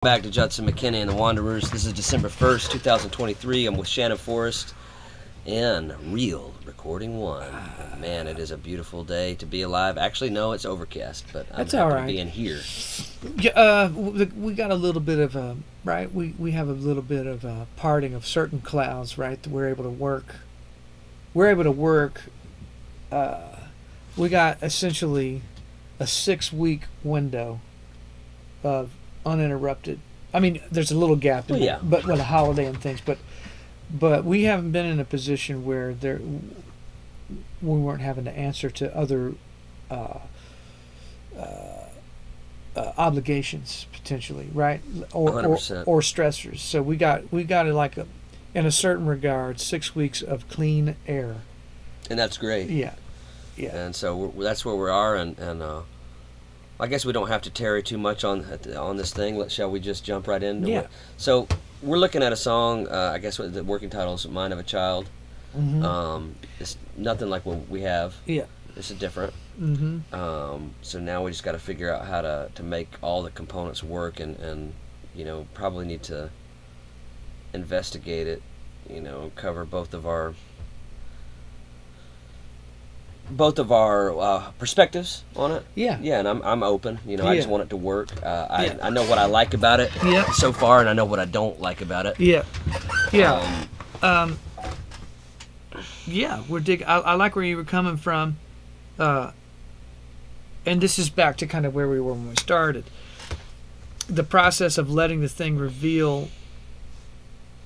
Back to Judson McKinney and the Wanderers. This is December 1st, 2023. I'm with Shannon Forrest in Real Recording 1. And man, it is a beautiful day to be alive. Actually, no, it's overcast, but I'm That's happy all to right. be in here. Yeah, we got a little bit of a right. We have a little bit of a parting of certain clouds, right? That we're able to work. We're able to work. We got essentially a 6-week window of uninterrupted. I mean, there's a little gap, Well, yeah. but with a holiday and things, but we haven't been in a position where we weren't having to answer to other obligations potentially, right? Or 100%. or stressors. So we got it like in a certain regard, 6 weeks of clean air. And that's great. Yeah. And so that's where we are, and I guess we don't have to tarry too much on this thing. Shall we just jump right into it? So we're looking at a song, I guess the working title is Mind of a Child. Mm-hmm. It's nothing like what we have. Yeah. This is different. Mm-hmm. So now we just got to figure out how to make all the components work, and probably need to investigate it, cover both of our perspectives on it. Yeah. And I'm open. I just want it to work. Yeah. I know what I like about it so far, and I know what I don't like about it. Yeah. We're dig. I like where you were coming from, and this is back to kind of where we were when we started. The process of letting the thing reveal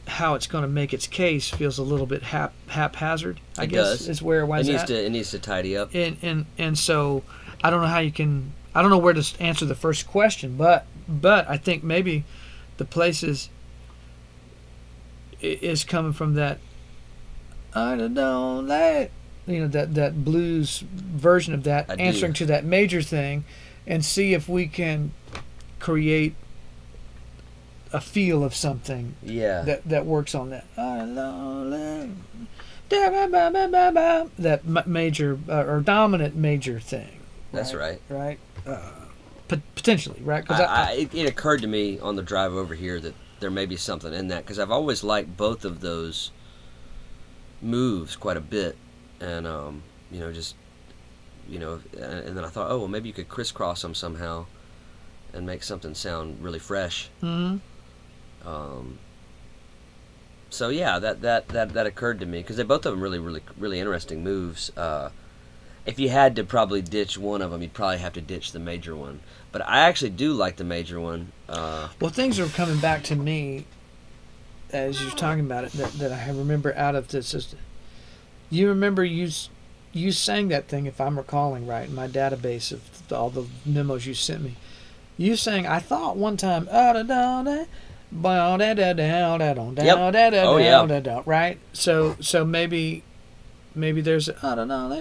how it's going to make its case feels a little bit haphazard. I guess is where it was at. It needs to tidy up. And so I don't know how you can. I don't know where to answer the first question, but I think maybe the places is coming from that. I don't know that blues version of that, answering to that major thing, and see if we can create a feel of something that works on that. That major or dominant major thing. That's right. Right. Potentially, right? It occurred to me on the drive over here that there may be something in that, because I've always liked both of those moves quite a bit, and and then I thought, oh well, maybe you could crisscross them somehow and make something sound really fresh. Mm-hmm. So yeah, that occurred to me, because they both of them really interesting moves. If you had to probably ditch one of them, you'd probably have to ditch the major one. But I actually do like the major one. Well, things are coming back to me as you're talking about it that I remember out of this. You remember you sang that thing, if I'm recalling right, in my database of all the memos you sent me. You sang, I thought one time, Yep. Oh, yeah. Right? So maybe there's I don't know,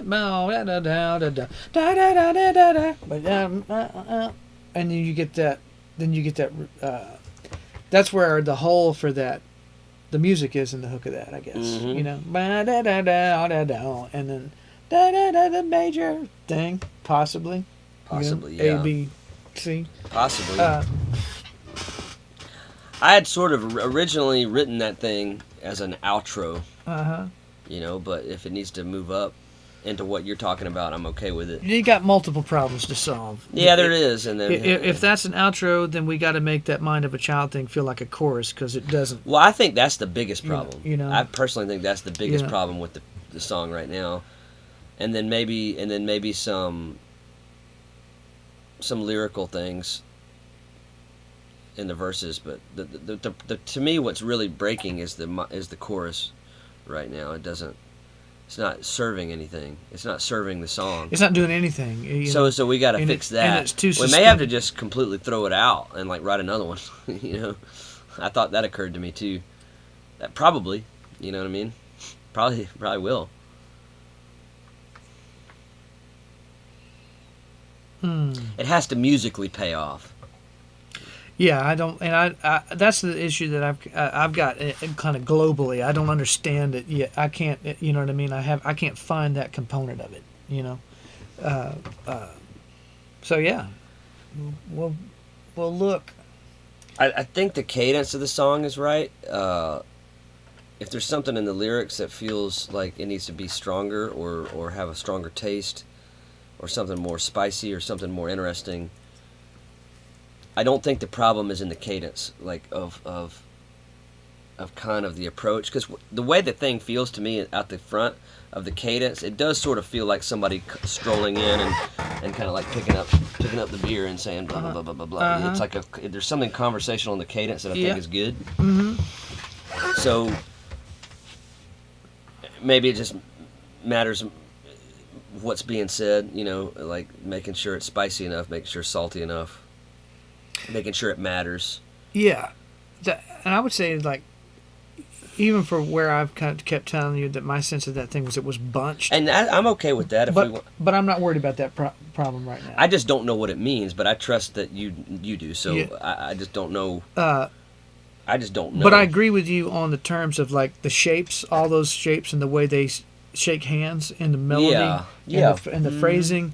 and then you get that that's where the hole for that the music is in the hook of that, I guess. Mm-hmm. And then the major thing, possibly. Yeah. A, B, C. Possibly. I had sort of originally written that thing as an outro. But if it needs to move up into what you're talking about, I'm okay with it. You got multiple problems to solve. Yeah, there is. And then if that's an outro, then we got to make that Mind of a Child thing feel like a chorus, because it doesn't. Well, I think that's the biggest problem. I personally think that's the biggest problem with the song right now. And then maybe some lyrical things in the verses, but the to me what's really breaking is the chorus right now. It's not serving anything. It's not serving the song. It's not doing anything. So we got to fix that. And it's too we may have to just completely throw it out and write another one. I thought that occurred to me too. That probably, you know what I mean? Probably will. It has to musically pay off. Yeah, I don't, and I that's the issue that I've got kind of globally. I don't understand it yet. I can't, you know what I mean? I can't find that component of it. So yeah, we'll look. I think the cadence of the song is right. If there's something in the lyrics that feels like it needs to be stronger or have a stronger taste or something more spicy or something more interesting, I don't think the problem is in the cadence, like of kind of the approach, because the way the thing feels to me out the front of the cadence, it does sort of feel like somebody strolling in and kind of like picking up the beer and saying blah blah blah blah blah blah. It's like there's something conversational in the cadence that I think is good. So maybe it just matters what's being said, you know, like making sure it's spicy enough, making sure it's salty enough, making sure it matters. Yeah, and I would say, like, even for where I've kind of kept telling you that my sense of that thing was it was bunched. And I'm okay with that. But I'm not worried about that problem right now. I just don't know what it means, but I trust that you do. So yeah. I just don't know. I just don't know. But I agree with you on the terms of, like, the shapes, all those shapes and the way they shake hands and the melody and the phrasing.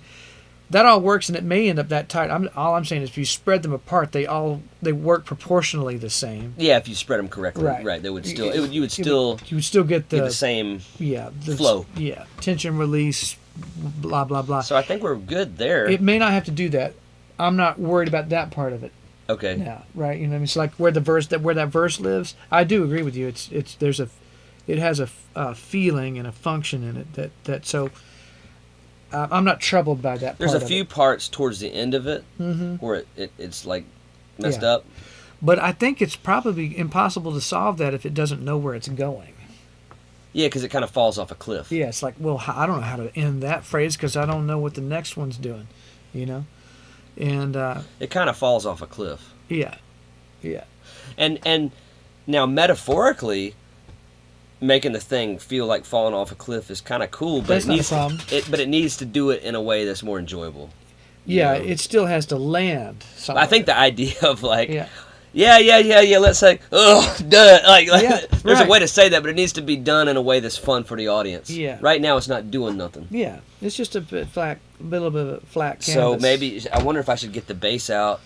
That all works, and it may end up that tight. All I'm saying is, if you spread them apart, they work proportionally the same. Yeah, if you spread them correctly, right? They would still you would still get the same flow. Yeah, tension release, blah blah blah. So I think we're good there. It may not have to do that. I'm not worried about that part of it. Okay. Now, right? You know, it's like where that verse lives. I do agree with you. It has a feeling and a function in it that so. I'm not troubled by that. There's a few parts towards the end of it where it's like messed up. But I think it's probably impossible to solve that if it doesn't know where it's going. Yeah, because it kind of falls off a cliff. Yeah, it's like, well, I don't know how to end that phrase because I don't know what the next one's doing, you know? And it kind of falls off a cliff. Yeah. And now metaphorically, making the thing feel like falling off a cliff is kind of cool, but it needs to do it in a way that's more enjoyable. Yeah, you know? It still has to land somewhere. I think the idea of like, let's say, duh. Like there's a way to say that, but it needs to be done in a way that's fun for the audience. Yeah. Right now, it's not doing nothing. Yeah, it's just a bit of a flat canvas. So maybe I wonder if I should get the bass out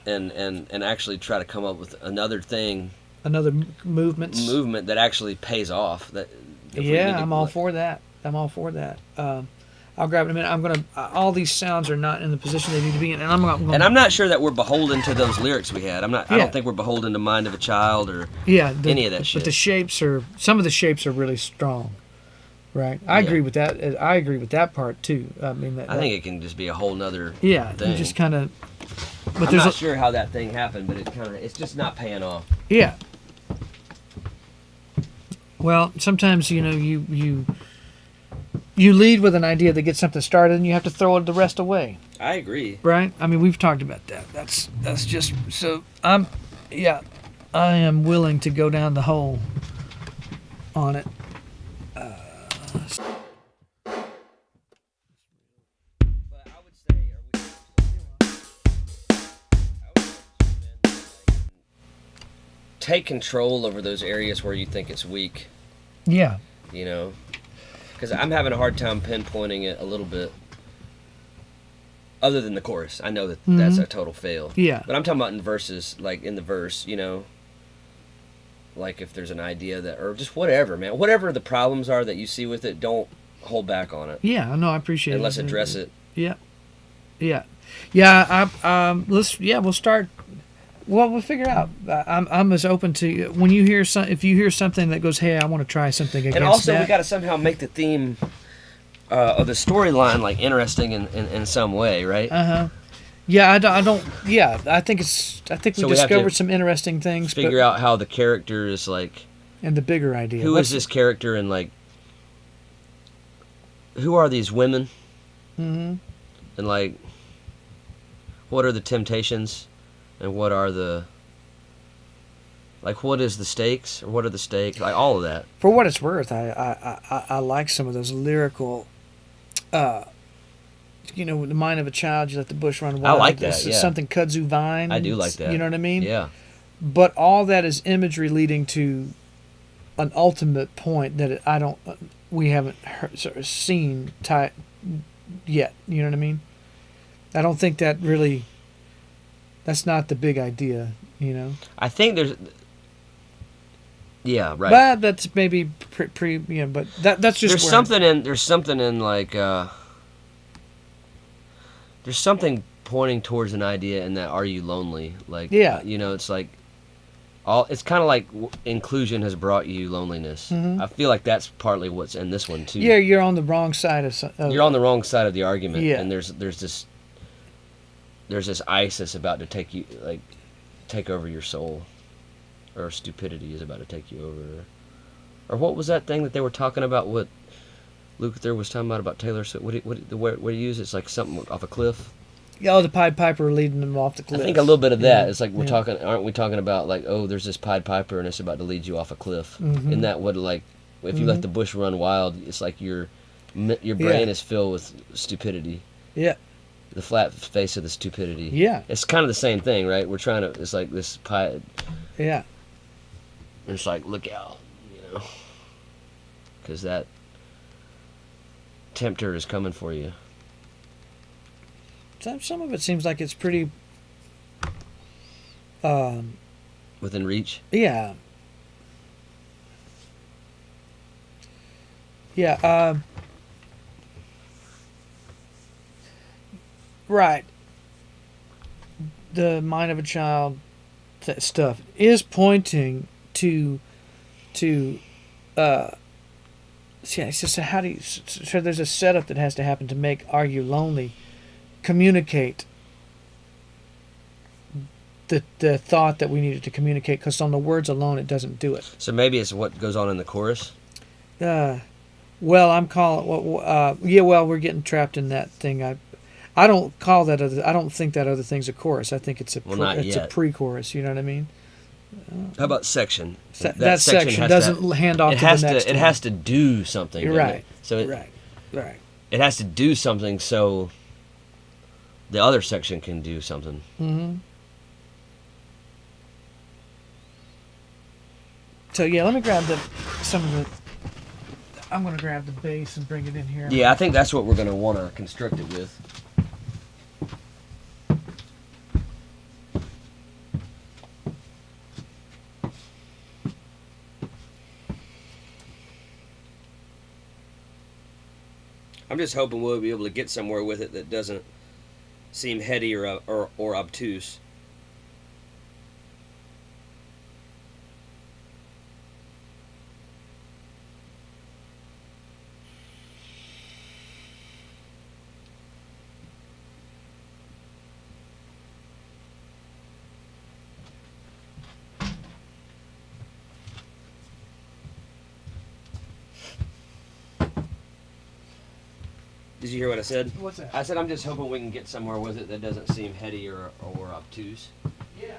and actually try to come up with another thing. Another movement that actually pays off. I'm all for that. I'll grab it in a minute. I'm gonna. All these sounds are not in the position they need to be in, and I'm not sure that we're beholden to those lyrics we had. I don't think we're beholden to Mind of a Child or any of that shit. But the shapes are. Some of the shapes are really strong. Right. I agree with that. I agree with that part too. I mean, I think it can just be a whole nother. Yeah. Thing. You just kind of. But I'm not sure how that thing happened, but it's just not paying off. Yeah. Well, sometimes, you know, you lead with an idea that gets something started, and you have to throw the rest away. I agree. Right? I mean, we've talked about that. That's just so. I am willing to go down the hole on it. Take control over those areas where you think it's weak. Yeah. You know, because I'm having a hard time pinpointing it a little bit. Other than the chorus, I know that that's a total fail. Yeah. But I'm talking about in verses, like in the verse, you know, like if there's an idea that, or just whatever, man, whatever the problems are that you see with it, don't hold back on it. Yeah, no, I appreciate it. Let's address it. Yeah. We'll start. Well, we'll figure it out. I'm as open to when you hear if you hear something that goes, hey, I want to try something against that. And also, we got to somehow make the theme of the storyline like interesting in some way, right? Yeah, I don't. Yeah, I think we discovered some interesting things. Figure out how the character is like, and the bigger idea. Who is this character, and like, who are these women? And like, what are the temptations? And what are the, like, what is the stakes, or what are the stakes, like all of that. For what it's worth, I like some of those lyrical, you know, the mind of a child, you let the bush run wild. I like that, yeah. Something kudzu vine. I do like that. You know what I mean? Yeah. But all that is imagery leading to an ultimate point that we haven't seen yet. You know what I mean? I don't think that really. That's not the big idea you know. I think there's. Yeah, right. But that's maybe but that's just there's something in like there's something pointing towards an idea in that, are you lonely? Like, it's like it's kind of like inclusion has brought you loneliness. I feel like that's partly what's in this one too. Yeah, you're on the wrong side of you're on the wrong side of the argument. Yeah. And there's this ISIS about to take over your soul, or stupidity is about to take you over, or what was that thing that they were talking about? What Luther was talking about Taylor Swift? What do you use? It's like something off a cliff. Oh, the Pied Piper leading them off the cliff. I think a little bit of that. It's like aren't we talking about like, oh, there's this Pied Piper and it's about to lead you off a cliff? Isn't that what, like, if you let the bush run wild, it's like your brain is filled with stupidity. Yeah. The flat face of the stupidity. Yeah. It's kind of the same thing, right? We're trying to. It's like this pie. Yeah. It's like, look out, because that tempter is coming for you. Some of it seems like it's pretty Within reach. Yeah. Yeah. Right. The mind of a child stuff is pointing to it's just how do you, so there's a setup that has to happen to make Are You Lonely communicate the thought that we needed to communicate, because on the words alone it doesn't do it. So maybe it's what goes on in the chorus. Well, I'm calling well, we're getting trapped in that thing. I don't call that I don't think that other thing's a chorus. I think it's a a pre-chorus, you know what I mean? How about section? That section doesn't hand off to the next one. It has to do something. You're right. So right. It has to do something so the other section can do something. Mm-hmm. So yeah, let me grab I'm going to grab the bass and bring it in here. Yeah, I think that's what we're going to want to construct it with. I'm just hoping we'll be able to get somewhere with it that doesn't seem heady or obtuse. Did you hear what I said? What's that? I said I'm just hoping we can get somewhere with it that doesn't seem heady or obtuse. Yeah.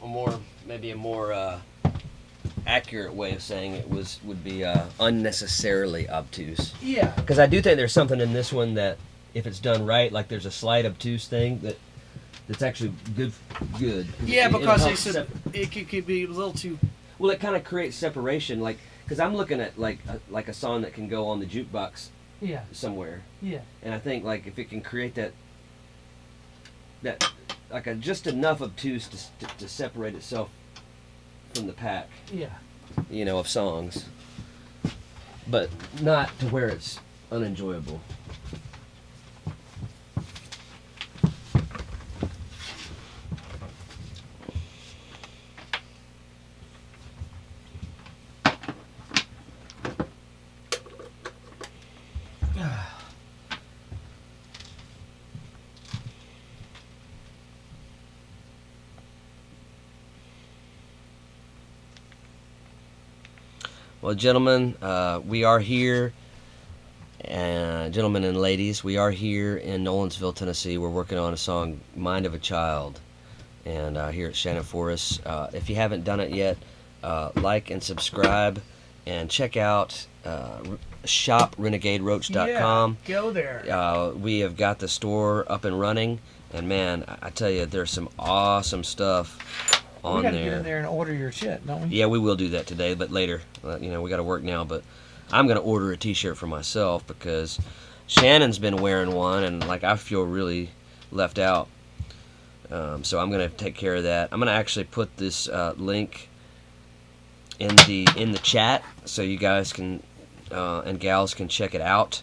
Or maybe a more accurate way of saying it would be unnecessarily obtuse. Yeah. Because I do think there's something in this one that, if it's done right, like there's a slight obtuse thing that's actually good. Yeah, because they said it could be a little too. Well, it kind of creates separation, like, because I'm looking at like a song that can go on the jukebox. Yeah. Somewhere. Yeah. And I think, like, if it can create that like just enough obtuse to separate itself from the pack. Yeah. Of songs, but not to where it's unenjoyable. Well, gentlemen, we are here, and Gentlemen and ladies, we are here in Nolensville, Tennessee. We're working on a song, Mind of a Child, and here at Jmwofficial. If you haven't done it yet, like and subscribe, and check out shoprenegaderoach.com. Yeah, go there. We have got the store up and running, and man, I tell you, there's some awesome stuff on we gotta there. get in there and order your shit, don't we? Yeah, we will do that today, but later. We got to work now, but I'm going to order a t-shirt for myself because Shannon's been wearing one, and like I feel really left out. So I'm going to take care of that. I'm going to actually put this link in the chat so you guys can and gals can check it out.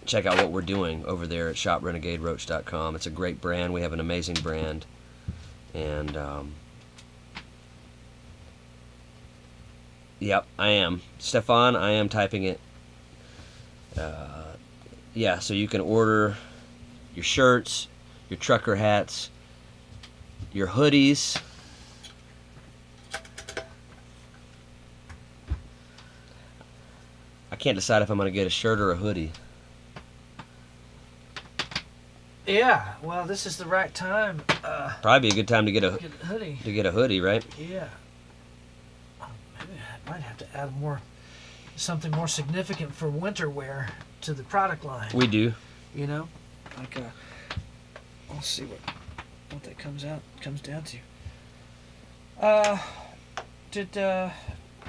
Check out what we're doing over there at shoprenegaderoach.com. It's a great brand. We have an amazing brand, and yep, I am Stefan. I am typing it. Yeah, so you can order your shirts, your trucker hats, your hoodies. I can't decide if I'm going to get a shirt or a hoodie. Yeah, well, this is the right time. Probably be a good time to get a hoodie. hoodie, right? Yeah. Maybe I might have to add something more significant for winter wear to the product line. We do. You know, like I'll see what that comes down to.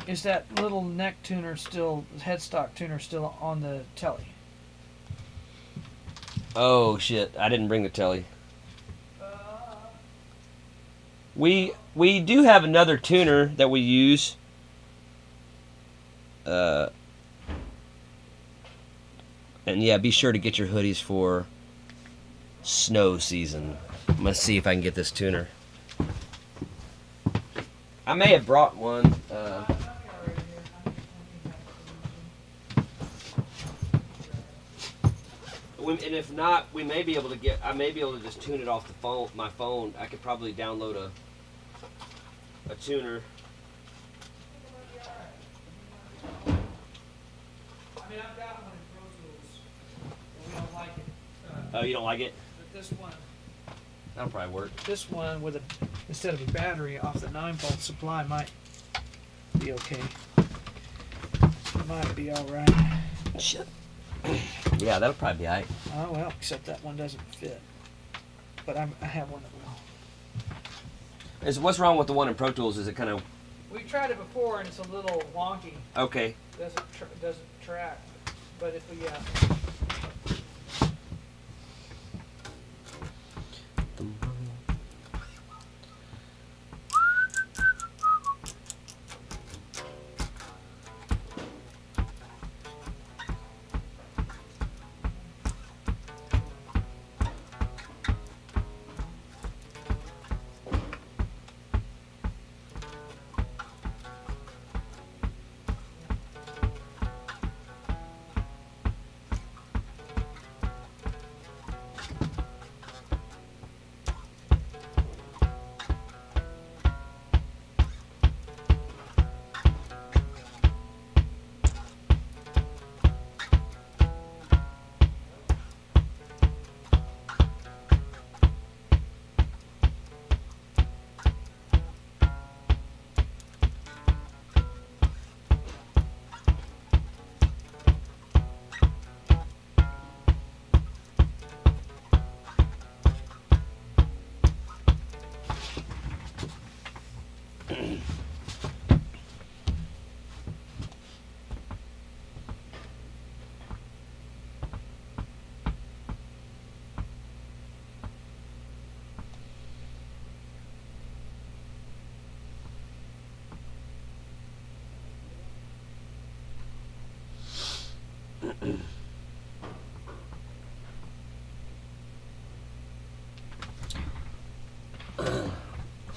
Is that little neck tuner still, headstock tuner still on the telly? Oh shit! I didn't bring the telly. We do have another tuner that we use. And yeah, be sure to get your hoodies for snow season. Let's see if I can get this tuner. I may have brought one. And if not, I may be able to just tune it off my phone. I could probably download a tuner. I mean, I've got one in Pro Tools, but we don't like it. Oh, you don't like it? But this one, That'll probably work. this one with instead of a battery off the 9-volt supply might be okay. It might be all right. Shit. Yeah, that'll probably be alright. Oh well, except that one doesn't fit. But I have one that will. What's wrong with the one in Pro Tools? Is it kind of We tried it before and it's a little wonky. okay? Doesn't track. But if we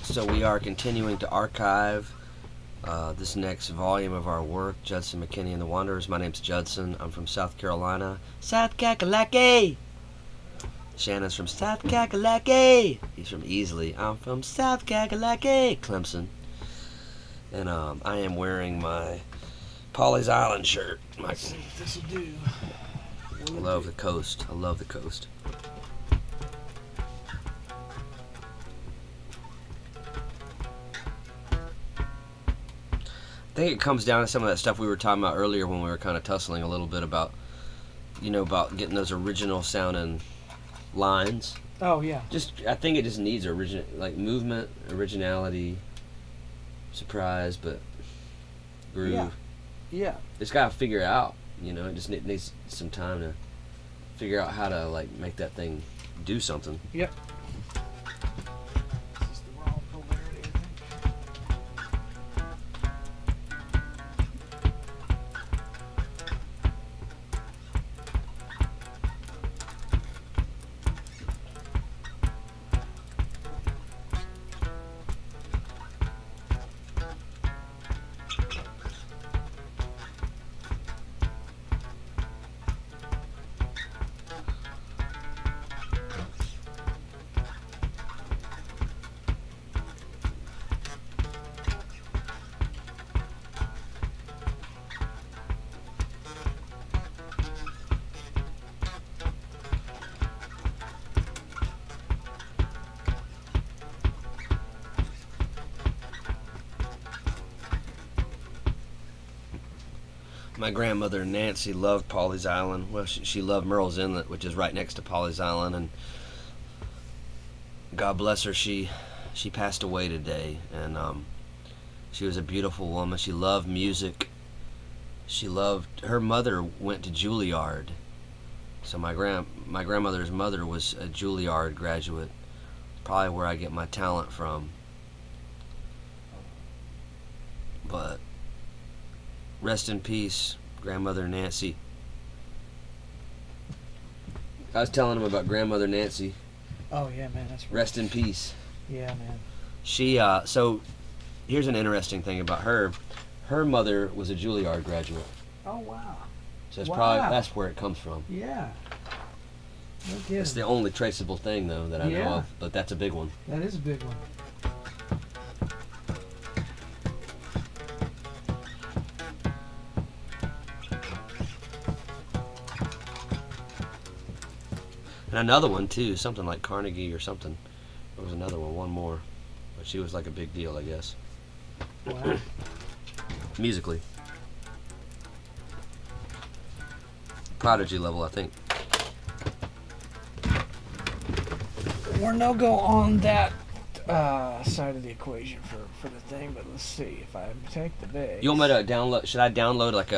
So we are continuing to archive this next volume of our work, Judson McKinney and the Wanderers. My name's Judson. I'm from South Carolina. South Kakalaki! Shannon's from South Kakalaki. He's from Easley. I'm from South Kakalaki, Clemson. And I am wearing my Polly's Island shirt. Let's see what this will do. I love the coast. I love the coast. I think it comes down to some of that stuff we were talking about earlier when we were kind of tussling a little bit about, about getting those original sounding lines. Oh yeah. I think it just needs movement, originality, surprise, but groove. Yeah. Yeah. It's got to figure out. It just needs some time to figure out how to make that thing do something. Yep. This is the wrong polarity, I think. My grandmother Nancy loved Polly's Island. Well, she loved Merle's Inlet, which is right next to Polly's Island, and God bless her, she passed away today, and she was a beautiful woman. She loved music. Her mother went to Juilliard, so my grandmother's mother was a Juilliard graduate. Probably where I get my talent from. But rest in peace, Grandmother Nancy. I was telling him about Grandmother Nancy. Oh yeah, man, that's right. Rest in peace. Yeah, man. She so here's an interesting thing about her. Her mother was a Juilliard graduate. Oh wow. So Wow. that's where it comes from. Yeah. No kidding. It's the only traceable thing though that I know Yeah. of, but that's a big one. That is a big one. And another one too, something like Carnegie or something. There was another one more. But she was like a big deal, I guess. Wow. Musically. Prodigy level, I think. We're no go on that side of the equation for the thing, but let's see if I take the bass. You want me to download? Should I download like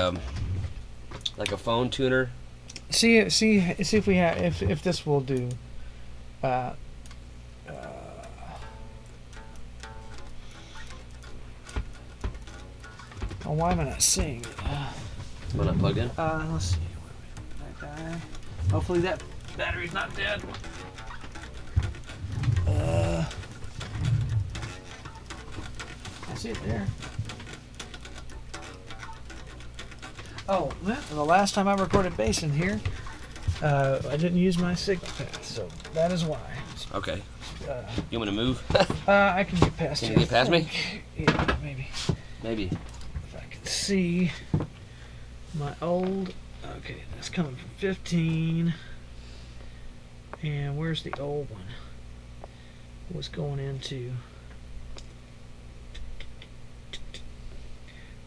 a phone tuner? See if we have if this will do. Oh, why am I not seeing it? Am I not plugged in? Let's see. That guy. Hopefully that battery's not dead. I see it there. Oh, well, the last time I recorded bass in here, I didn't use my signal path, so that is why. Okay. You want me to move? I can get past Can it. you get past me? Yeah, maybe. Maybe. If I can see my old. Okay, that's coming from 15. And where's the old one? Was going into.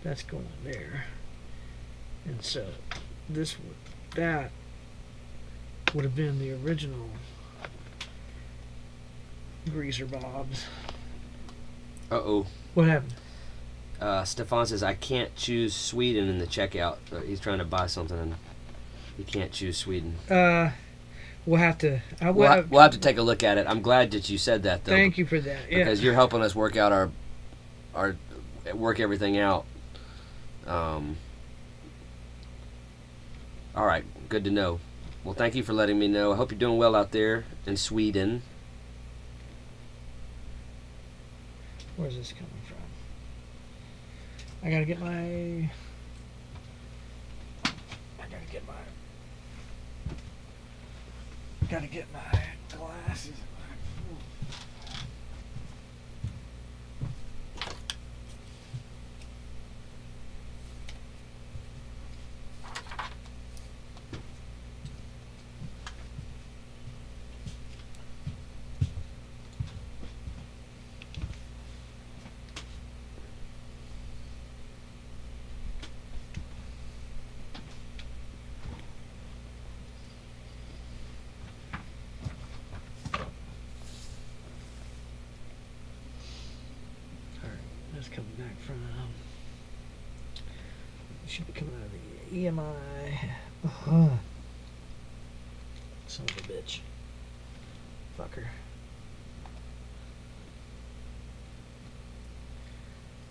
That's going there. And so that would have been the original Greaser Bobs. Uh-oh. What happened? Stefan says, I can't choose Sweden in the checkout. He's trying to buy something and he can't choose Sweden. We'll have to. We'll have to take a look at it. I'm glad that you said that, though. Thank you for that. Yeah. Because you're helping us work out work everything out. All right, good to know. Well, thank you for letting me know. I hope you're doing well out there in Sweden. Where's this coming from? I gotta get my glasses. that's coming back from. It should be coming out of the EMI. Son of a bitch. Fucker.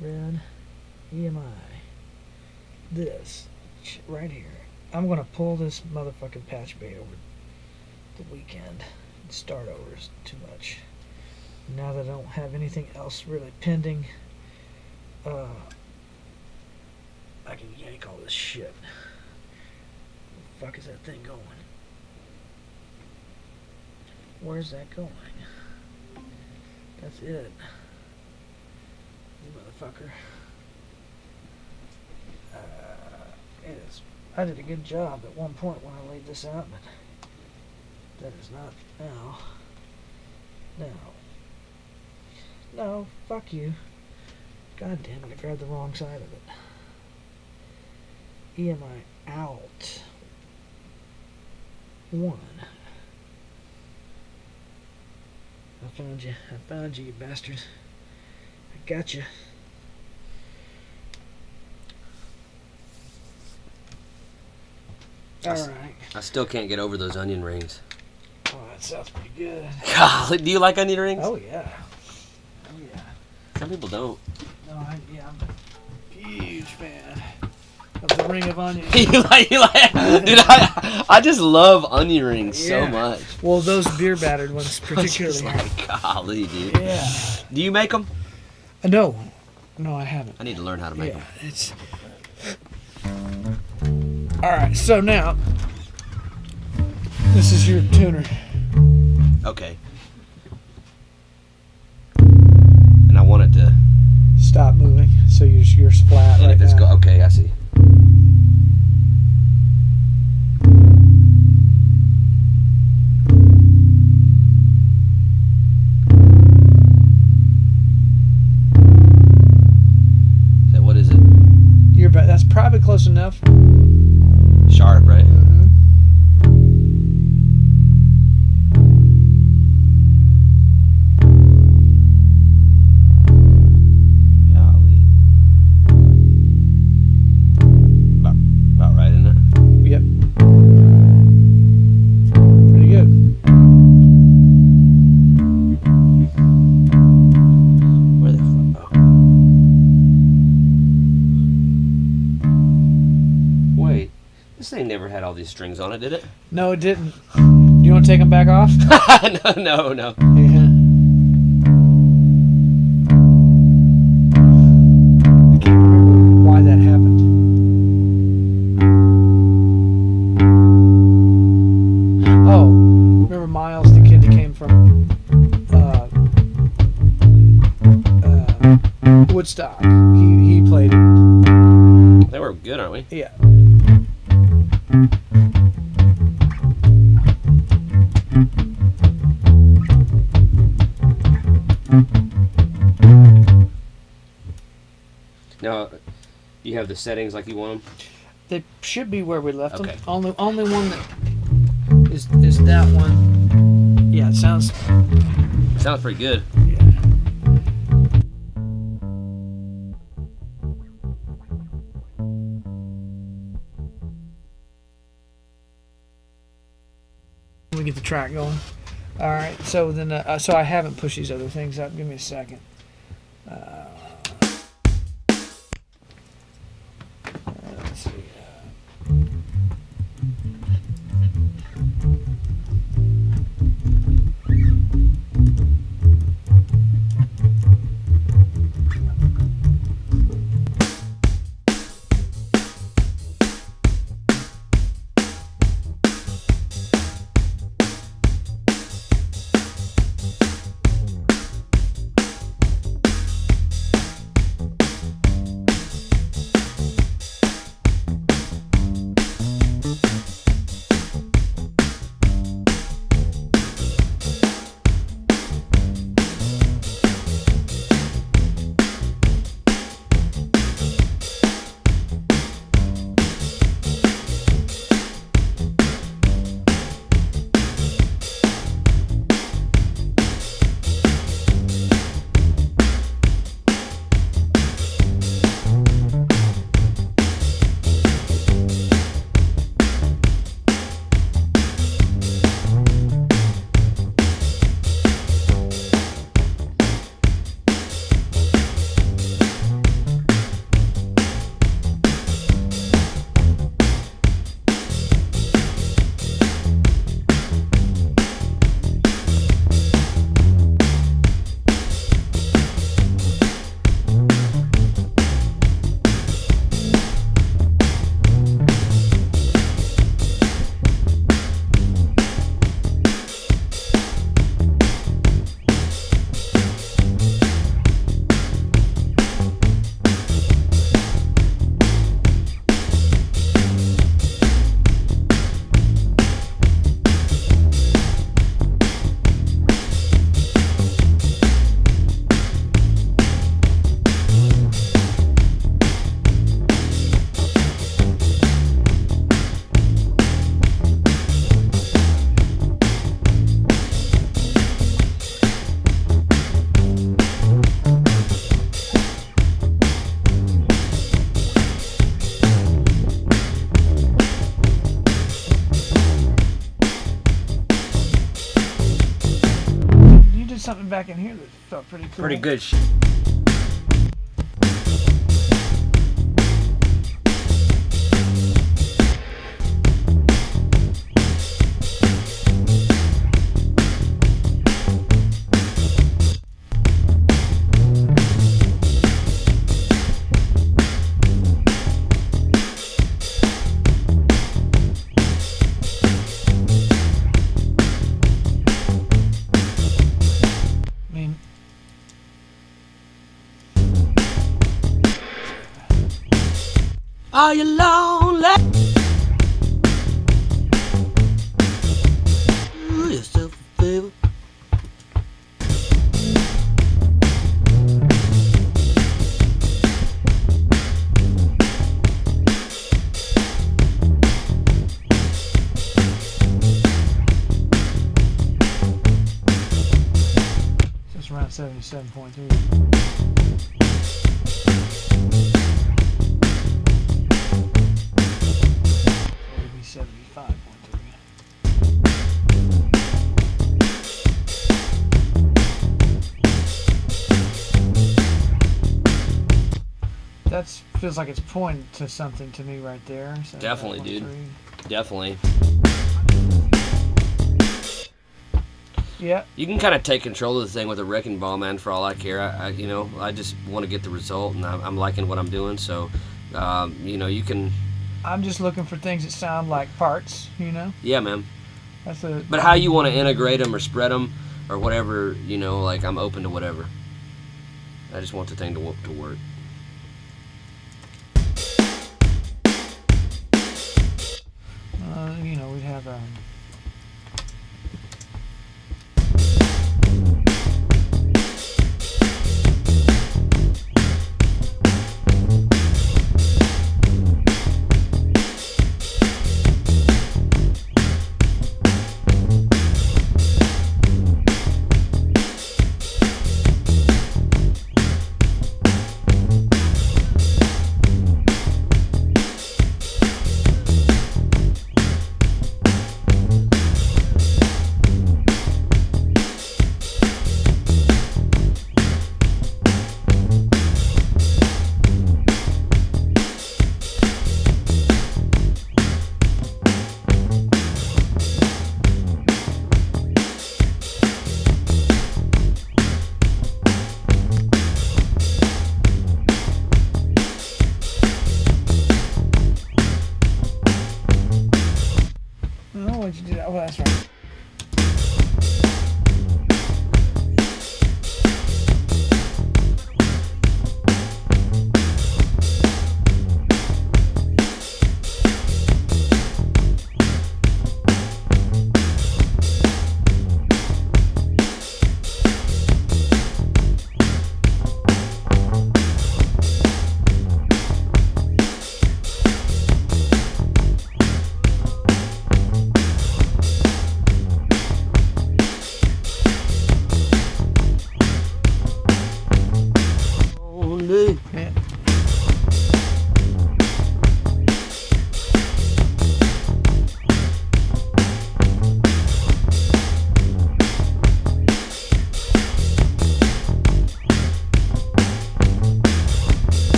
Red EMI. This right here. I'm gonna pull this motherfucking patch bay over the weekend and start over. Is too much. Now that I don't have anything else really pending, I can yank all this shit. Where the fuck is that thing going? Where's that going? That's it. You motherfucker. It is. I did a good job at one point when I laid this out, but that is not now. No, fuck you. God damn it, I grabbed the wrong side of it. EMI out. 1. I found you, you bastards. I got you. Alright. I still can't get over those onion rings. Oh, that sounds pretty good. Golly, do you like onion rings? Oh, yeah. Some people don't. No, I'm a huge fan of the ring of onion. you like, dude, I just love onion rings so much. Well, those beer battered ones particularly. Golly, dude. Yeah. Do you make them? No, I haven't. I need to learn how to make them. It's. All right, so now this is your tuner. Okay. And I want it to stop moving, so yours flat. And right if it's now. okay, I see. So what is it? That's probably close enough. Sharp, right? Mm-hmm. Golly. About right, isn't it? Yep. Pretty good. Where the fuck? Oh. Wait. This thing never had all these strings on it, did it? No, it didn't. Do you want to take them back off? No. Yeah. I can't remember why that happened. Oh, remember Miles, the kid that came from Woodstock? He played it. They were good, aren't we? Yeah. Now, you have the settings like you want them? They should be where we left Okay. them. Only one that is that one. Yeah, it sounds. Sounds pretty good. Yeah. Let me get the track going. All right. So then, so I haven't pushed these other things up. Give me a second. Let's see. something back in here that felt pretty cool. Pretty good. Are you lonely? Do yourself a favor. Just around 77.3. 75.3. That feels like it's pointing to something to me right there. Definitely, dude. Definitely. Yeah. You can kind of take control of the thing with a wrecking ball, man. For all I care, I just want to get the result, and I'm liking what I'm doing. So, you can. I'm just looking for things that sound like parts, Yeah, man. But how you want to integrate them or spread them or whatever, like I'm open to whatever. I just want the thing to work. We'd have what'd you do that? Oh, that's right. Yeah.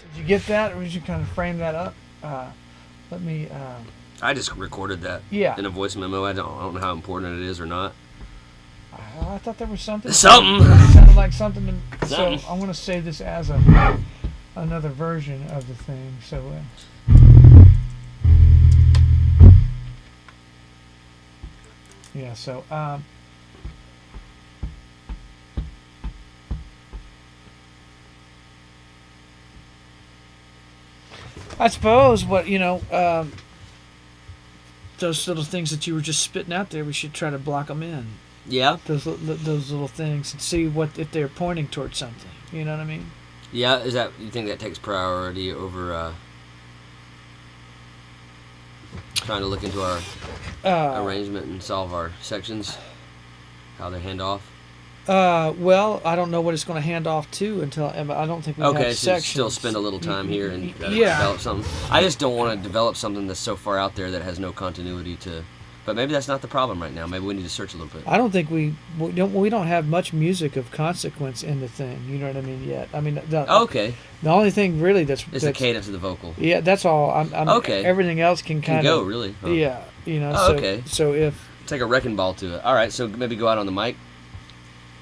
Did you get that, or did you kind of frame that up? Let me. I just recorded that. Yeah. In a voice memo. I don't know how important it is or not. I thought there was something. Something. It sounded like something. Something. So I want to save this as another version of the thing. So. Yeah. So. I suppose what those little things that you were just spitting out there, we should try to block them in. Yeah. Those little things and see if they're pointing towards something. You know what I mean? Yeah. You think that takes priority over trying to look into our arrangement and solve our sections, how they hand off? Well, I don't know what it's going to hand off to until I don't think we have so sections. Still spend a little time here and yeah. develop something. I just don't want to develop something that's so far out there that has no continuity to But maybe that's not the problem right now. Maybe we need to search a little bit. I don't think we don't have much music of consequence in the thing. You know what I mean? Yet. I mean, Okay. the only thing really It's the cadence of the vocal. Yeah, that's all. Okay. Everything else can kind Can of go, really? Huh. Yeah, you know. Oh, so, okay. So if Take a wrecking ball to it. All right, so maybe go out on the mic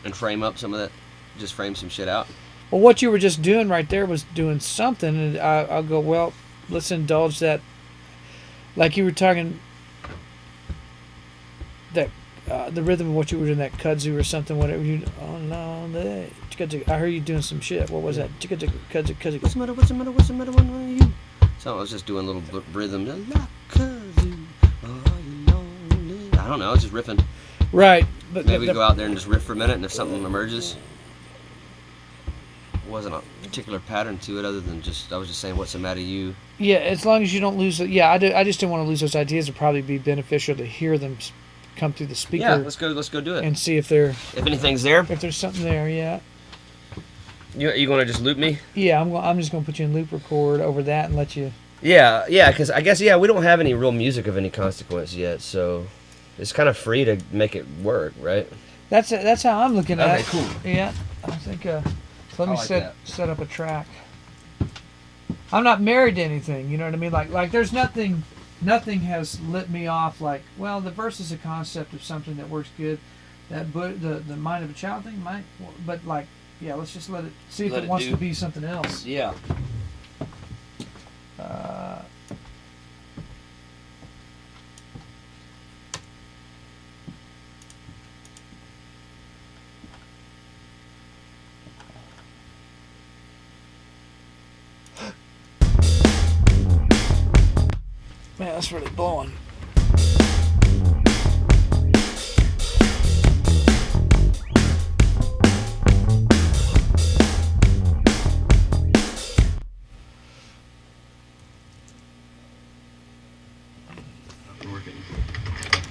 and frame up some of that. Just frame some shit out. well, what you were just doing right there was doing something, and I'll go, well, let's indulge that. Like you were talking, that the rhythm of what you were doing, that kudzu or something, whatever you. Oh no, I heard you doing some shit. What was that? Kudzu. What's the matter? What's the matter? What's the matter? What are you? So I was just doing a little rhythm. I don't know. I was just riffing. Right, but Maybe go out there and just riff for a minute, and if something emerges, wasn't a particular pattern to it other than just I was just saying, what's the matter, you? Yeah, as long as you don't lose it. Yeah, I just didn't want to lose those ideas. It'd probably be beneficial to hear them come through the speaker. Yeah, let's go do it. And see if anything's there. If there's something there, yeah. You going to just loop me? Yeah, I'm just going to put you in loop record over that and let you. Yeah, because I guess we don't have any real music of any consequence yet, so it's kind of free to make it work, right? That's how I'm looking at it. Okay, cool. Yeah, I think. So let me I like set up a track. I'm not married to anything, you know what I mean? Like there's nothing has lit me off. Like, well, the verse is a concept of something that works good. That the mind of a child thing might, but like, yeah, let's just let it see if it wants to be something else. Yeah. Man, that's really blowing.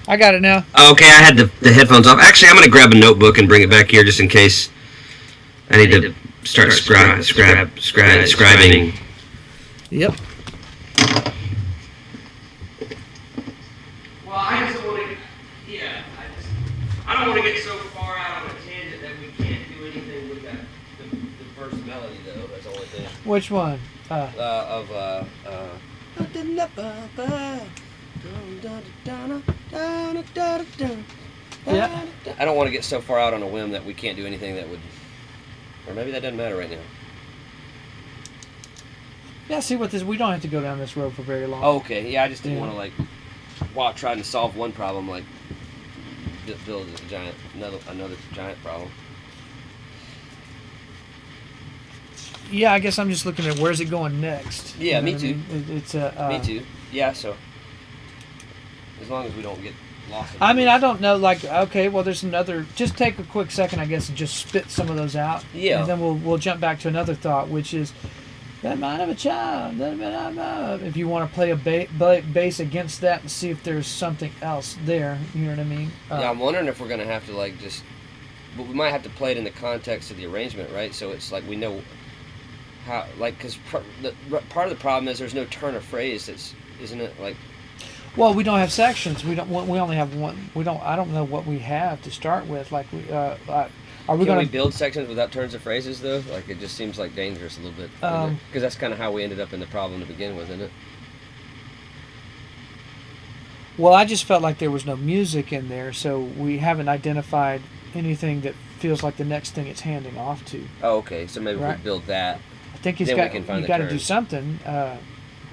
I got it now. Okay, I had the headphones off. Actually, I'm going to grab a notebook and bring it back here just in case I need to start scribing. Yep. Well, I just don't want to. Yeah, I don't want to get so far out on a tangent that we can't do anything with that the first melody though. That's the only thing. Which one? Yeah. I don't want to get so far out on a whim that we can't do anything that would, or maybe that doesn't matter right now. Yeah, see what this. We don't have to go down this road for very long. Okay, yeah, I just didn't want to while trying to solve one problem, build a giant another giant problem. Yeah, I guess I'm just looking at where's it going next. Yeah, me too. It's me too. Yeah, so as long as we don't get lost. I mean, I don't know. Like, okay, well, there's another. Just take a quick second, I guess, and just spit some of those out. Yeah. And then we'll jump back to another thought, which is that mind of a child. If you want to play a bass against that and see if there's something else there, you know what I mean? Yeah, I'm wondering if we're gonna have to but we might have to play it in the context of the arrangement, right? So it's like we know how, because part of the problem is there's no turn of phrase. Isn't it like? Well, we don't have sections. We only have one. I don't know what we have to start with. Like are we Can going we build sections without turns of phrases though? Like it just seems like dangerous a little bit. Because that's kind of how we ended up in the problem to begin with, isn't it? Well, I just felt like there was no music in there, so we haven't identified anything that feels like the next thing it's handing off to. Oh, okay. So maybe Right. we build that. I think Then we can find the got to do turns. something.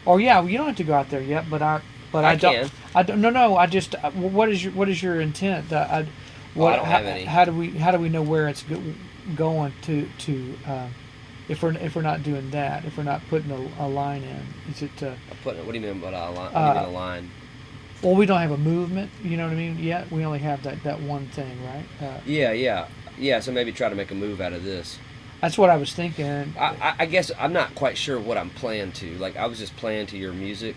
Or yeah, well, you don't have to go out there yet, but I can. don't. No. I just. What is your intent? I don't have any. How do we know where it's going to? If we're not doing that, if we're not putting a line in, is it? What do you mean about a line? What do you mean a line? Well, we don't have a movement. You know what I mean? Yet we only have that one thing, right? Yeah. So maybe try to make a move out of this. That's what I was thinking. I guess I'm not quite sure what I'm playing to. Like I was just playing to your music.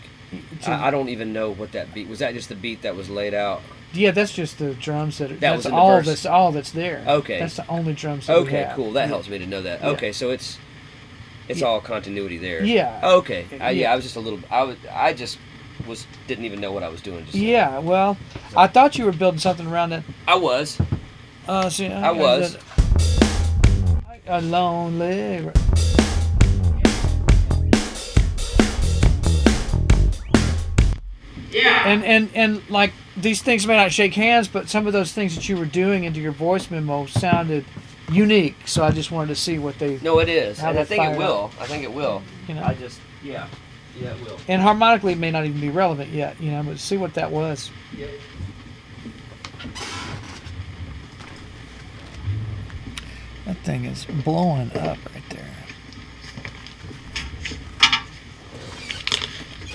I don't even know what that beat was. That just the beat that was laid out. Yeah, that's just the drums that. That was that's in the all. verse. That's all that's there. Okay. That's the only drums. That we Okay, have. cool. That helps me to know that. Yeah. Okay, so it's all continuity there. Yeah. Okay. Yeah. I was just a little. I just didn't even know what I was doing. Just Yeah, well, I thought you were building something around that. I was. See, I was. A lonely. Yeah. And like these things may not shake hands, but some of those things that you were doing into your voice memo sounded unique. So I just wanted to see what they. No, it is, how and they I think it fire will. up. I think it will. You know. Yeah, it will. And harmonically, it may not even be relevant yet. But see what that was. Yep. That thing is blowing up right there.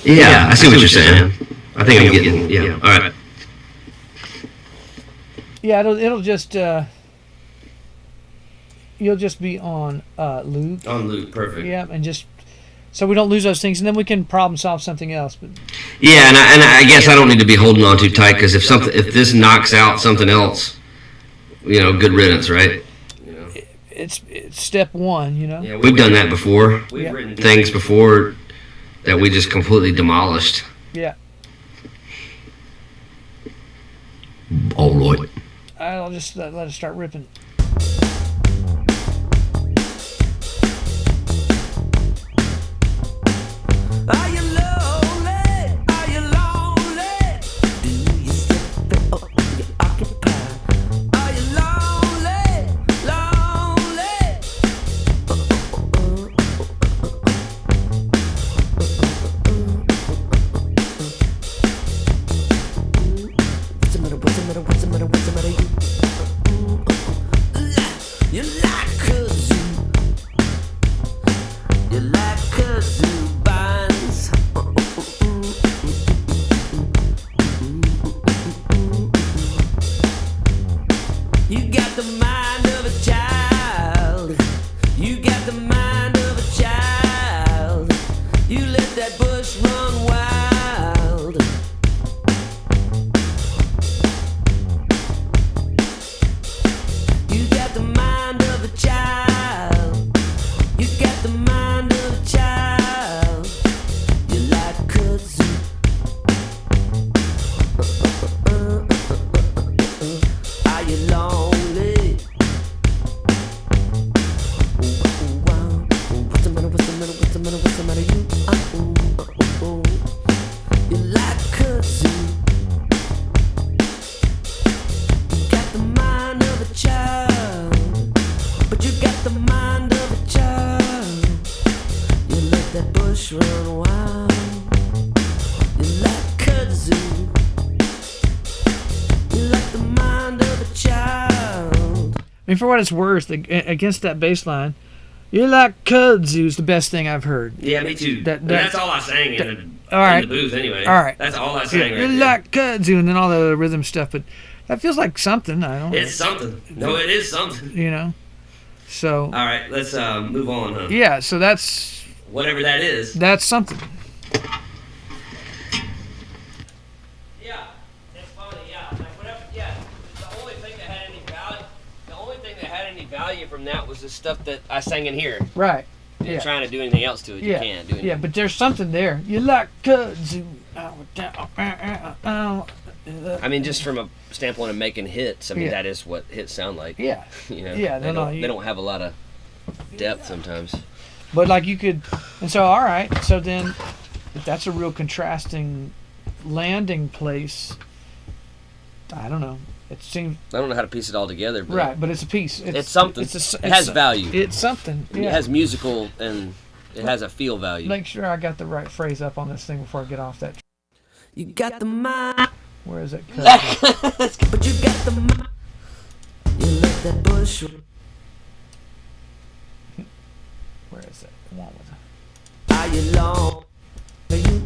Yeah, I see what you're saying. I think I'm getting, yeah, all right. Yeah, it'll just you'll just be on loop. On loop, perfect. Yeah, and just so we don't lose those things, and then we can problem solve something else. But Yeah, and I guess I don't need to be holding on too tight, because if this knocks out something else, good riddance, right? it's step one, Yeah, we've done that before. We've written Things before that we just completely demolished. Yeah. All right. I'll just let it start ripping. Are you lonely? Are you lonely? Do you sip it or do you occupy? Are you lonely? Lonely? What's the matter? What's the matter? What's the matter? What's the matter? You like kazoo. You like kazoo bands. You got the mind of a child. You got the mind of a child. You let that bush run wild. You got the mind of a child. You got the mind of a child. You like kazoo. Are you lonely? What's the matter? What's the matter? What's the matter? What's the matter? You like kazoo. You got the mind of a child, but you got the mind of a child. You let that bush run wild. You like kazoo. You like the mind of a child. I mean, for what it's worth, against that bass line, you like kudzu's the best thing I've heard. Yeah, me too. That's all I sang All right. in the booth anyway. All right. That's all I Yeah, sang right you there. like kudzu, and then all the other rhythm stuff, but that feels like something. I don't. It's something. No, it is something. So All right, let's move on, huh? yeah, so that's Whatever that is. something. Yeah, it's funny. Yeah, like whatever. Yeah, the only thing that had any value from that was the stuff that I sang in here. Right. You're Yeah. trying to do anything else to it, Yeah. you can't do anything. Yeah, but there's something there. You like kudzu. I mean, just from a standpoint of making hits, I mean, Yeah. that is what hits sound like. Yeah. Yeah, they no, don't, you- they don't have a lot of depth sometimes. But like you could, and so all right. So then, if that's a real contrasting landing place, I don't know. It seems I don't know how to piece it all together, but right, but it's a piece. it's something. It has value. It's something. It Yeah. has musical and it has a feel value. Make sure I got the right phrase up on this thing before I get off that. You got the mind, Where is it? but you got the mind. You let that bush. Where is it? The one with it. Are you long? Are you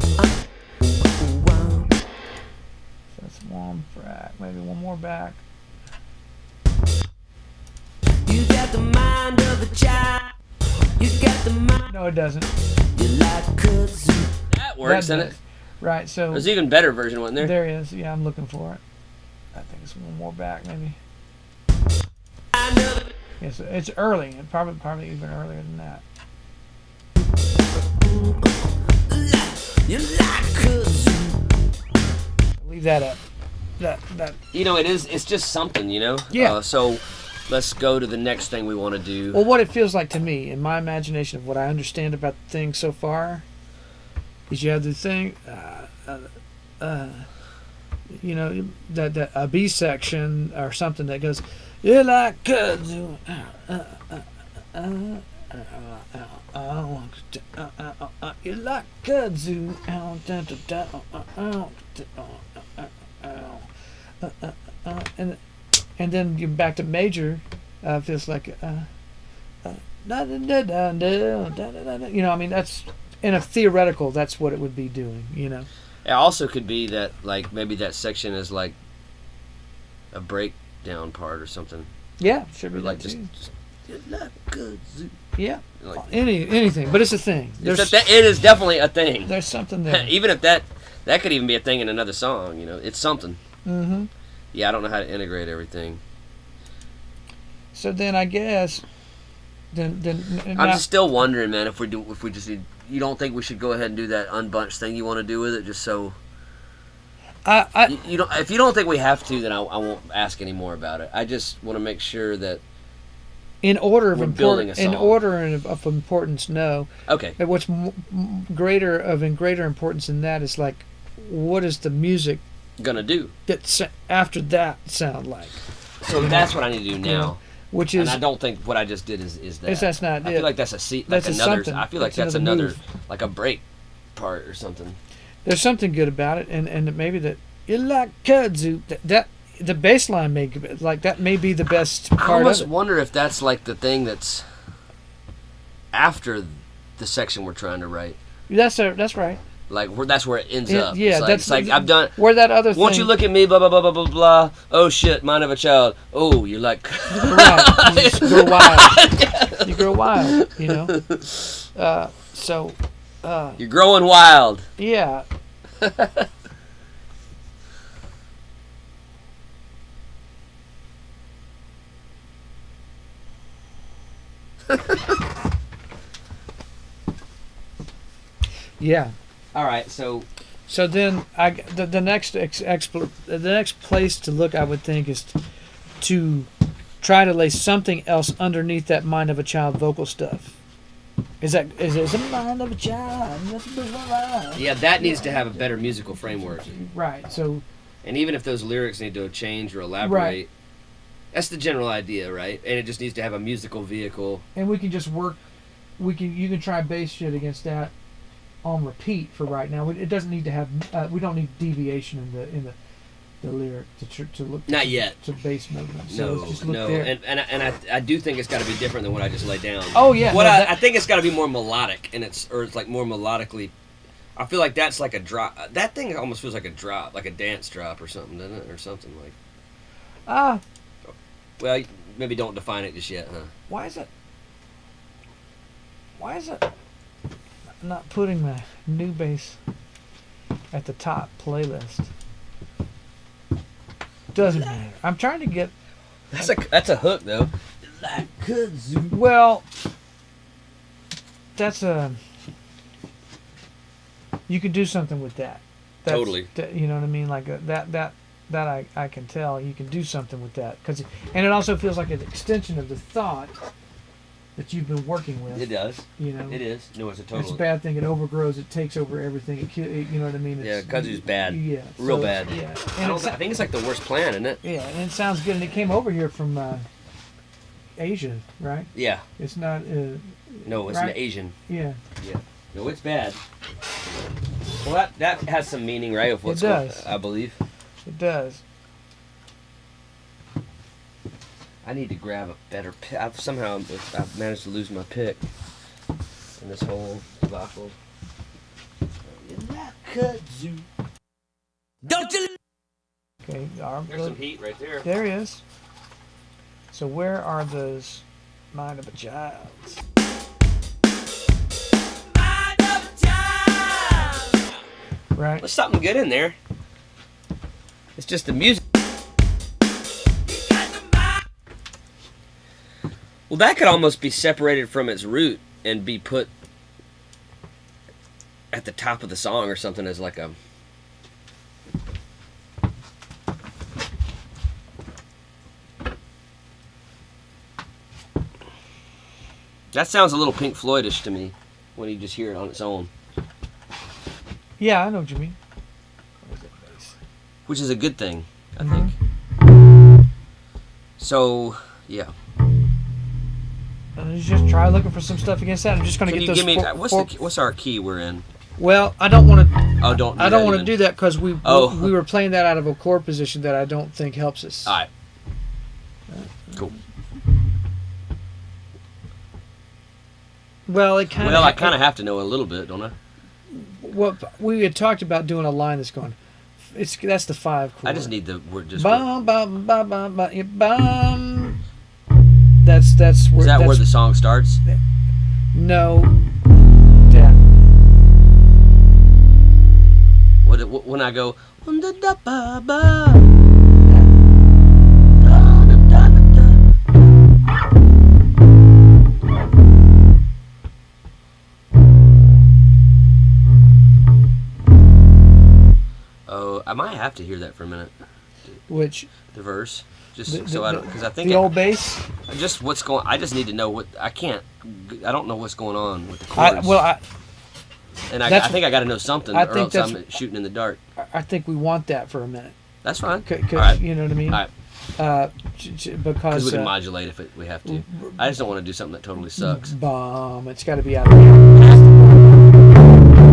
So it's one back, maybe one more back. You got the mind of a child. You got the mind. No, it doesn't. You like kazoo. That works, That doesn't it? does. Right. So There's an even better version, wasn't there? there is. Yeah, I'm looking for it. I think it's one more back, maybe. I know. Yes, it's early. And probably even earlier than that. You like kazoo. that You know, it's just something, you know? Yeah. So let's go to the next thing we want to do. Well, what it feels like to me, in my imagination of what I understand about the thing so far, is you have the thing, you know, that a B section or something that goes, you like kudzu, you like kudzu, and then you're back to major. Feels like, you know, I mean, that's in a theoretical. That's what it would be doing. You know. It also could be that, like, maybe that section is like a breakdown part or something. Yeah, should be Or like that too. just you like kudzu. Yeah, Like, anything, but it's a thing. it is definitely a thing. There's something there. Even if that could even be a thing in another song, you know, it's something. Mm-hmm. Yeah, I don't know how to integrate everything. So then I guess, then I'm just still wondering, man, if we just need, you don't think we should go ahead and do that unbunched thing you want to do with it, just so. You don't. If you don't think we have to, then I won't ask any more about it. I just want to make sure that. in order of We're building a importance, in song. order of importance, no. Okay. But what's greater importance than that is like, what is the music Gonna do. that's after that sound like? So that's what I need to do now. Yeah. Which And is I don't think what I just did is that. that's not I it. feel like that's a seat, like That's a another. something. I feel like That's that's another another, move. like a break part or something. There's something good about it, and maybe that you like kudzu. That the bass line may like that may be the best I part almost of it. wonder if that's like the thing that's after the section we're trying to write. That's right. Like that's where it ends Yeah, up. yeah, it's like I've done. where that other thing. Won't you look at me? Blah blah blah blah blah blah. Oh shit, mind of a child. Oh, you're like. Right. You just grow wild. You grow wild. You know. So. You're growing wild. Yeah. Yeah. All right, so So then, the next the next place to look, I would think, is to try to lay something else underneath that mind of a child vocal stuff. Is it a mind of a child? yeah, that needs to have a better musical framework. Right. So And even if those lyrics need to change or elaborate, Right. that's the general idea, right? And it just needs to have a musical vehicle. and we can just work. You can try bass shit against that on repeat for right now. It doesn't need to have. We don't need deviation in the lyric to look. Not yet. To bass movement. So No, let's just look no, there. and I do think it's got to be different than what I just laid down. Oh, yeah, What no, I that- think it's got to be more melodic, and it's like more melodically. I feel like that's like a drop. That thing almost feels like a drop, like a dance drop or something, doesn't it? Or something like. Well, maybe don't define it just yet, huh? Why is it not putting my new bass at the top playlist? Doesn't matter. I'm trying to get. That's a hook though. Like kudzu. Well, that's a. You could do something with that. Totally. You know what I mean? Like that I can tell you can do something with that and it also feels like an extension of the thought that you've been working with. It does. You know. It is. No, it's a total. It's a bad thing. It overgrows. It takes over everything. You know what I mean? Yeah, kudzu's bad. Yeah, Real so, bad. Yeah, I think it's like the worst plan, isn't it? yeah, and it sounds good. And it came over here from Asia, right? Yeah. It's not. No, it's Right. an Asian. Yeah, Yeah. No, it's bad. Well, that has some meaning, right? Of what's It does. I believe. it does. I need to grab a better pick. I've managed to lose my pick in this whole debacle. Kudzu. Don't you Okay, There's some heat right there. there he is. So where are those mind of a child? mind of a child? Right. There's something good in there. It's just the music. You got the mind. Well, that could almost be separated from its root and be put at the top of the song or something as like a. That sounds a little Pink Floydish to me when you just hear it on its own, Yeah, I know what you mean. which is a good thing, I think. So, yeah. You just try looking for some stuff against that. I'm just going to Can get you those. give me what's our key we're in? Well, I don't want to. Oh, don't. I don't want to do that because we Oh. were playing that out of a chord position that I don't think helps us. All right. Cool. Well, it kind of. Well, I kind of have to know a little bit, don't I? Well, we had talked about doing a line that's going. That's the 5 chord. I just need the word. Just Bum bum bum bum bum yeah, bum. That's where. is that that's, where the song starts? No. Yeah. When I go. Oh, I might have to hear that for a minute. Which The verse, just The- so the- I don't, because I think the old bass. just what's going. I just need to know what I can't. I don't know what's going on with the chords. And I that's- think I got to know something, I or think else I'm that's- shooting in the dark. I think we want that for a minute. That's fine. Cause, All right. you know what I mean? All right. Because Because we can modulate if we have to. I just don't want to do something that totally sucks. bomb. It's got to be out of there. All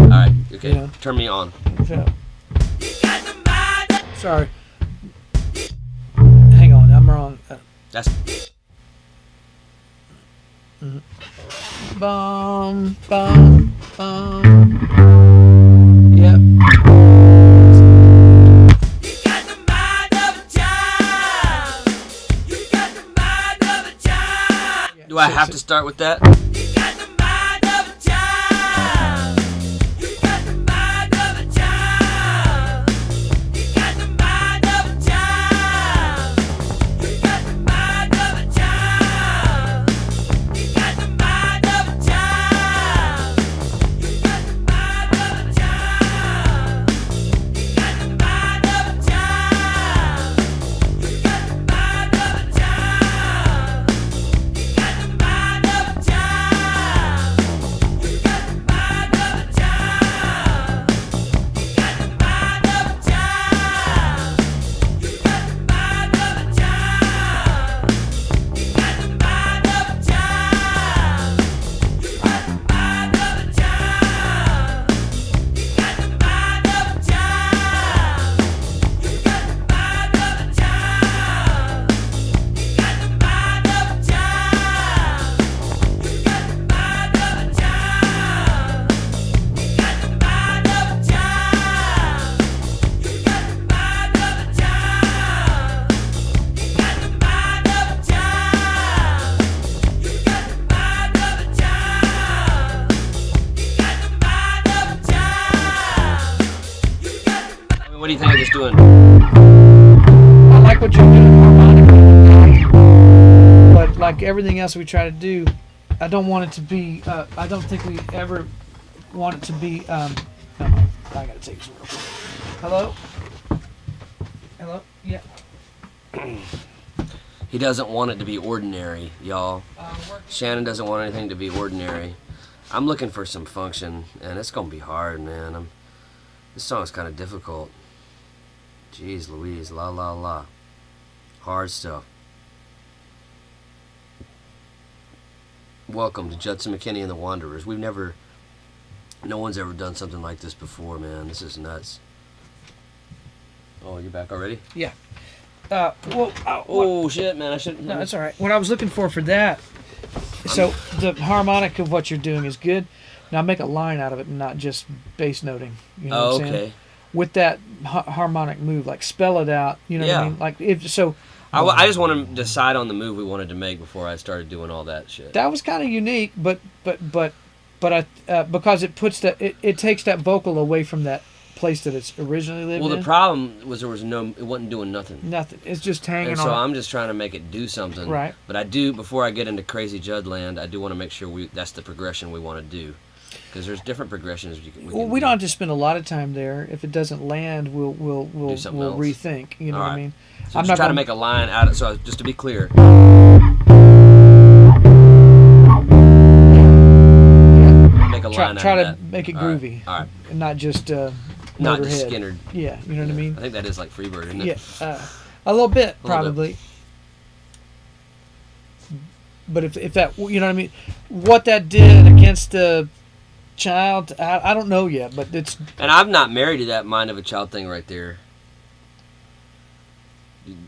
right. Okay. Yeah. Turn me on. So, sorry. Hang on, I'm wrong. That's Bum bum bum. Yep. Do I have to start with that? What do you think I'm just doing? I like what you're doing harmonically, but like everything else we try to do, I don't want it to be. I don't think we ever want it to be. Hold on. I gotta take this real quick. Hello. Hello. Yeah. He doesn't want it to be ordinary, y'all. Shannon doesn't want anything to be ordinary. I'm looking for some function, and it's gonna be hard, man. This song's kind of difficult. Jeez Louise, la la la. Hard stuff. Welcome to Judson McKinney and the Wanderers. No one's ever done something like this before, man. This is nuts. Oh, you're back already? Yeah. Well. Oh shit, man! I shouldn't. No, that's all right. What I was looking for that. So the harmonic of what you're doing is good. Now make a line out of it and not just bass noting. You know what I'm saying? Okay. With that harmonic move, like spell it out. You know what I mean? Like if so. I just want to decide on the move we wanted to make before I started doing all that shit. That was kind of unique, but I because it puts it takes that vocal away from that place that it's originally lived in. Well, the problem was it wasn't doing nothing. Nothing. It's just hanging And on. so I'm just trying to make it do something. Right. But before I get into Crazy Judd land, I do want to make sure that's the progression we want to do. Because there's different progressions we don't have to spend a lot of time there. If it doesn't land, we'll Do something else. rethink. You know All what I right. mean? So I'm just not trying gonna to make a line out of. So just to be clear. line try out to of that. make it All right, groovy, all right. and not just Not just Motorhead. Skinner. Yeah, you know what I mean. I think that is like Freebird, isn't it? Yeah, a little bit A little probably. But if that, you know what I mean, what that did against the child, I don't know yet. But it's And I'm not married to that mind of a child thing right there.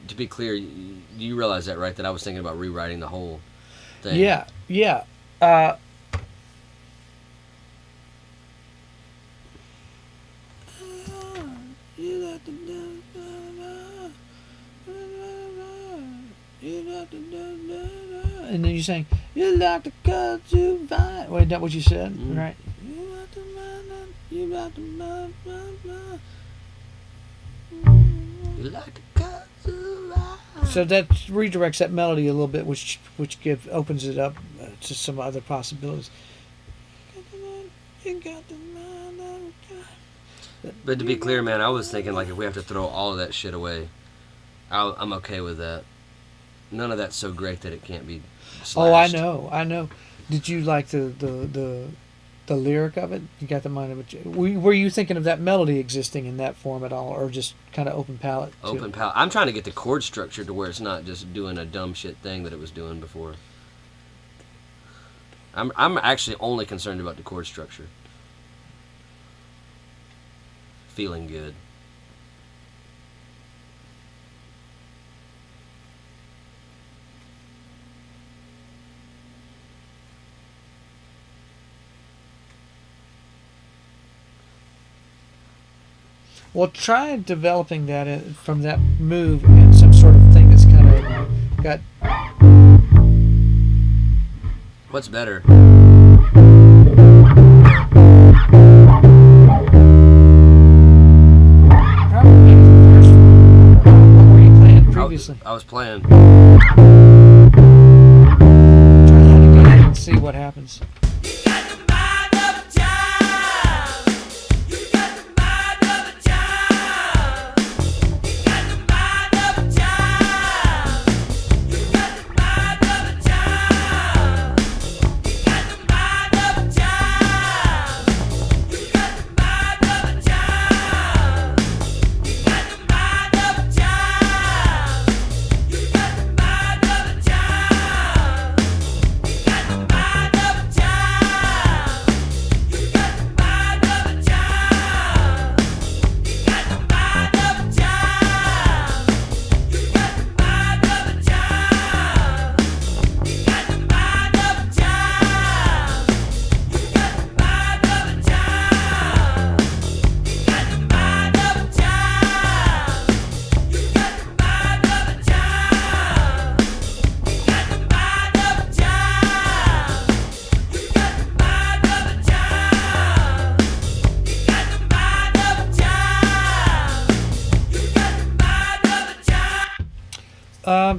To be clear, you realize that, right? That I was thinking about rewriting the whole thing. yeah. And then you're saying, you like to cut you fine. Wait, that what you said? Mm. Right. You like to mind, you like to mind. You like to cut the line. So that redirects that melody a little bit, which opens it up to some other possibilities. But to be clear, man, I was thinking like if we have to throw all of that shit away, I'm okay with that. None of that's so great that it can't be slashed. Oh, I know. Did you like the lyric of it? You got the mind of it. Were you thinking of that melody existing in that form at all, or just kind of open palette? Open palette. I'm trying to get the chord structure to where it's not just doing a dumb shit thing that it was doing before. I'm actually only concerned about the chord structure. Feeling good. Well, try developing that from that move and some sort of thing that's kind of got. What's better? Probably the first one. What were you playing previously? I was playing. Try that again and see what happens.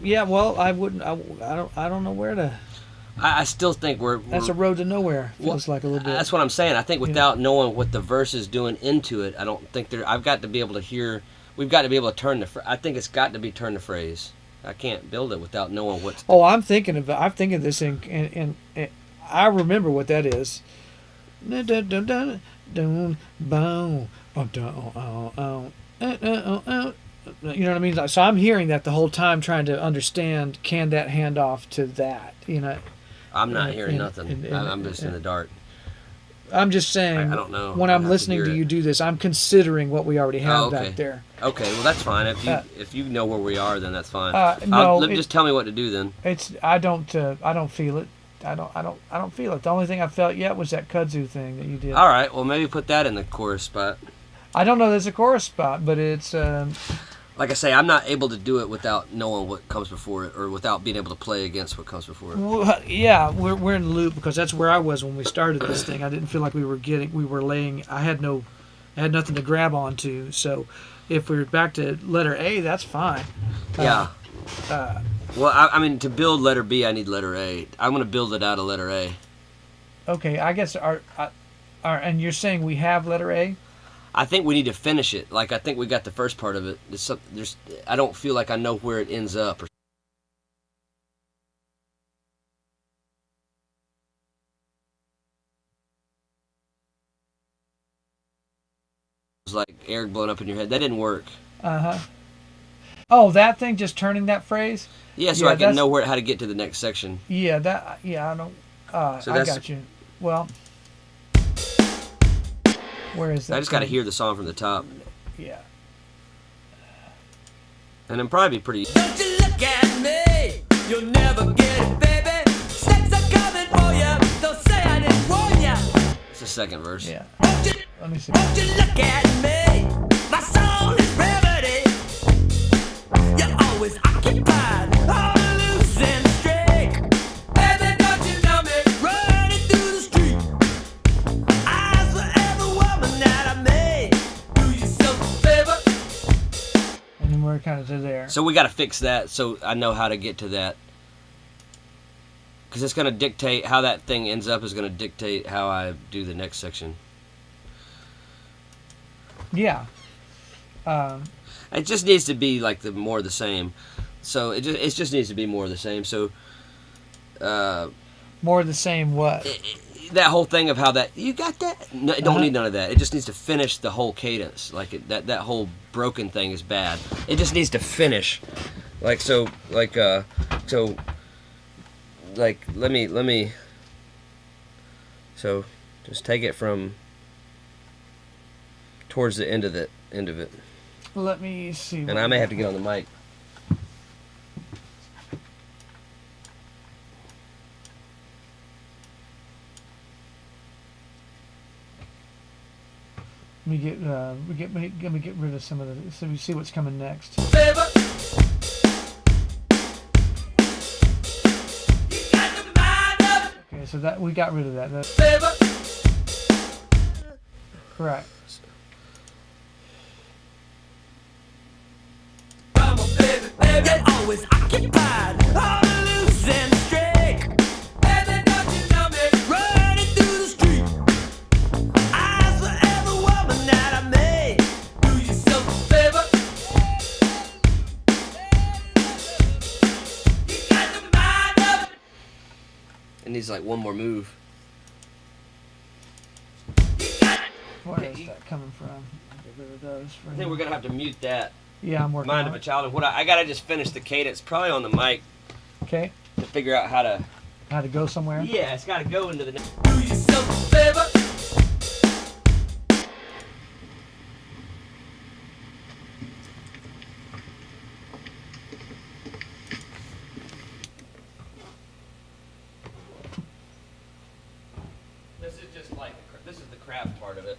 Yeah, well, I wouldn't. I don't know where to. I still think we're That's a road to nowhere. Feels like a little bit. That's what I'm saying. I think without knowing what the verse is doing into it, I don't think there. I've got to be able to hear. We've got to be able to turn the. I think it's got to be turn the phrase. I can't build it without knowing what's. Oh, I'm thinking of this, and I remember what that is. You know what I mean? So I'm hearing that the whole time, trying to understand. Can that hand off to that? You know. I'm not hearing nothing. I'm just in the dark. I'm just saying. I don't know. When I'd I'm have to listening hear to it. you do this, I'm considering what we already have back there. Okay, well that's fine. If you know where we are, then that's fine. No, just tell me what to do then. I don't feel it. I don't feel it. The only thing I felt yet was that kudzu thing that you did. All right, well maybe put that in the chorus spot. I don't know there's a chorus spot, but it's Like I say, I'm not able to do it without knowing what comes before it, or without being able to play against what comes before it. yeah, we're in the loop because that's where I was when we started this thing. I didn't feel like we were laying. I had nothing to grab onto. So if we're back to letter A, that's fine. Yeah. Well, I mean, to build letter B, I need letter A. I'm going to build it out of letter A. Okay, I guess and you're saying we have letter A? I think we need to finish it. Like, I think we got the first part of it. I don't feel like I know where it ends up. was like air blowing up in your head. That didn't work. Oh, that thing, just turning that phrase. Yeah, so I can know how to get to the next section. Yeah, that. Yeah, I don't. So I got you. Well, where is that? I just got to hear the song from the top, Yeah. and then probably be pretty. Don't you look at me, you'll never get it, baby. Snakes are coming for you, don't say I didn't warn ya. It's the second verse. Yeah. Won't you, Let me see. won't you look at me, my soul is remedy. You're always occupied, on a losing streak. Baby, don't you know me, running through the street. Eyes for every woman that I made. Do yourself a favor. And then we're kind of to there. So we got to fix that so I know how to get to that. Because it's going to dictate how that thing ends up is going to dictate how I do the next section. Yeah. It just needs to be like more of the same. So it just needs to be more of the same. So More of the same what? that whole thing of how that you got that. No, it don't need none of that. It just needs to finish the whole cadence. Like that whole broken thing is bad. It just needs to finish. Let me. So just take it from towards the end of it. Let me see. And I may have to get on the mic. Let me get rid of some of the, so we see what's coming next. Favor. You got the mind of Okay, so that we got rid of that. favor. Correct. Come on, baby, baby. You're always occupied, on a losing streak. Baby, don't you know me? Running through the street. Eyes for every woman that I made. Do yourself a favor. You got the mind of It needs like one more move. Where is that coming from? I'll get rid of those. For I think we're gonna have to mute that. Yeah, I'm working Mind on of a it. Child. And what I gotta just finish the cadence, probably on the mic, Okay, to figure out how to. how to go somewhere? Yeah, it's gotta go into the. do yourself a favor. This is just like this is the craft part of it.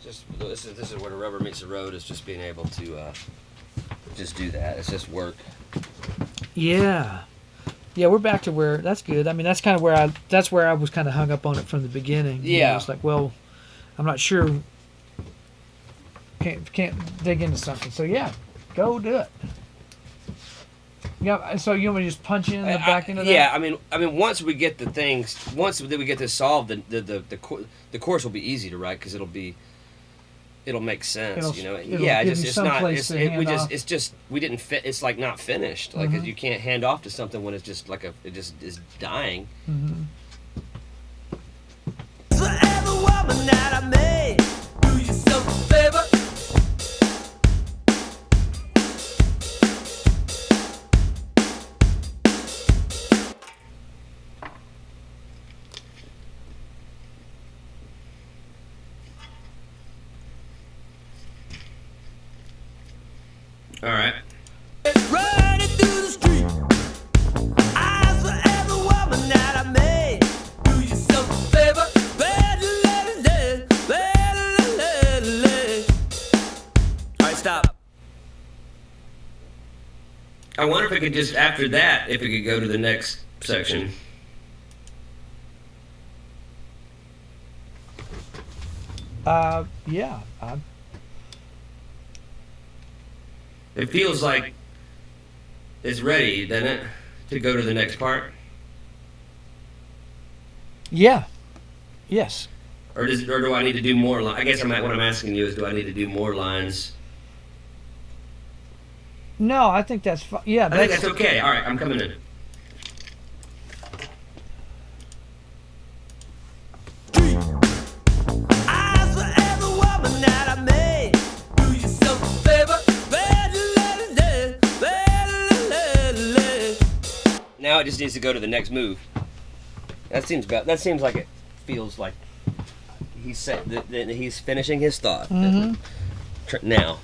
This is where the rubber meets the road. Is just being able to just do that. It's just work. Yeah. Yeah, we're back to where that's good. I mean, that's kind of where I was kind of hung up on it from the beginning. You know, Yeah. it's like, well, I'm not sure. Can't dig into something. So yeah, go do it. Yeah. So you want me to just punch in the back end of that? Yeah, I mean, once we get the things, once we get this solved, the course will be easy to write because it'll make sense, It'll- you know. it'll Yeah, give just you it's some not. place It's, to it, hand we just off. it's just we didn't fit. It's like not finished. Like you can't hand off to something when it's just like it just is dying. Mm-hmm. For every woman that I made. Do yourself a favor. All right. Running through the street. Eyes for every woman that I made. Do yourself a favor. All right, stop. I wonder if it could just after that, if it could go to the next section. Yeah. It feels like it's ready, doesn't it, to go to the next part? Yeah. Yes. Or do I need to do more lines? I guess what I'm asking you is, do I need to do more lines? No, I think that's fine. Yeah, I think that's okay. All right, I'm coming in. Eyes for every woman that I made. now it just needs to go to the next move. That seems like it feels like he's he's finishing his thought. Mm-hmm. Now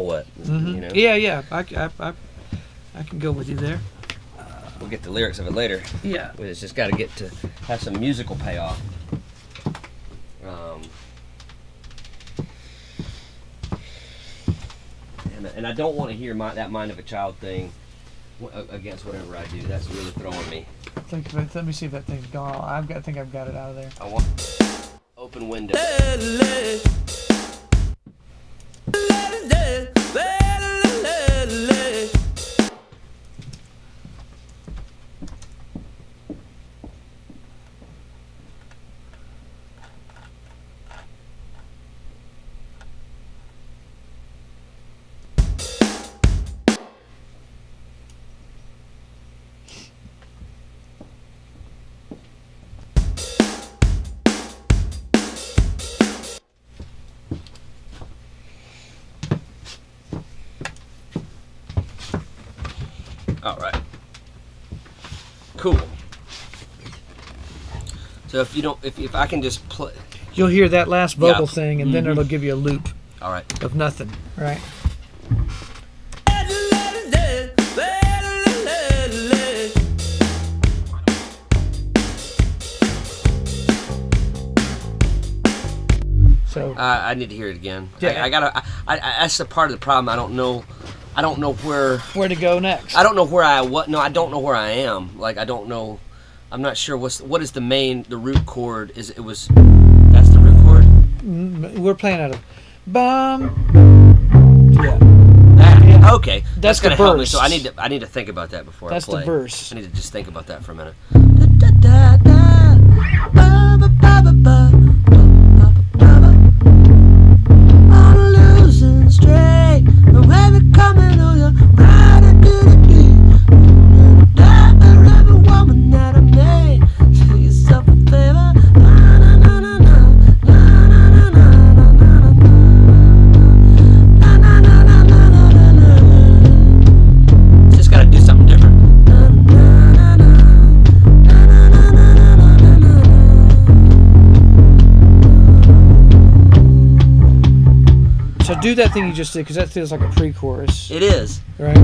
what? Mm-hmm. You know? Yeah. I can go with you there. We'll get the lyrics of it later. Yeah. It's just got to get to have some musical payoff. And I don't want to hear that mind of a child thing against whatever I do. That's really throwing me. Let me see if that thing's gone. I think I've got it out of there. I want open window. All right. Cool. So if I can just play, You'll hear that last vocal Yeah. thing, and then it'll give you a loop all right. of nothing, right? So I need to hear it again. Yeah. I gotta. That's the part of the problem. I don't know where where to go next? I don't know where I don't know where I am. Like I don't know. I'm not sure what is the root chord. That's the root chord. We're playing out of bum. Yeah. Okay. That's gonna the help me. verse. So I need to think about that before That's I play. the verse. I need to just think about that for a minute. Just gotta do something different. So do that thing you just did, because that feels like a pre-chorus, It is. right?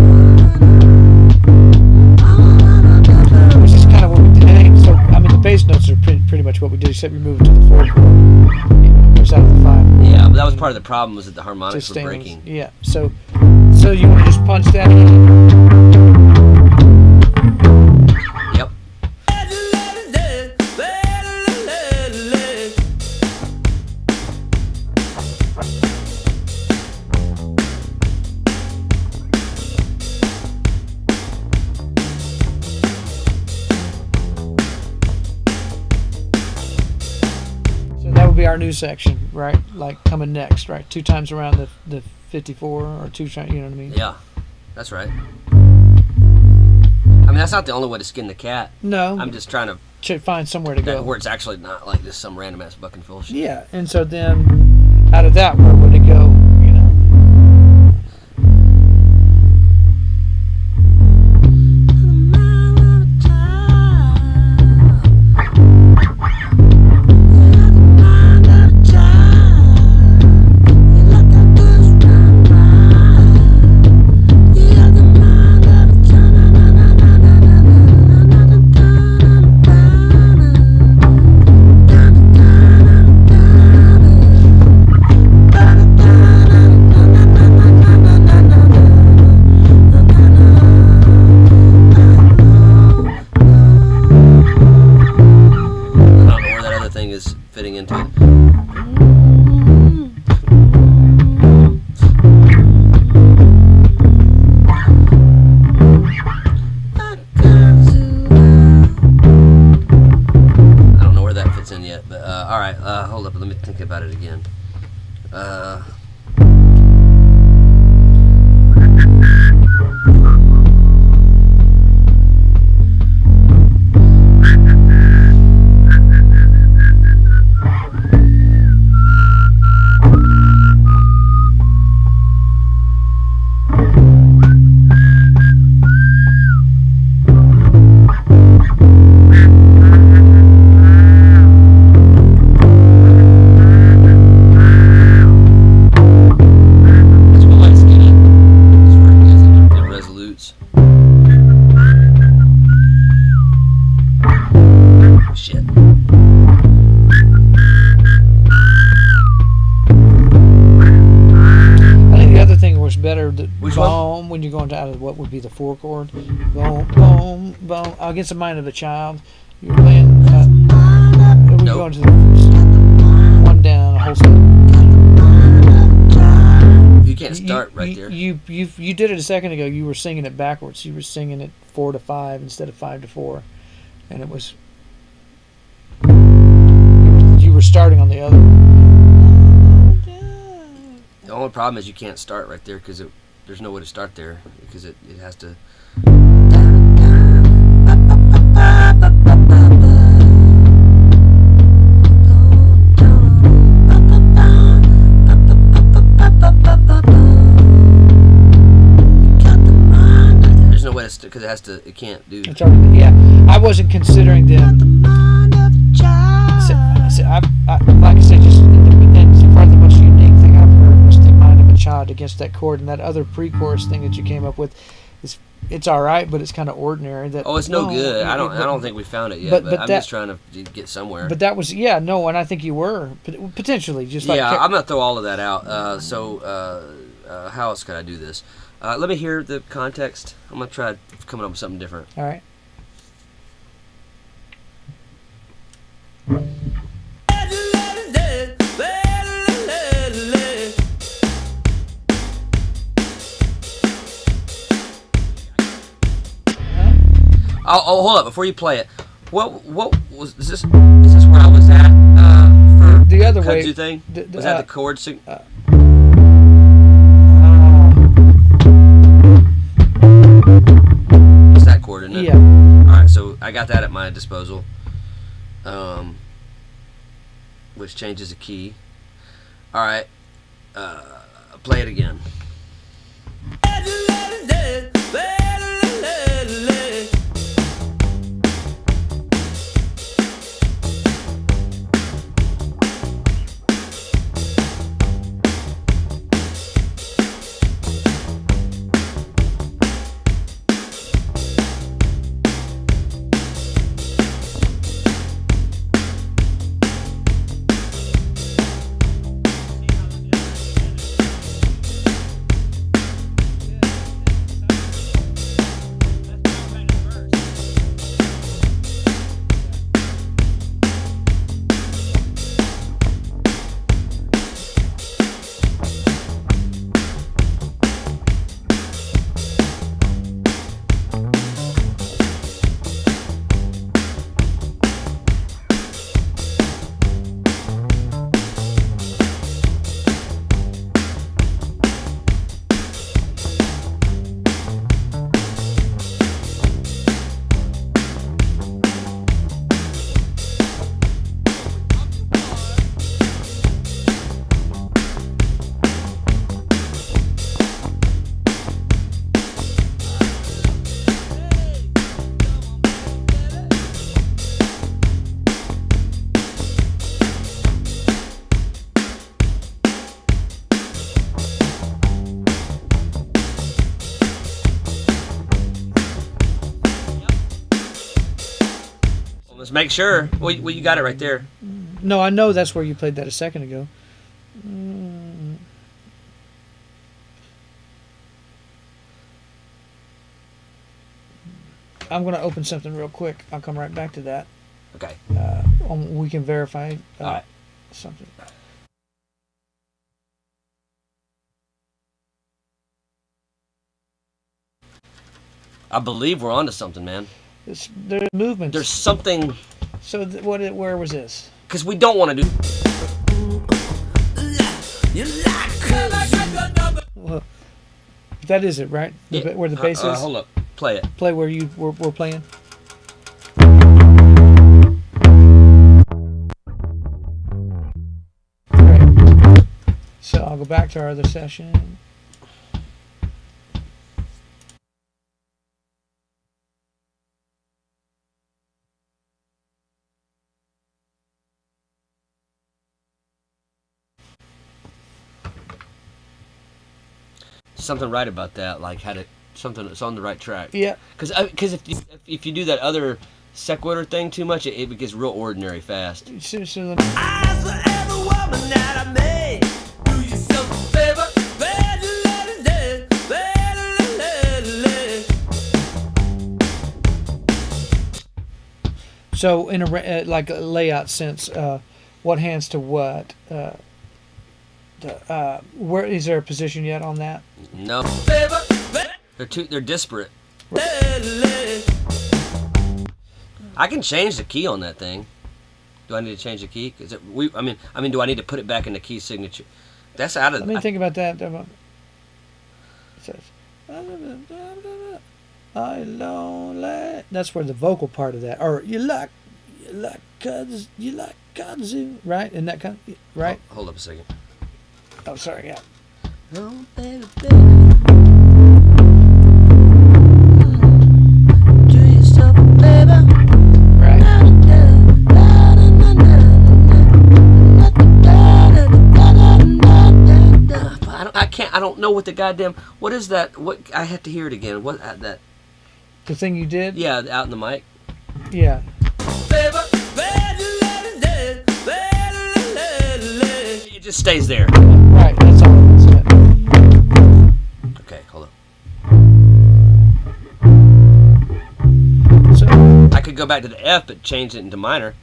Which is kind of what we did. So I mean, the bass notes are pretty much what we did, except we moved it to the fourth chord, which out of the five. Yeah, but that was part of the problem was that the harmonics Just were staying. breaking. Yeah. So you want to just punch that in? Yep. So that would be our new section, right? Like coming next, right? 2 times around the 54 or 2 times, you know what I mean? Yeah, that's right. I mean, that's not the only way to skin the cat. No. I'm just trying to Find somewhere to go. where it's actually not like this some random ass bucking full shit. Yeah, and so then out of that, where would it go? You know. I don't know where that other thing is fitting into it. I don't know where that fits in yet, but all right. Hold up, let me think about it again. Shit. I think the other thing was better. Which Boom, when you're going out of what would be the 4 chord. Boom, boom, boom. Against the mind of a child. You're playing. We're Nope. going to the one down, a whole step. You can't start right there. You did it a second ago. You were singing it backwards. You were singing it 4 to 5 instead of 5 to 4, and it was. You were starting on the other one. The only problem is you can't start right there because there's no way to start there because it has to. There's no way to because it has to. It can't do. It's already, yeah, I wasn't considering them. Like I said, just and probably the most unique thing I've heard was the mind of a child against that chord, and that other pre-chorus thing that you came up with is it's all right, but it's kind of ordinary. That Oh, it's no good. I don't think we found it yet. But I'm just trying to get somewhere. But that was and I think you were potentially just like I'm gonna throw all of that out. How else could I do this? Let me hear the context. I'm gonna try coming up with something different. all right. Oh, hold up! Before you play it, what was is this? Is this where I was at for The other way kudzu thing? Was that the chord? It's that chord, isn't it? Yeah. All right, so I got that at my disposal, which changes the key. All right, play it again. Let's make sure. Well, you got it right there. No, I know that's where you played that a second ago. I'm going to open something real quick. I'll come right back to that. Okay. We can verify All right. something. I believe we're onto something, man. There's movements. There's something. So where was this? Because we don't want to do. Well, that is it, right? Where the bass is? Hold up. Play it. Play where we're playing. Right. So I'll go back to our other session. Something right about that, like had it something that's on the right track. Yeah. Because if you do that other sequitur thing too much, it gets real ordinary fast. So Eyes for every woman that I made. Do yourself a favor. So in a like a layout sense, what hands to what? Where is there a position yet on that? No, they're disparate. I can change the key on that thing. Do I need to change the key? I mean, do I need to put it back in the key signature? That's out of. Let me think about that. It says, I lonely. That's where the vocal part of that, or you like kudzu, right? And that kind of, right? Hold up a second. Oh, sorry, yeah. Oh, baby, baby. Do yourself a favor. Right. I don't know what the goddamn. What is that? What I have to hear it again. What that? The thing you did? Yeah, out in the mic. Yeah. It just stays there. Right, that's all it is. Yeah. Okay, hold So, on. I could go back to the F, but change it into minor.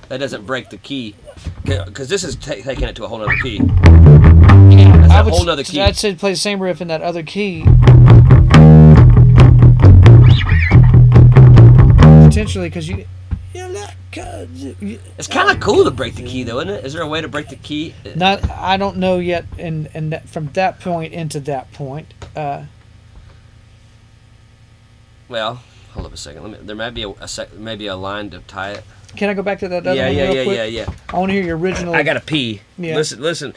That doesn't break the key, because this is taking it to a whole other key. That's a whole other key. I'd say play the same riff in that other key. Potentially, because It's kind of cool to break the key, though, isn't it? Is there a way to break the key? I don't know yet, and from that point into that point. Well, hold up a second. There might be maybe a line to tie it. Can I go back to that other one real quick? Yeah. I want to hear your original. I gotta pee. Yeah. Listen.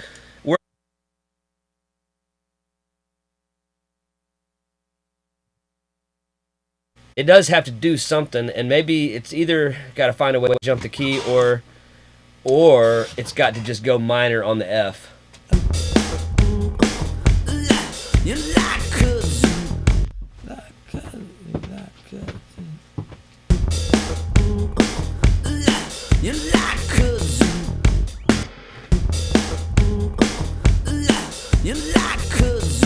It does have to do something, and maybe it's either got to find a way to jump the key, or it's got to just go minor on the F. You like kudzu. You like kudzu. You like kudzu.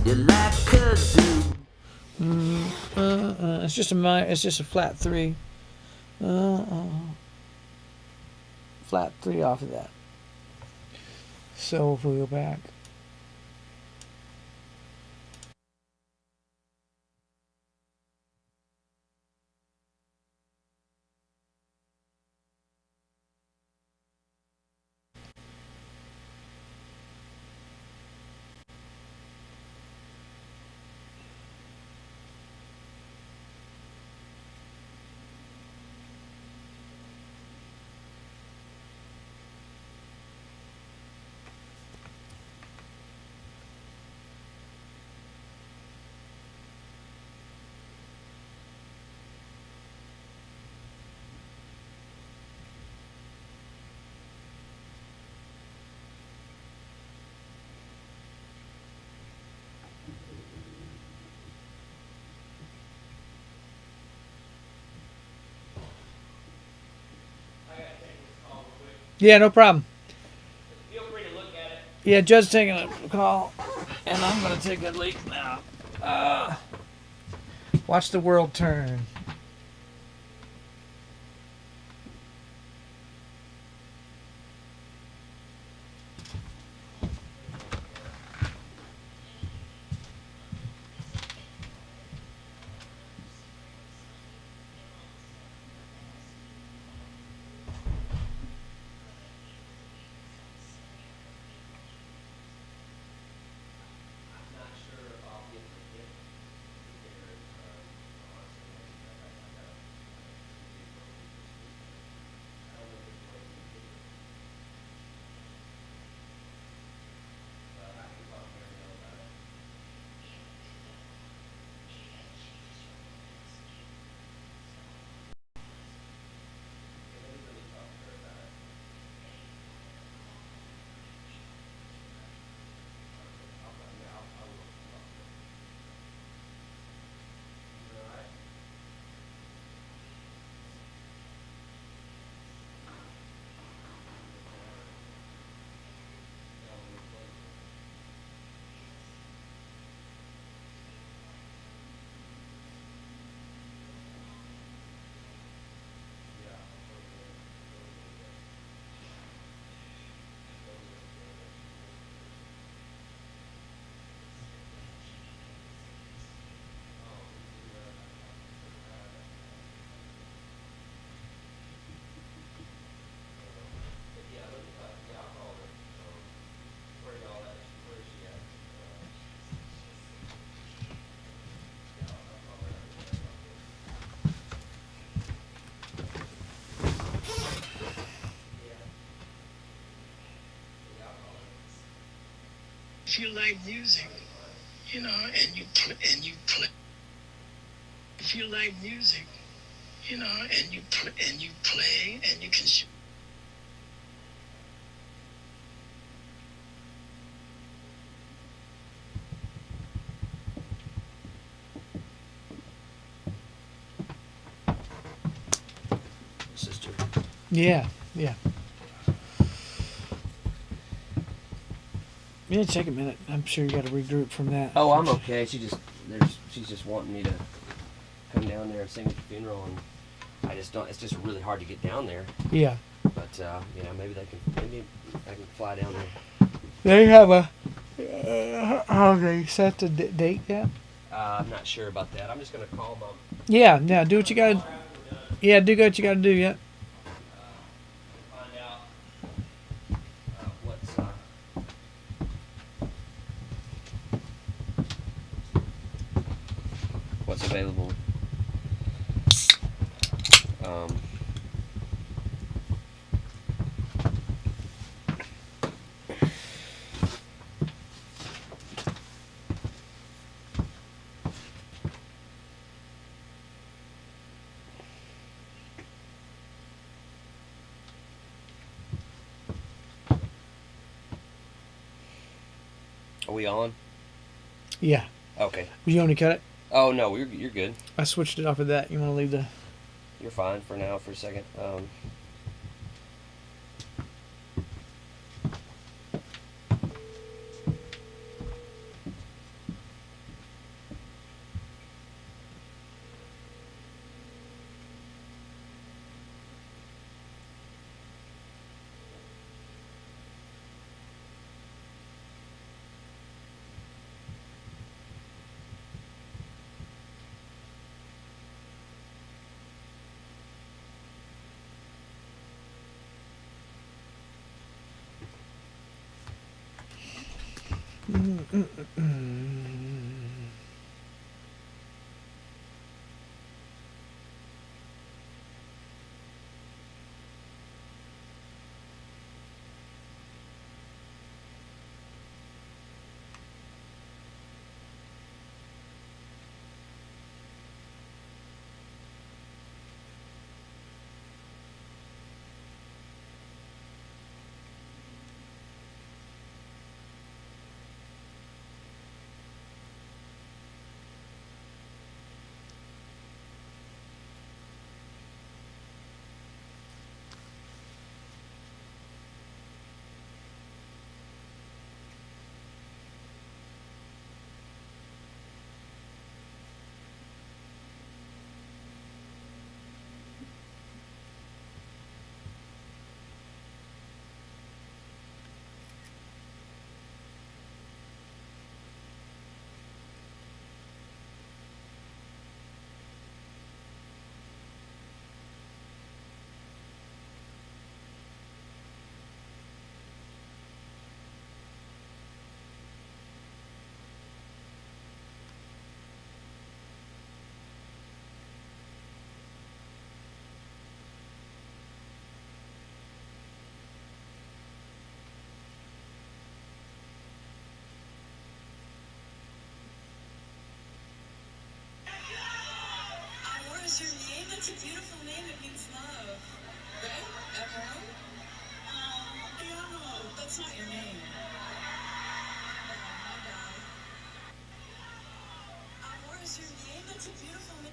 You like kudzu. It's just a flat 3. Flat 3 off of that. So if we go back. Yeah, no problem. Feel free to look at it. Yeah, Judd's taking a call, and I'm going to take a leak now. Watch the world turn. if you like music, you know, and you play, if you like music, you know, and you play, and you can. Sister. Yeah. Yeah, take a minute. I'm sure you got to regroup from that. Oh, I'm okay. She's just wanting me to come down there and sing at the funeral, and I just don't. It's just really hard to get down there. Yeah. But you know, maybe I can fly down there. They have a. Have they set the date yet? I'm not sure about that. I'm just gonna call Mom. Yeah. Do what you got. Yeah, do what you got to do. Yeah. Find out what's available. Are we on? Yeah. Okay. You want to cut it? Oh no, you're good. I switched it off of that. You want to leave the? You're fine for now. For a second. Is your name? That's a beautiful name. It means love. Right? Emerald? No. That's not your name. My bad. What is your name? That's a beautiful name.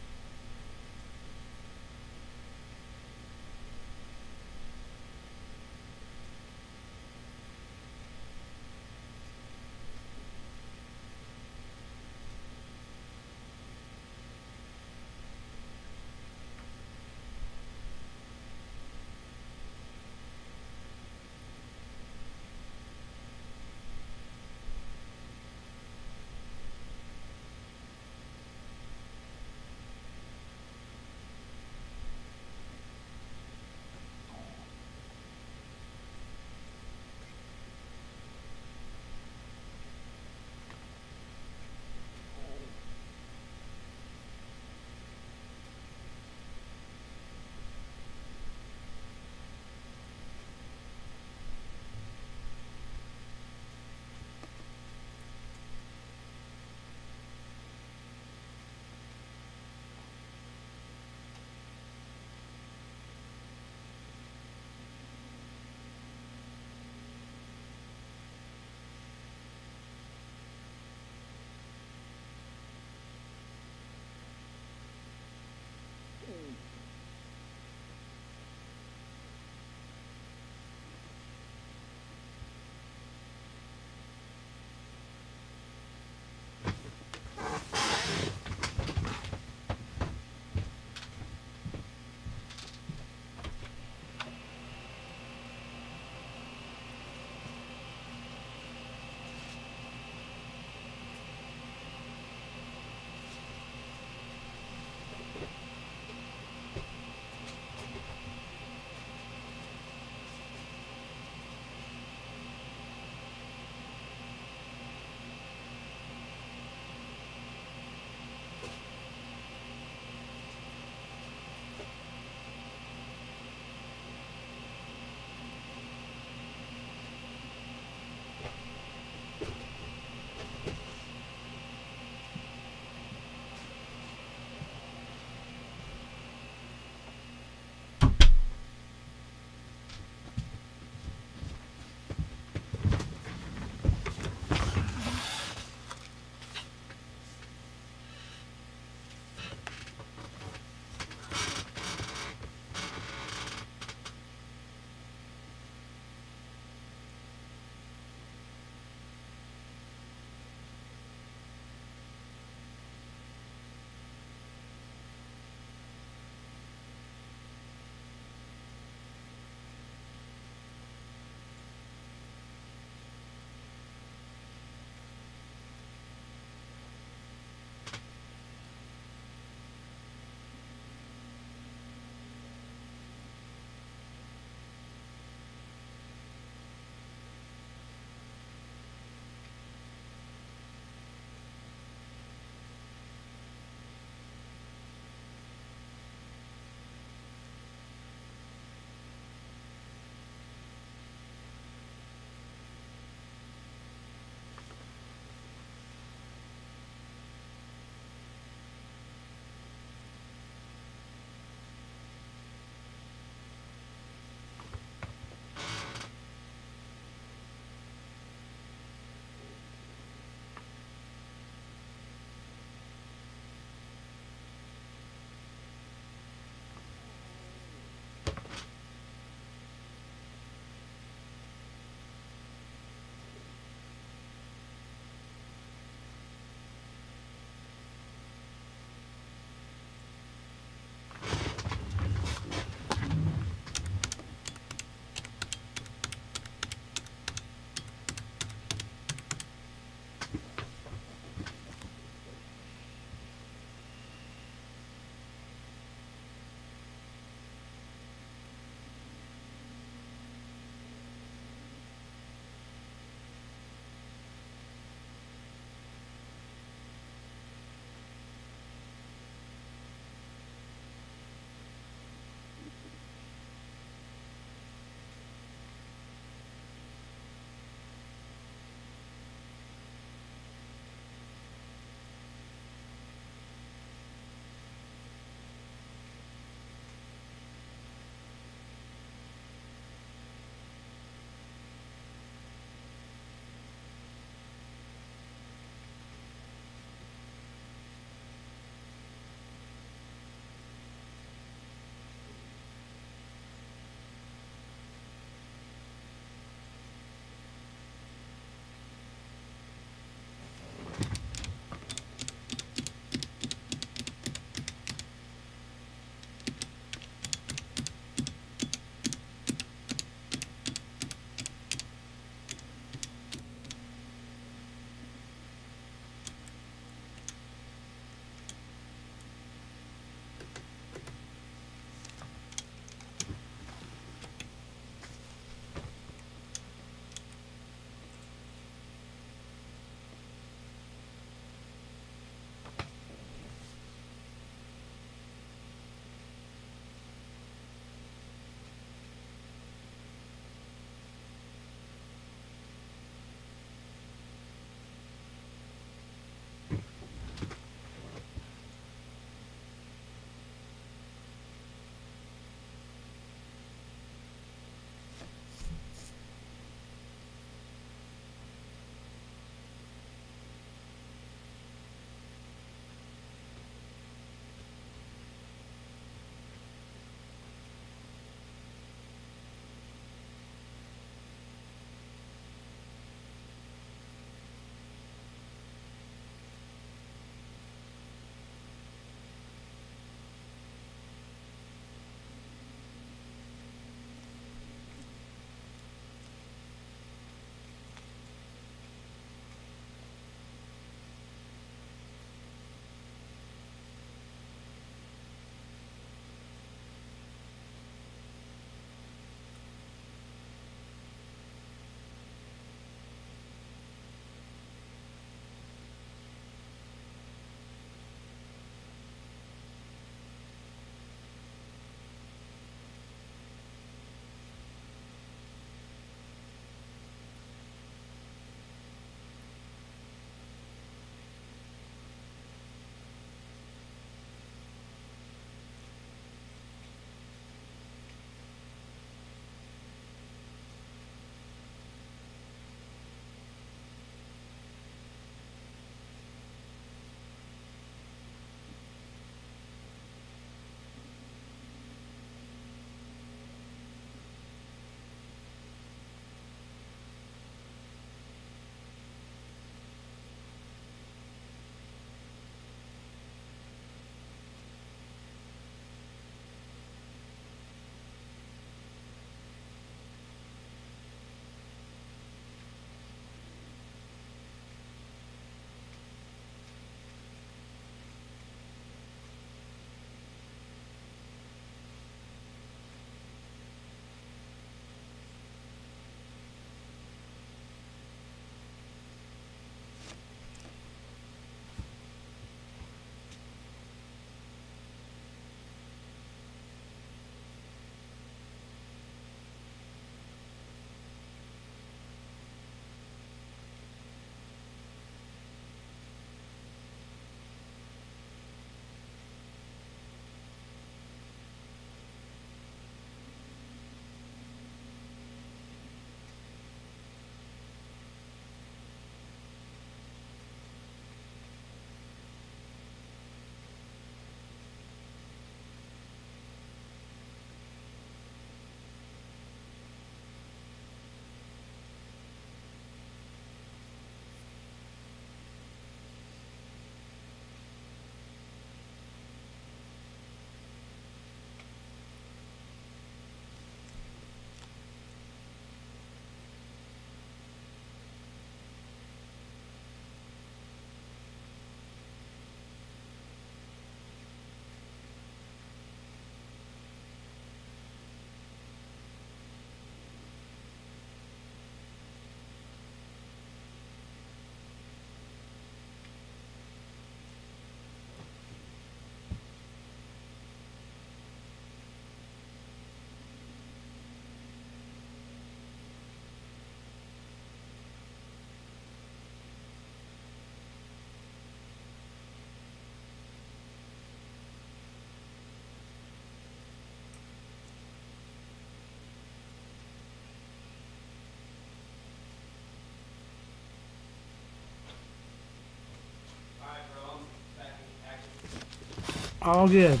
All good.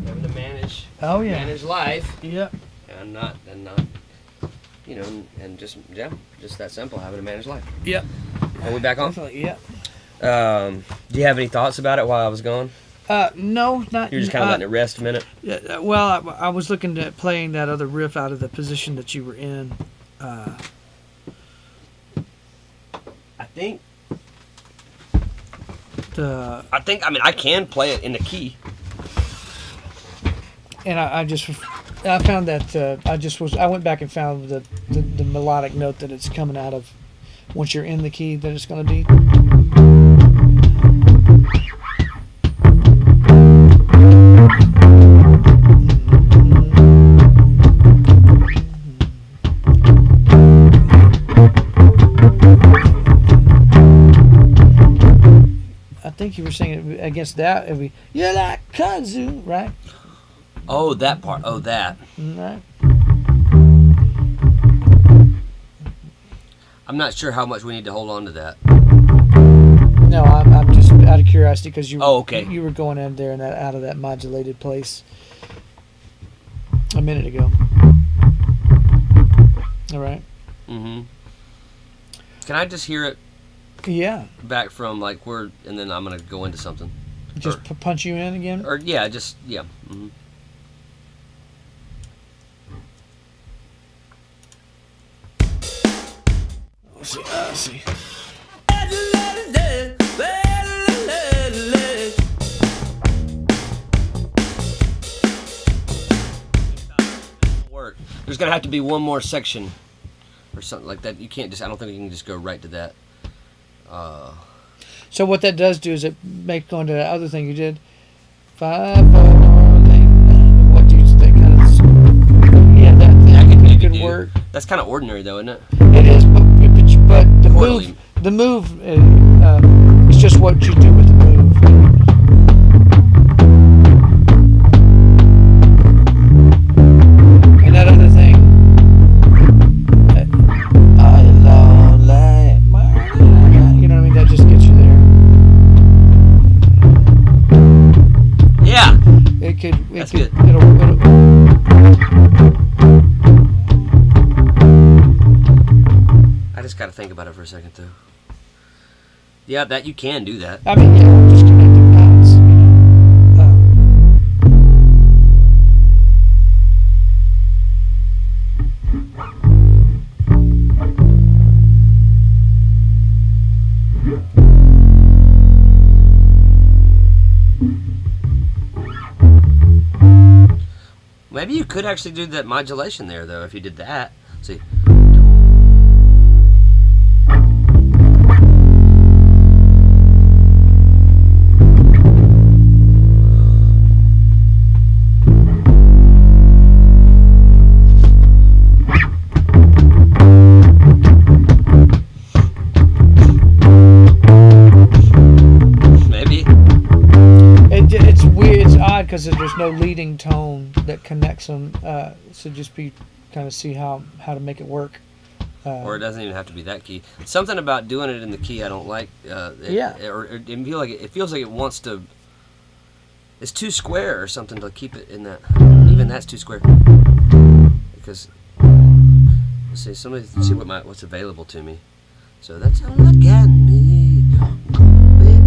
Having to manage. Oh yeah. Manage life. Yep. And not, and just that simple. Having to manage life. Yep. Are we back on? Definitely. Yep. Do you have any thoughts about it while I was gone? No, not. You're just kind of letting it rest a minute. Yeah. Well, I was looking at playing that other riff out of the position that you were in. I think. I mean, I can play it in the key. And I found that I went back and found the melodic note that it's coming out of once you're in the key that it's going to be. I think you were singing against that. It'd be, you're like kazoo, right? Oh, that part. Oh, that. Right. I'm not sure how much we need to hold on to that. No, I'm just out of curiosity because you. Oh, okay. You were going in there and out of that modulated place a minute ago. All right. Mm-hmm. Can I just hear it Yeah. back from like where, and then I'm gonna go into something. Just punch you in again. Or yeah, just yeah. Mm-hmm. Let's see. Work. There's gonna have to be one more section or something like that. You can't just. I don't think you can just go right to that. So what that does do is it make going to that other thing you did. 5, 4, 8. What do you think? Yeah, that could work. That's kind of ordinary though, isn't it? It is, but the Quarterly. move is just what you do with the move. And that other thing, you know what I mean? That just gets you there. Yeah. It could. That's good. I just got to think about it for a second though. Yeah, that you can do that. I mean, yeah, just connecting dots. Maybe you could actually do that modulation there though if you did that. See. It's weird. It's odd because there's no leading tone that connects them. So just kind of see how to make it work. Or it doesn't even have to be that key. Something about doing it in the key I don't like. It feels like it wants to. It's too square or something to keep it in that. Even that's too square. Because let's see, see what's available to me. So that's a look at me, baby.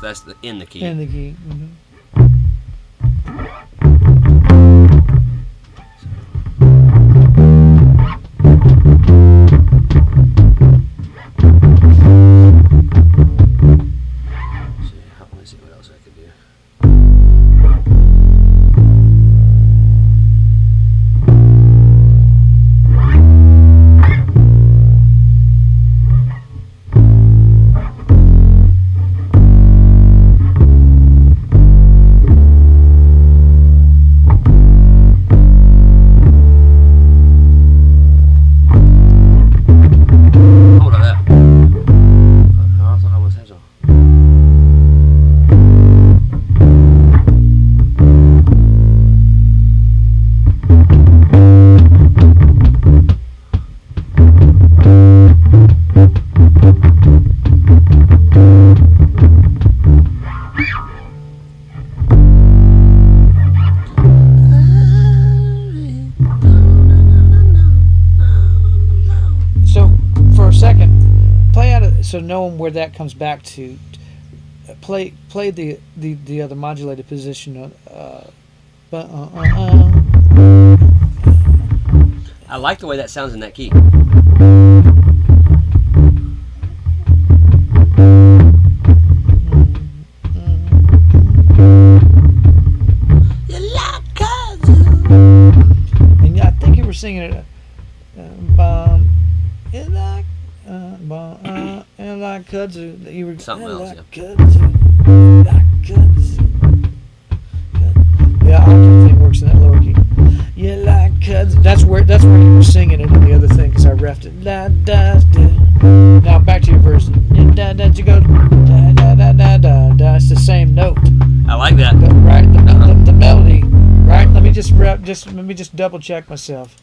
That's in the key. In the key. Mm-hmm. Let me see what else I could do. know where that comes back to. Play the other modulated position. I like the way that sounds in that key. And I think you were singing it. And like kudzu, that you were Something else, like kudzu, like kudzu. Yeah, octave thing works in that lower key. Yeah, like kudzu. That's where you were singing it in the other thing because I reffed it. La da da. Now back to your verse. Da da. You go da da da da da da. It's the same note. I like that. Right, the melody, right? Let me just double check myself,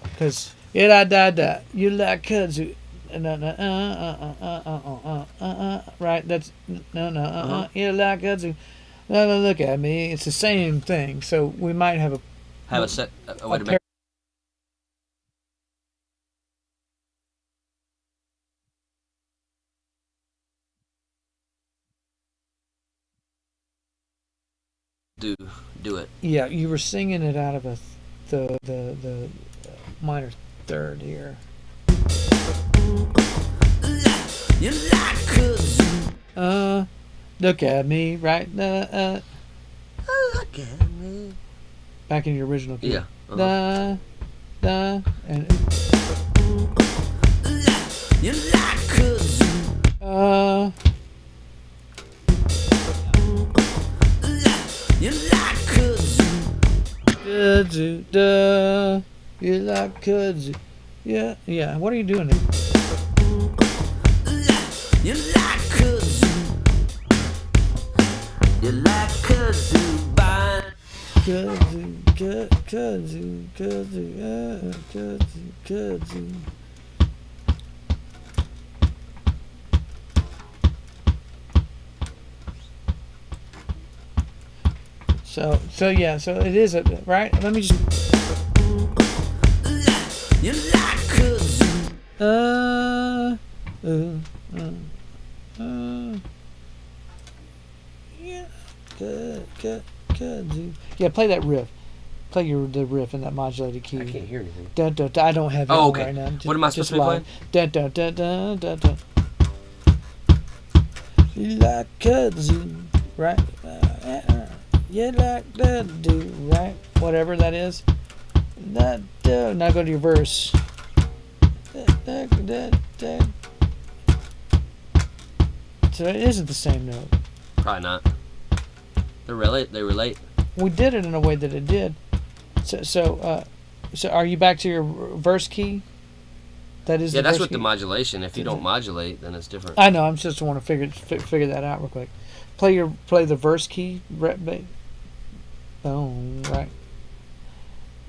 because da da da, you like kudzu, right? That's no, you like kudzu, look at me. It's the same thing. So we might have a way to make. Do it. Yeah, you were singing it out of the minor third here. You like kudzu. Look at me, right? Look at me. Back in your original key. Yeah. Da, and You like kudzu. You like kudzu. Kudzu, duh. You like kudzu. Yeah. What are you doing there? You like kudzu. You like kudzu. Bye. Kudzu, kudzu. So it is right. Let me just. You like kudzu. Yeah. Kudzu. Yeah, play that riff. Play the riff in that modulated key. I can't hear anything. Dun, dun, dun. I don't have it Oh, on okay. right now. What am I supposed to be live. Dun, dun, dun, dun, dun, dun. You like kudzu, right? You like kudzu, right? Whatever that is. Now go to your verse. So it isn't the same note. Probably not. They relate. We did it in a way that it did. So are you back to your verse key? That is. Yeah, the that's verse with key? the modulation. If you don't modulate, then it's different. I know. I'm just want to figure that out real quick. Play the verse key. Boom. Right.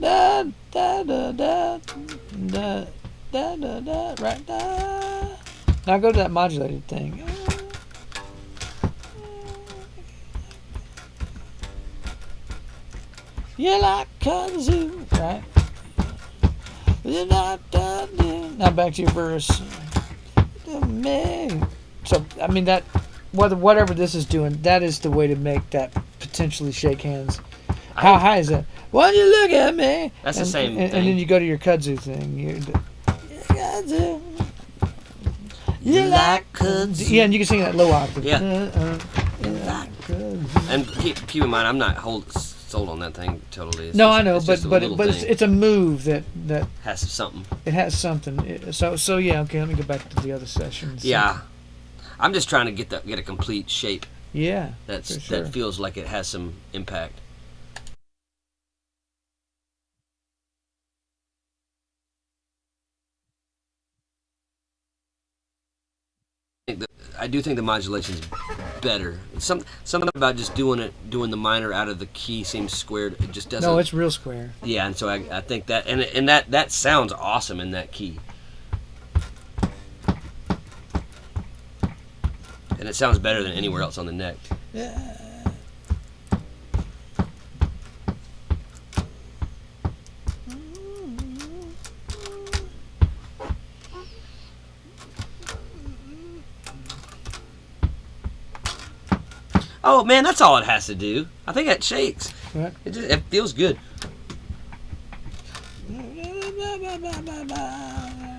Da da da da da da da da. Right. Da. Now go to that modulated thing. You like kudzu, right? Now back to your verse. So I mean that whatever this is doing, that is the way to make that potentially shake hands. How high is that? Why you look at me? That's the same and thing. then you go to your kudzu thing. Kudzu. You like kudzu. Yeah, and you can sing that low octave. Yeah. You like kudzu. And keep in mind, I'm not sold on that thing totally. No, I know, but it's a move that has something. It has something. So yeah, okay. Let me go back to the other sessions. Yeah, I'm just trying to get a complete shape. Yeah, that sure. feels like it has some impact. I do think the modulation's better. Something about just doing the minor out of the key seems squared. It just doesn't. No, it's real square. Yeah, and so I think that and that sounds awesome in that key. And it sounds better than anywhere else on the neck. Yeah. Oh man, that's all it has to do. I think it shakes. Right. It feels good.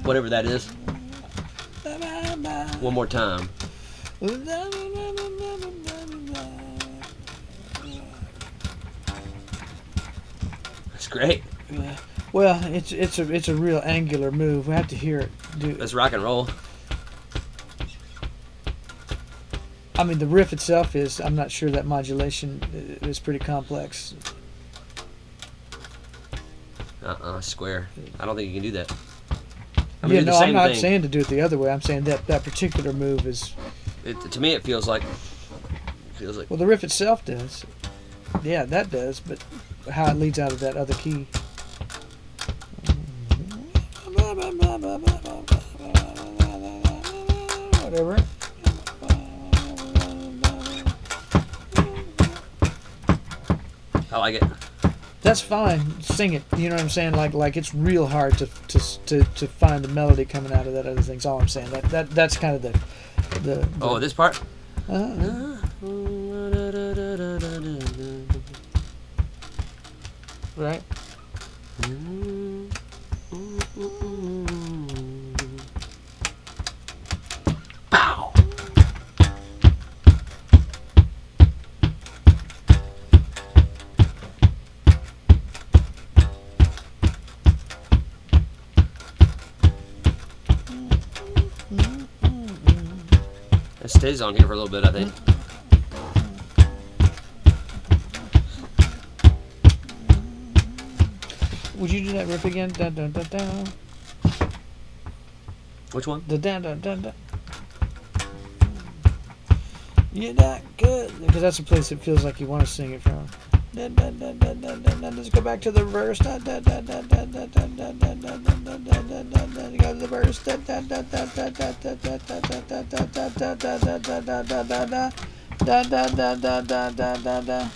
Whatever that is. One more time. That's great. Yeah. Well, it's a real angular move. We have to hear it. Let's rock and roll. I mean, the riff itself is. I'm not sure that modulation is pretty complex. Square. I don't think you can do that. Yeah, do the no, I'm same not thing. saying to do it the other way. I'm saying that particular move is. To me, it feels like. Well, the riff itself does. Yeah, that does. But how it leads out of that other key. Whatever. I like it. That's fine. Sing it. You know what I'm saying? Like it's real hard to find the melody coming out of that other thing's all I'm saying. That's kind of the Oh, this part. Right. Pow. It stays on here for a little bit, I think. Would you do that riff again? Dun, dun, dun, dun. Which one? The dun, dun, dun, dun. You're not good. Because that's a place it feels like you want to sing it from. Dun, dun, dun, dun, dun, dun, dun. Let's go back to the verse. Dun, dun, dun, dun, dun, dun, dun, dun, dun, dun, dun, dun, dun, dun, dun, dun. You go to the verse. Dun, dun, dun, dun, dun, dun, dun, dun, dun, dun, dun, dun, dun, dun, dun, dun, dun, dun, dun, dun. Dun, dun, dun, dun, dun, dun, dun, dun.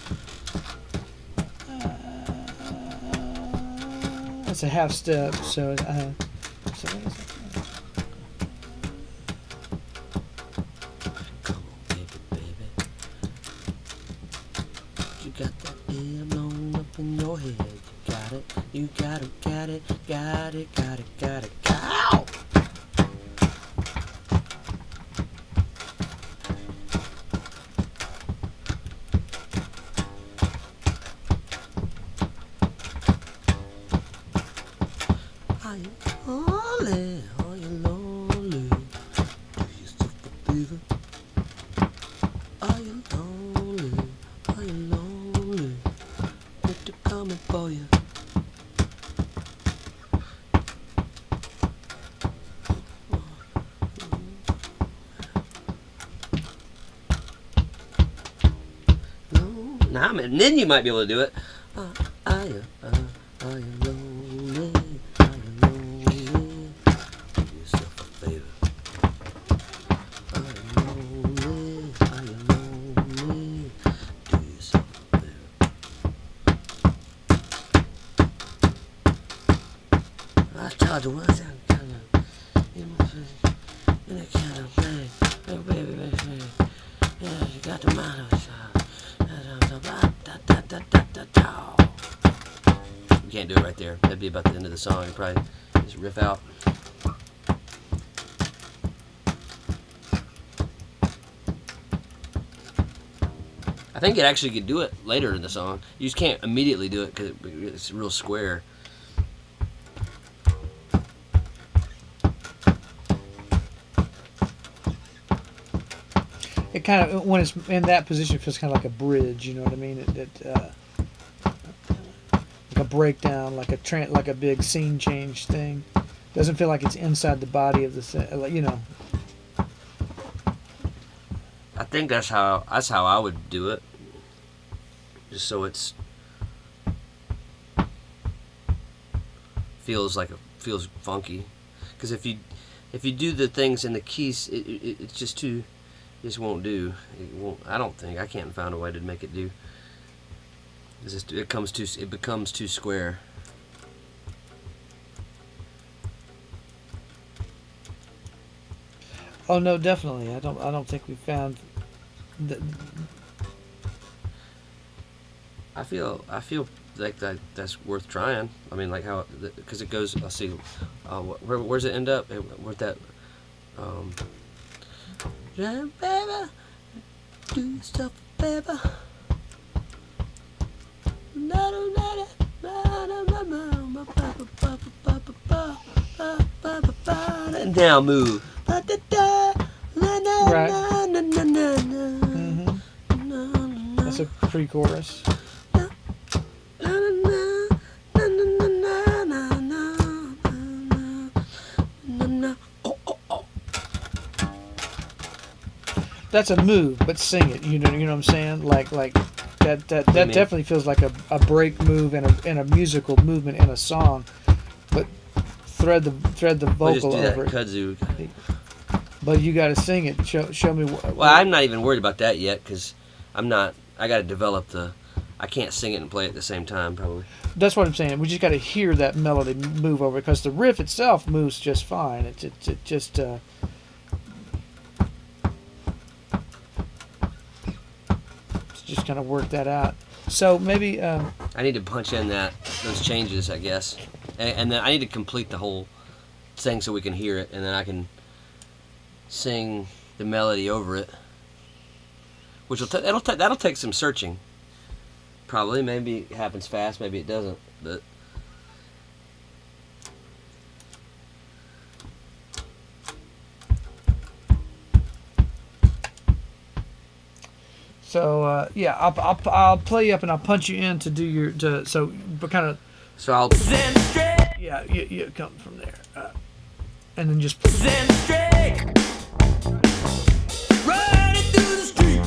That's a half step, so what is it? Come on, baby. You got that air blown up in your head. You got it. Got it. Ow! Are you lonely? Are you lonely? Do you suffer fever? Are you lonely? Are you lonely? Winter coming for you. Now, and then you might be able to do it. Are you lonely? Are you lonely? Do yourself a favor. Are you lonely? Are you lonely? Do yourself a favor. I told you once I'm kind of in a kind of thing. Hey, baby. Yeah, you got the mind of a child. You can't do it right there. That'd be about the end of the song. You probably just riff out. I think it actually could do it later in the song. You just can't immediately do it because it's real square. It kind of, when it's in that position, it feels kind of like a bridge. You know what I mean? Like a breakdown, like a big scene change thing. Doesn't feel like it's inside the body of the thing. You know. I think that's how I would do it. Just so it's feels funky. Because if you do the things in the keys, it's just too. It just won't do. It won't. I don't think. I can't find a way to make it do. It becomes too square. Oh no, definitely. I don't think we found I feel like that's worth trying. I mean, like how, because it goes. Let's see, where's it end up? Where's that? Yeah, baby, do stuff, baby. And now move. Right. That's a pre-chorus. That's a move, but sing it. You know what I'm saying? Like that definitely feels like a break move and a musical movement in a song. But thread the We'll just vocal do that over it. kudzu. But you got to sing it. Show me what. Well, I'm not even worried about that yet because I'm not. I got to develop the. I can't sing it and play it at the same time, probably. That's what I'm saying. We just got to hear that melody move over because the riff itself moves just fine. It just. Just kind of work that out. So maybe. I need to punch in those changes, I guess, and then I need to complete the whole thing so we can hear it, and then I can sing the melody over it, which that'll take some searching. Probably, maybe it happens fast, maybe it doesn't, but. So yeah, I'll play you up and I'll punch you in to do your but kind of. So I'll. Yeah, you come from there, and then just. Running through the street,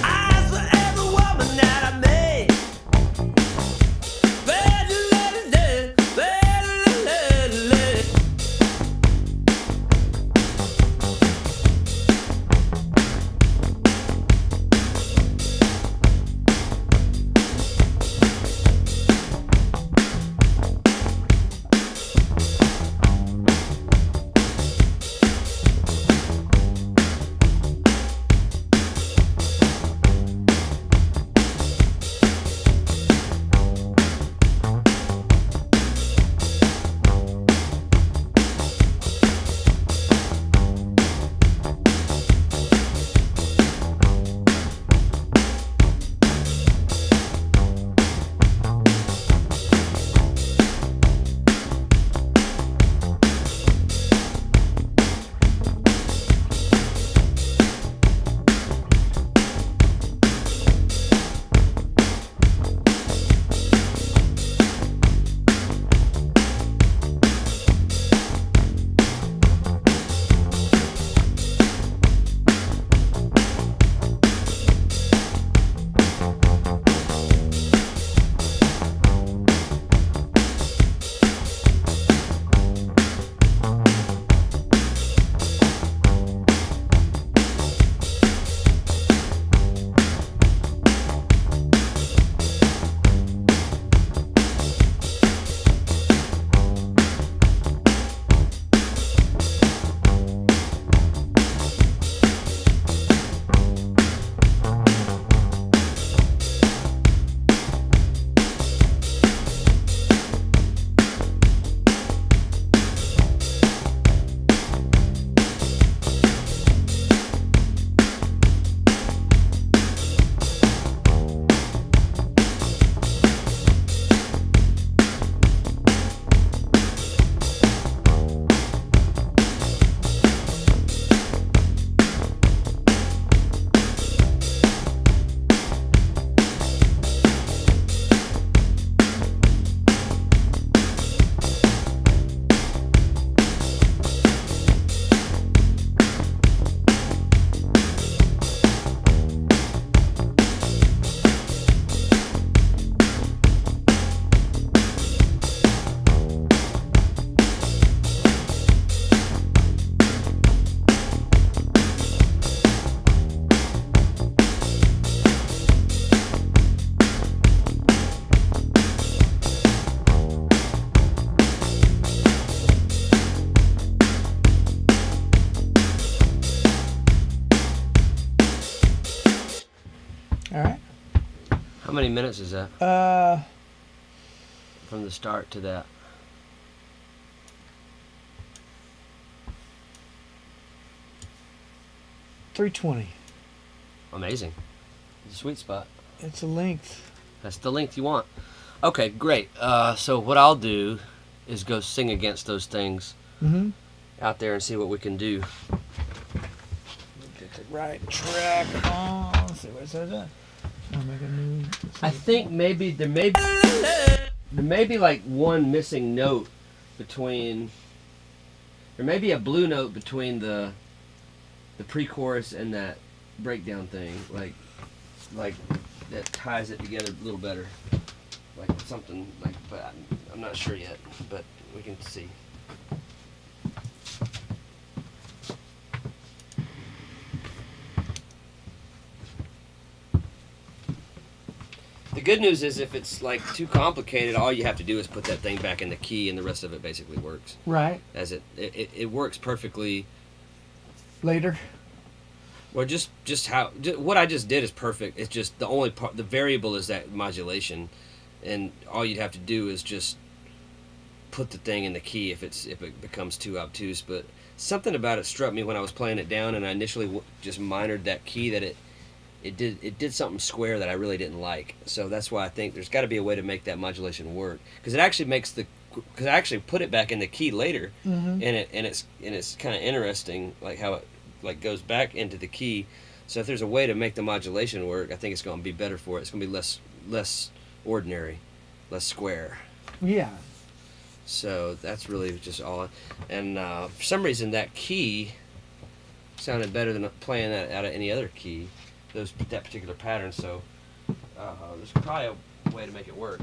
eyes for every woman that I met. How many minutes is that Uh, from the start to that? 320. Amazing. It's a sweet spot. It's a length. That's the length you want. Okay, great. So what I'll do is go sing against those things Mm-hmm. out there and see what we can do. Get the right track on. Let's see, what's that? I'll make a new. I think maybe there may be like one missing note between. There may be a blue note between the pre-chorus and that breakdown thing, like that ties it together a little better, like something like. But I'm not sure yet. But we can see. The good news is if it's like too complicated, all you have to do is put that thing back in the key, and the rest of it basically works. Right. As it works perfectly. Later. Well, just what I just did is perfect. It's just the only part, the variable is that modulation, and all you'd have to do is just put the thing in the key if it becomes too obtuse. But something about it struck me when I was playing it down, and I initially just minored that key that it did something square that I really didn't like. So that's why I think there's got to be a way to make that modulation work, because it actually because I actually put it back in the key later, Mm-hmm. and it's kind of interesting like how it like goes back into the key. So if there's a way to make the modulation work, I think it's going to be better for it. It's going to be less ordinary, less square. Yeah. So that's really just all. And for some reason that key sounded better than playing that out of any other key. That particular pattern. So there's probably a way to make it work.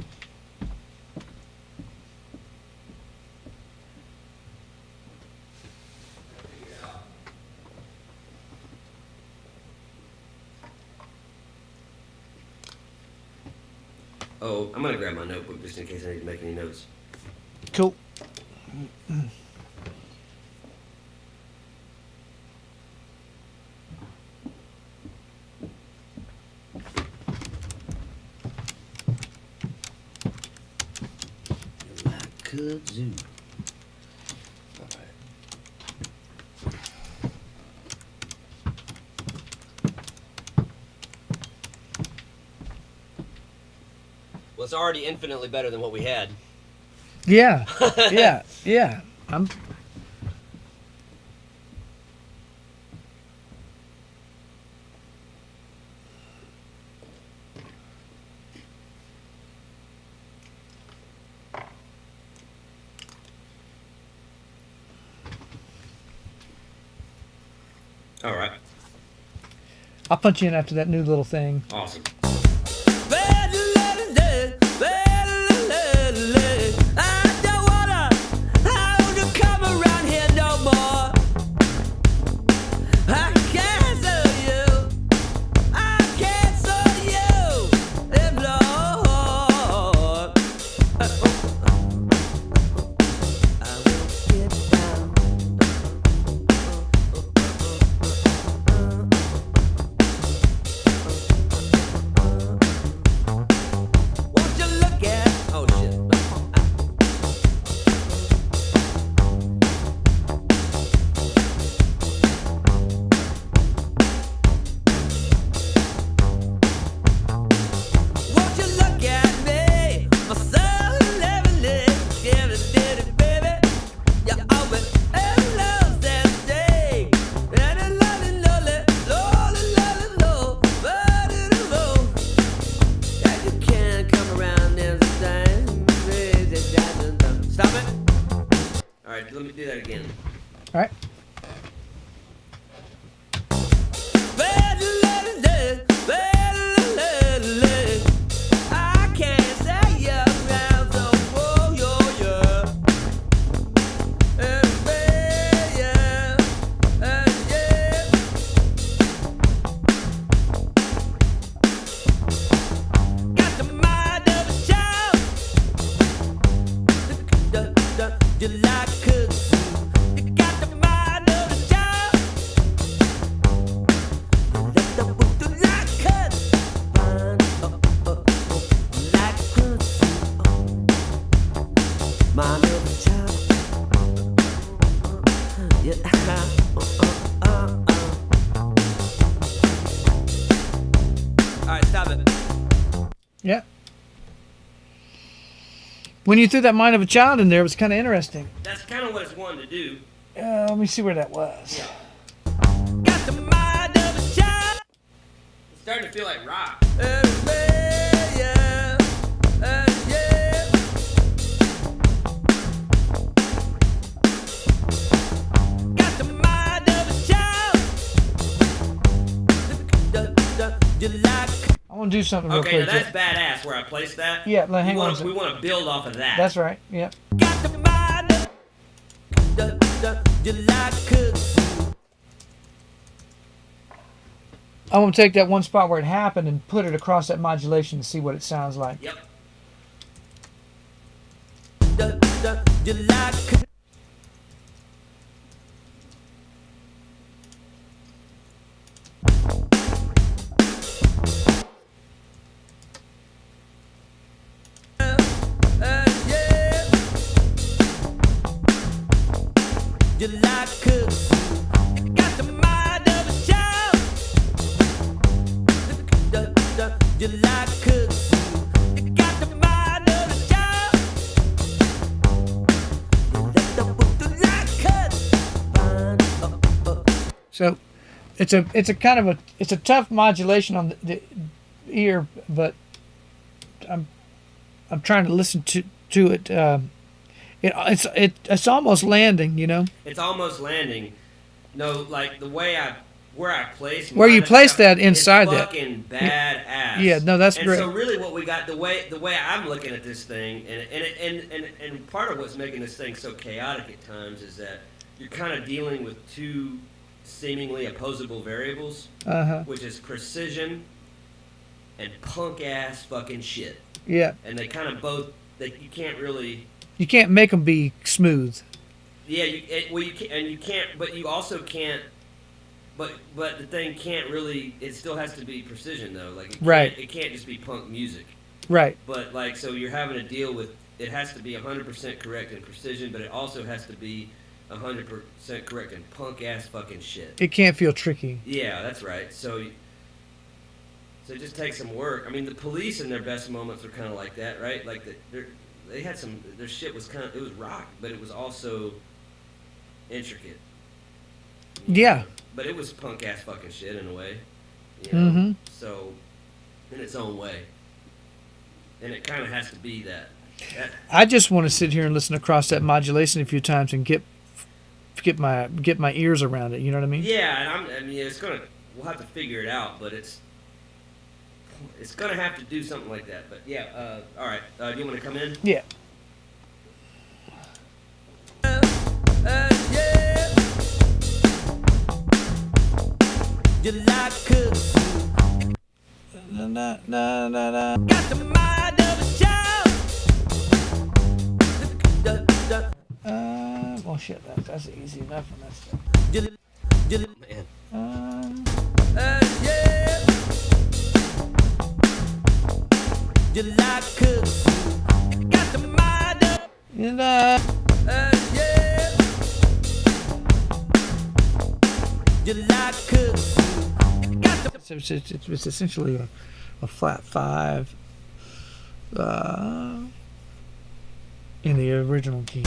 Oh, I'm gonna grab my notebook just in case I need to make any notes. Cool. Kudzu. Alright. Well, it's already infinitely better than what we had. Yeah. Yeah. Yeah. I'm. All right. I'll punch you in after that new little thing. Awesome. I don't wanna have to come around here no more. I cancel you. I cancel you. Lord. I will get down. Yeah. When you threw that Mind of a Child in there, it was kind of interesting. That's kind of what it's wanting to do. Let me see where that was. Got the mind of a child. It's starting to feel like rock. Yeah. Got the mind of a child. You like. I want to do something real Okay, quick. now that's Jeff. badass where I placed that. Yeah, hang on a We second. want to build off of that. That's right. Yep. Got the mind of. You like cooks. I want to take that one spot where it happened and put it across that modulation to see what it sounds like. Yep. You like cooks. You like cooks. Got the mind of a child. You like cooks. Got the mind of a child. You let the boot like cuts. So, it's a kind of a tough modulation on the ear, but I'm trying to listen to it. It's almost landing, you know. It's almost landing. No, like where I place Where you mine, place that inside it's that. fucking badass. Yeah, no, that's and great. So really, what we got the way I'm looking at this thing, and part of what's making this thing so chaotic at times is that you're kind of dealing with two seemingly opposable variables, which is precision and punk ass fucking shit. Yeah. And they kind of both you can't really. You can't make them be smooth. Yeah, you can, and you can't, but you also can't. But the thing can't really. It still has to be precision though. Like it can't just be punk music. Right. But like so, you're having to deal with. It has to be 100% correct in precision, but it also has to be 100% correct in punk ass fucking shit. It can't feel tricky. Yeah, that's right. So it just takes some work. I mean, the Police in their best moments were kind of like that, right? Like they had some. Their shit was kind of. It was rock, but it was also intricate. Yeah. But it was punk ass fucking shit in a way. You know? Mm-hmm. So, in its own way. And it kind of has to be that. I just want to sit here and listen across that modulation a few times and get my ears around it. You know what I mean? Yeah, and I mean, we'll have to figure it out, but it's gonna have to do something like that. But yeah, all right. Do you want to come in? Yeah. You like cooks. Na, na, na, na. Got the mind of a child. Well, shit, that's easy enough on that stuff. Man. Yeah. You like cooks. Got the mind of. Yeah. Yeah. You like cooks. Got the. It's essentially a flat 5 in the original key.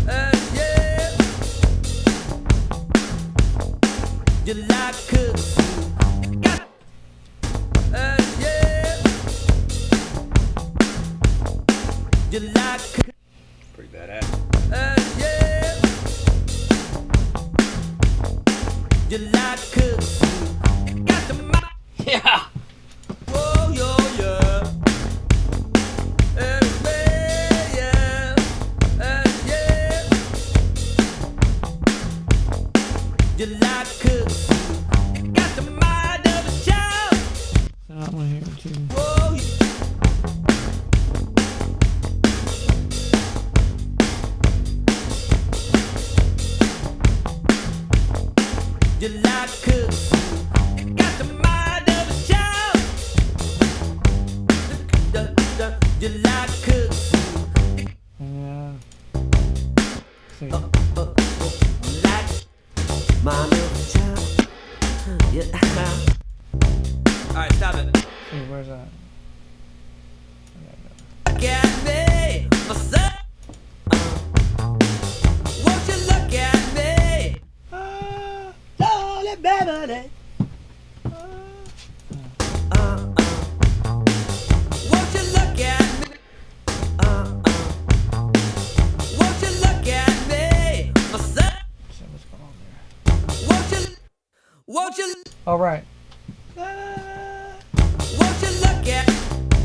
Yeah. You like cooks. Got. Yeah. You like cooks. Pretty badass. Yeah. You like cooks. Got the mind. Yeah. Oh, yeah. Yeah. Yeah. You like cooks. Got the mind of a child. That one here too. Oh, you like cooks. Got the mind of a child. You like cooks. Yeah. See. Like mind of a child. Yeah. All right, stop it. See, where's that? All right. Won't you look at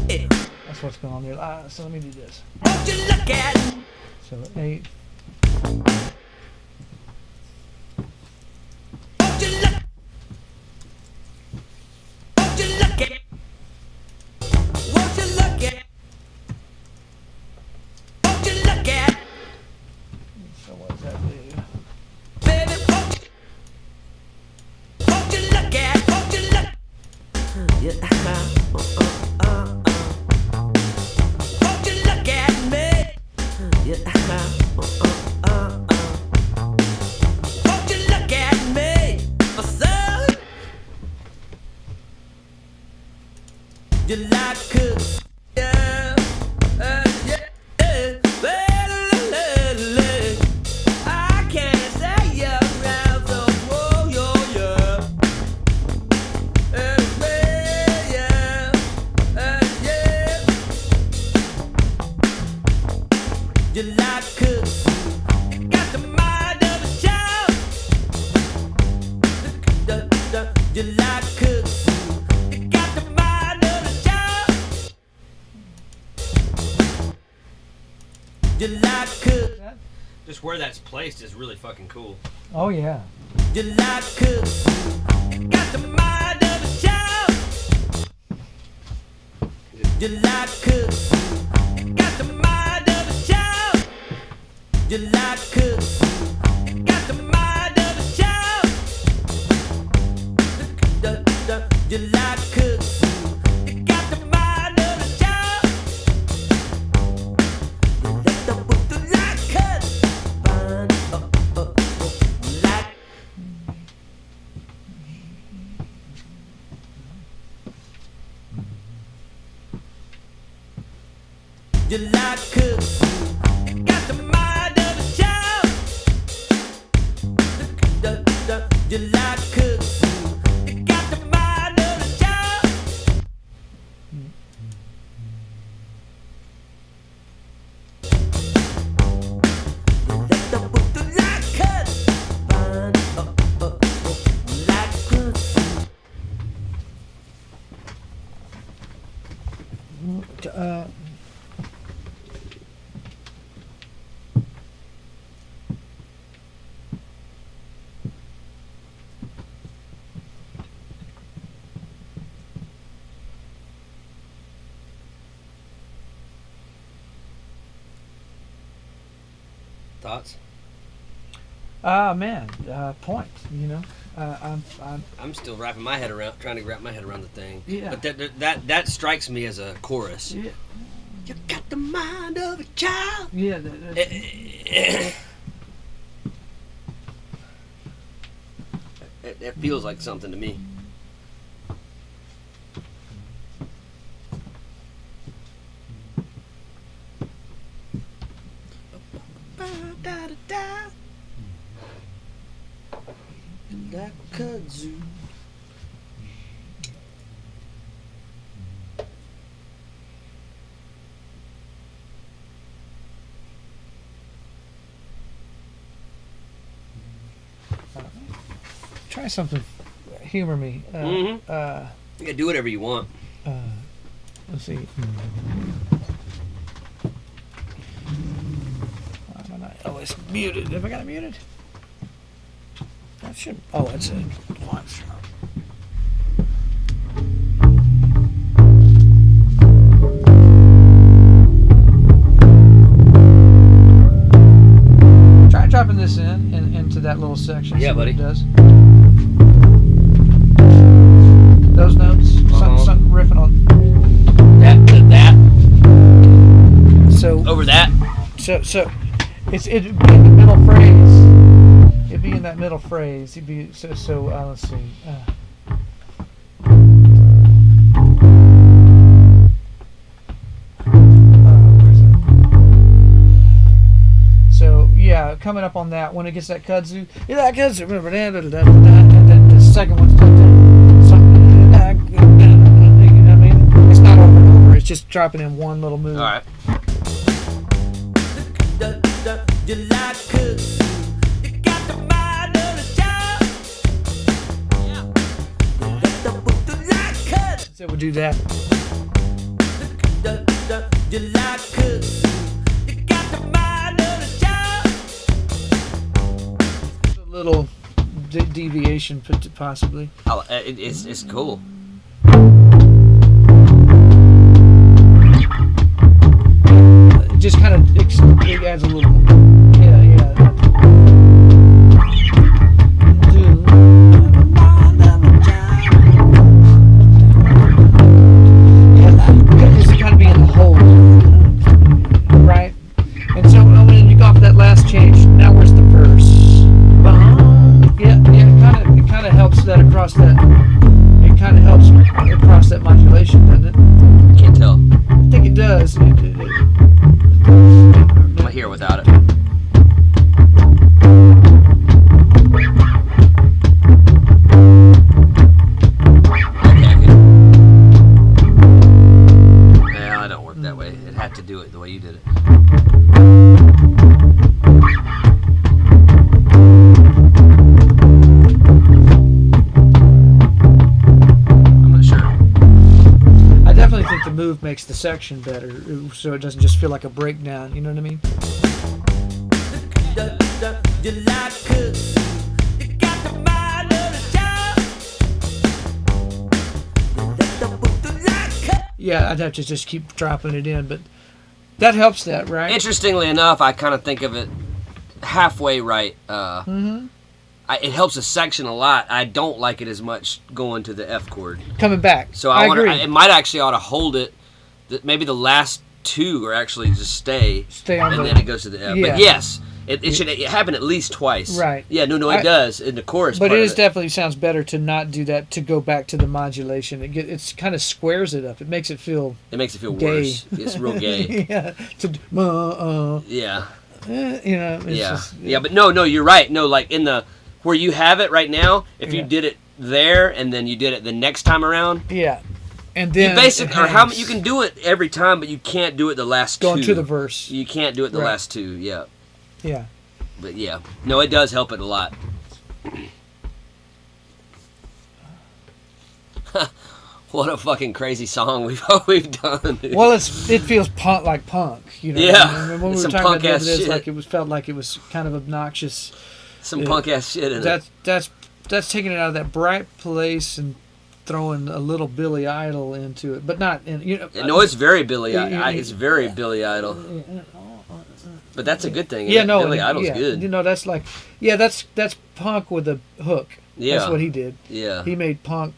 it? That's what's going on there. So let me do this. Won't you look at it? So 8. Won't you look? Won't you look at? Won't you look at? Won't you look at? So what does that do? Baby, won't you look at? Won't you look? Yeah. Won't you look at me? Yeah. Won't you look at me, son? You like cooks? Yeah. Yeah. I can't say you're around, so whoa, yo, yeah. You like cooks, you got the mind of a child. You like cooks, you got the mind of a child. You like cooks, Just where that's placed is really fucking cool. Oh yeah. you like cooks, you got the mind of a child. You like cooks, you got the mind of a child. You like cooks, you got the mind of a child. You like cooks, you got the mind of a child. You let the book do like cooks. Like. You like cooks, you got the mind of a child. You like cooks, you got the mind of a child. You let the book do like cooks. Like cooks. Thoughts? Man, point. You know, I'm still wrapping my head around, trying to wrap my head around the thing. Yeah. But that strikes me as a chorus. yeah, You got the mind of a child. yeah. It feels like something to me. Like kudzu. Try something. Humor me. You can do whatever you want. Let's see. Why am I not? Oh, it's muted. Have I got it muted? That should. Oh, it's a. Try dropping this into that little section. Yeah, see what buddy. it does. Those notes. Something riffing on. That. So Over that. So it'd be in the middle phrase. It'd be in that middle phrase. It'd be let's see. Where's it? So yeah, coming up on that when it gets that kudzu, yeah, that kudzu. And then the second one's something. You know what I mean? It's not over and over. It's just dropping in one little move. All right. You like cooks, you got the mind of a child. Yeah. So we'll do that. You like cooks. You got the mind of a child. A little deviation, possibly. It's cool. It just kind of it adds a little. Yeah. It's kind of being the whole, right? And so when you go off that last change, now where's the verse? Yeah. It kind of helps that across that. It kind of helps across that modulation, doesn't it? Can't tell. I think it does. I'm gonna hear without it. Well, I don't work that way. It had to do it the way you did it. I'm not sure. I definitely think the move makes the section better, so it doesn't just feel like a breakdown. You know what I mean? You like cooks. You got the mind of a child. Yeah, I'd have to just keep dropping it in, but that helps that, right? Interestingly enough, I kind of think of it halfway right. It helps a section a lot. I don't like it as much going to the F chord. Coming back. So I agree. it might actually ought to hold it. Maybe the last two are actually just stay on and the- then it goes to the F. Yeah. But yes, it should happen at least twice. Right. Yeah. No, it does in the chorus. But part it of is definitely sounds better to not do that, to go back to the modulation. It's kind of squares it up. It makes it feel It makes it feel gay. worse. It's real gay. Yeah. Yeah. You know. It's Yeah. just, Yeah. But no, you're right. No, like in the where you have it right now, if you Yeah. did it there and then you did it the next time around, Yeah. And then you basically it or how hangs. you can do it every time, but you can't do it the last Going two. to the verse. You can't do it the Right. last two. Yeah. Yeah. But yeah, no, it does help it a lot. What a fucking crazy song we've done. Well, it feels like punk, you know. Yeah. I mean, when we It's were some talking about punk-ass this, shit. like felt like it was kind of obnoxious. Some punk ass shit in it. That's taking it out of that bright place and throwing a little Billy Idol into it, but not in No, it's very Billy. Yeah. It's very Billy Idol. But that's a good thing. Yeah, no, Billy Idol's yeah, good. You know, that's like, that's punk with a hook. Yeah. That's what he did. Yeah. He made punk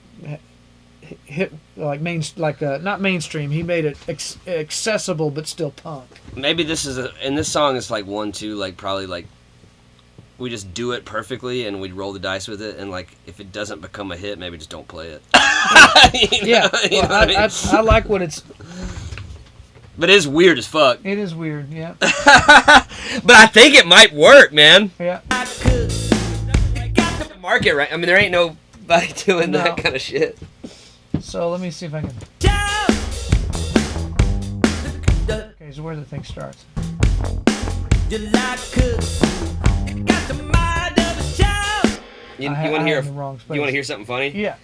hit like not mainstream. He made it accessible but still punk. Maybe this is and this song is like 1-2, like probably like we just do it perfectly and we roll the dice with it, and like if it doesn't become a hit, maybe just don't play it. Yeah, You know well, what I mean? I like what it's. But it is weird as fuck. It is weird, yeah. But I think it might work, man. Yeah. Market right. I mean, there ain't nobody doing No. that kind of shit. So let me see if I can. Okay, so where the thing starts. You like cooks. You got the mind of a child. You I want to hear? had the wrong space. You want to hear something funny? Yeah.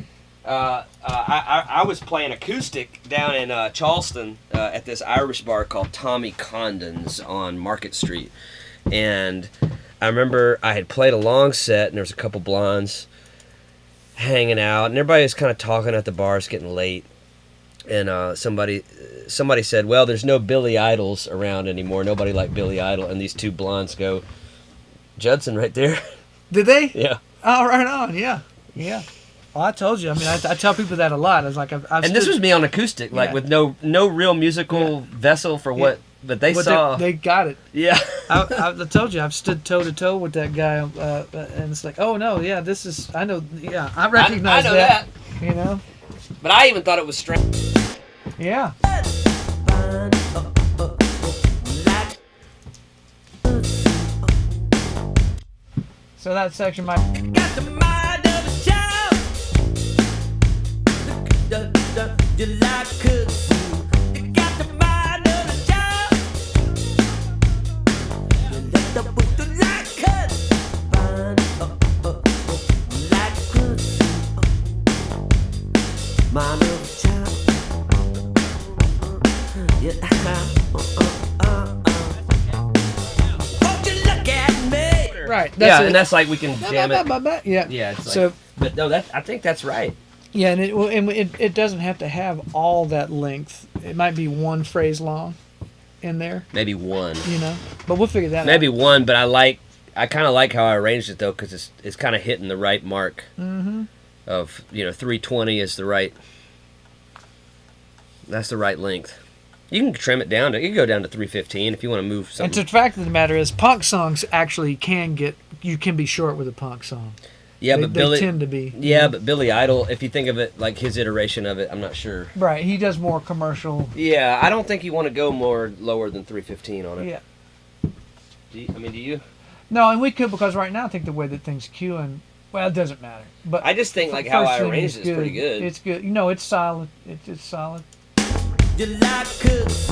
I was playing acoustic down in Charleston at this Irish bar called Tommy Condon's on Market Street, and I remember I had played a long set, and there was a couple blondes hanging out, and everybody was kind of talking at the bar. It's getting late, and somebody said, "Well, there's no Billy Idols around anymore. Nobody like Billy Idol." And these two blondes go, "Judson, right there." Did they? Yeah. Oh, right on. Yeah. Yeah. Well, I told you. I mean, I tell people that a lot. I was like, I've And this was me on acoustic, like Yeah. with no real musical vessel for what, but they saw. They got it. Yeah. I told you, I've stood toe to toe with that guy, and it's like, oh no, yeah, this is. I know. Yeah, I recognize I know that. You know. But I even thought it was strange. Yeah. So that section might. Got the mind of a child. You like cooks. You got the mind of a child. You let the book to like cooks. Like cooks. Mind of a child. Won't you look at me? Right. Yeah, it. and that's like we can jam it. Yeah. Yeah, it's like, So but no, I think that's right. yeah, and it doesn't have to have all that length. It might be one phrase long in there, Maybe one. you know. But we'll figure that Maybe out. one, but I kind of like how I arranged it though, because it's kind of hitting the right mark. Mm-hmm. Of 320 is the right. That's the right length. You can trim it down to. You can go down to 315 if you want to move And something. the fact of the matter is, punk songs actually you can be short with a punk song. Yeah, but Billy. They tend to be. Yeah, but Billy Idol, if you think of it like his iteration of it, I'm not sure. Right. He does more commercial. Yeah, I don't think you want to go more lower than 315 on it. Yeah. Do you? No, and we could, because right now I think the way that things queuing, well, it doesn't matter. But I just think like how I arranged it is pretty good. It's good. You know, it's solid. It's solid. You like cooks,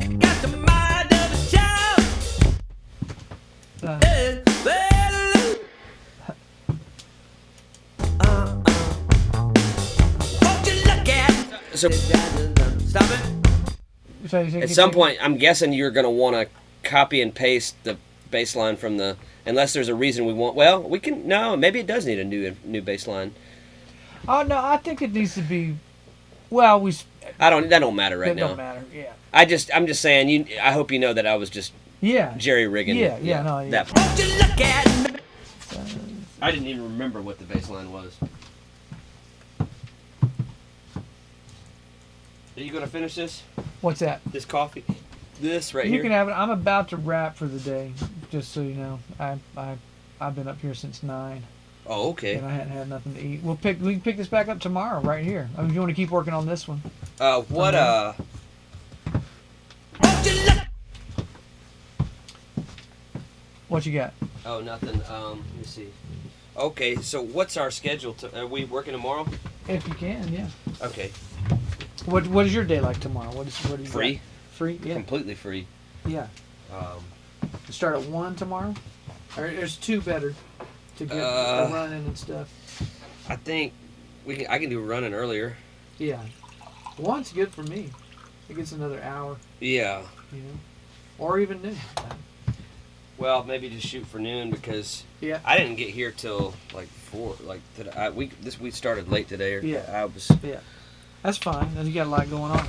you got the mind of a child. Hey, well, won't you look at So Stop it. So at some point, I'm guessing you're going to want to copy and paste the bass line from the. Unless there's a reason we want. Well, we can. No, maybe it does need a new bass line. Oh no, I think it needs to be. Well, That don't matter right That now. don't matter. Yeah. I'm just saying. I hope you know that I was just Yeah. jerry rigging. Yeah. No. Yeah. That. Won't you look at me? I didn't even remember what the bass line was. Are you gonna finish this? What's that? This coffee? This right You here. can have it. I'm about to wrap for the day, just so you know. I've been up here since 9, Oh, okay. and I hadn't had nothing to eat. We can pick this back up tomorrow, right here. I mean, if you want to keep working on this one. What Won't you look? What you got? Oh, nothing. Let me see. Okay, so what's our schedule? Are we working tomorrow? If you can, yeah. Okay. What is your day like tomorrow? What do you Free. got? Free? Yeah. Completely free. Yeah. You start at 1 tomorrow? Or there's 2 better to get a run in and stuff. I think I can do running earlier. Yeah. 1's good for me. It gets another hour, Yeah. you know. Or even noon. Well, maybe just shoot for noon because Yeah. I didn't get here till like 4. Like today, we started late today. Yeah. I was. That's fine. You got a lot going on.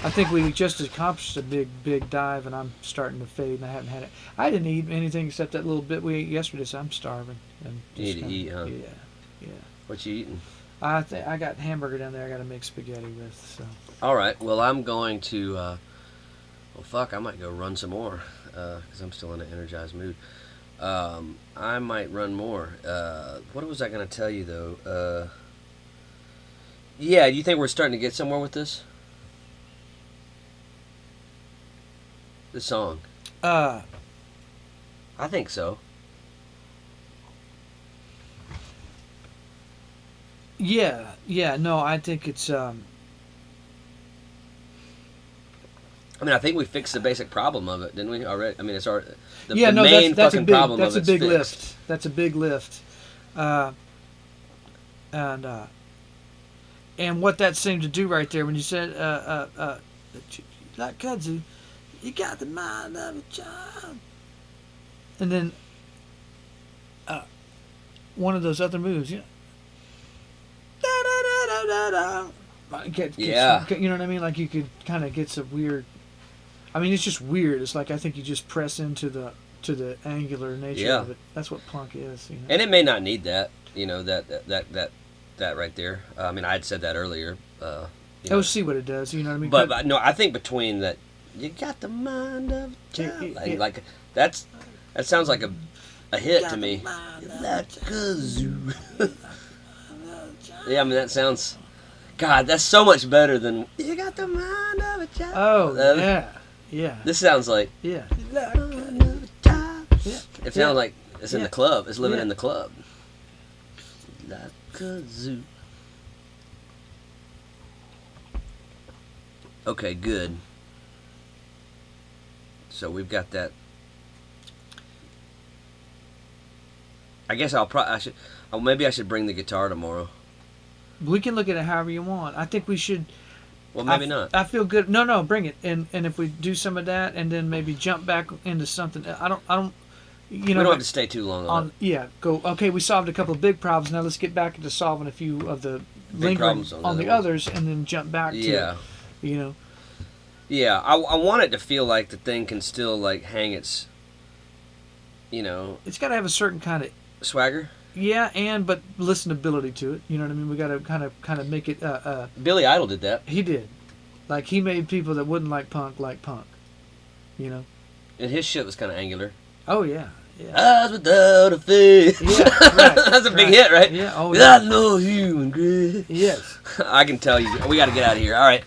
I think we just accomplished a big dive, and I'm starting to fade, and I haven't had it. I didn't eat anything except that little bit we ate yesterday, so I'm starving. And You need to kinda- eat, huh? Yeah. What you eating? I got hamburger down there. I got to make spaghetti with. So All right. Well, I'm going to. Well, fuck. I might go run some more because I'm still in an energized mood. I might run more. What was I going to tell you though? Yeah. Do you think we're starting to get somewhere with this? The song. I think so. yeah. No, I think it's. I mean, I think we fixed the basic problem of it, didn't we? Already. I mean, it's already the main that's fucking a big, problem that's of a it's big fixed. lift. That's a big lift. And what that seemed to do right there when you said, like kudzu, you got the mind of a child. And then one of those other moves, you know. Da, da, da, da, da, da. Yeah. You know what I mean? Like you could kind of get some weird. I mean, it's just weird. It's like I think you just press into the angular nature Yeah. of it. That's what punk is. You know? And it may not need that, that right there. I mean, I had said that earlier. You know. See what it does. You know what I mean? But no, I think between that, you got the mind of a child. Like that sounds like a hit to me. Like kazoo. Yeah, I mean that sounds. God, that's so much better than you got the mind of a child. Oh yeah. This sounds like. Yeah. It sounds like it's in the club. It's living Yeah. in the club. Like a zoo. Okay, good. So we've got that. I guess maybe I should bring the guitar tomorrow. We can look at it however you want. I think we should. Well, maybe not. I feel good. No, bring it. And if we do some of that, and then maybe jump back into something. I don't. You know, we don't have to stay too long on it. Yeah. Go. Okay, we solved a couple of big problems. Now let's get back into solving a few of the lingering problems on the others, and then jump back to. Yeah. You know. Yeah, I want it to feel like the thing can still like hang its. You know. It's got to have a certain kind of. Swagger. Yeah, but listenability to it. You know what I mean? We got to kind of make it. Billy Idol did that. He did, like he made people that wouldn't like punk. You know. And his shit was kind of angular. Oh yeah. Yeah. Eyes without a face. Yeah, right. That's a big hit, right? Yeah. Oh Without yeah. no human grace. Yes. I can tell you. We got to get out of here. All right.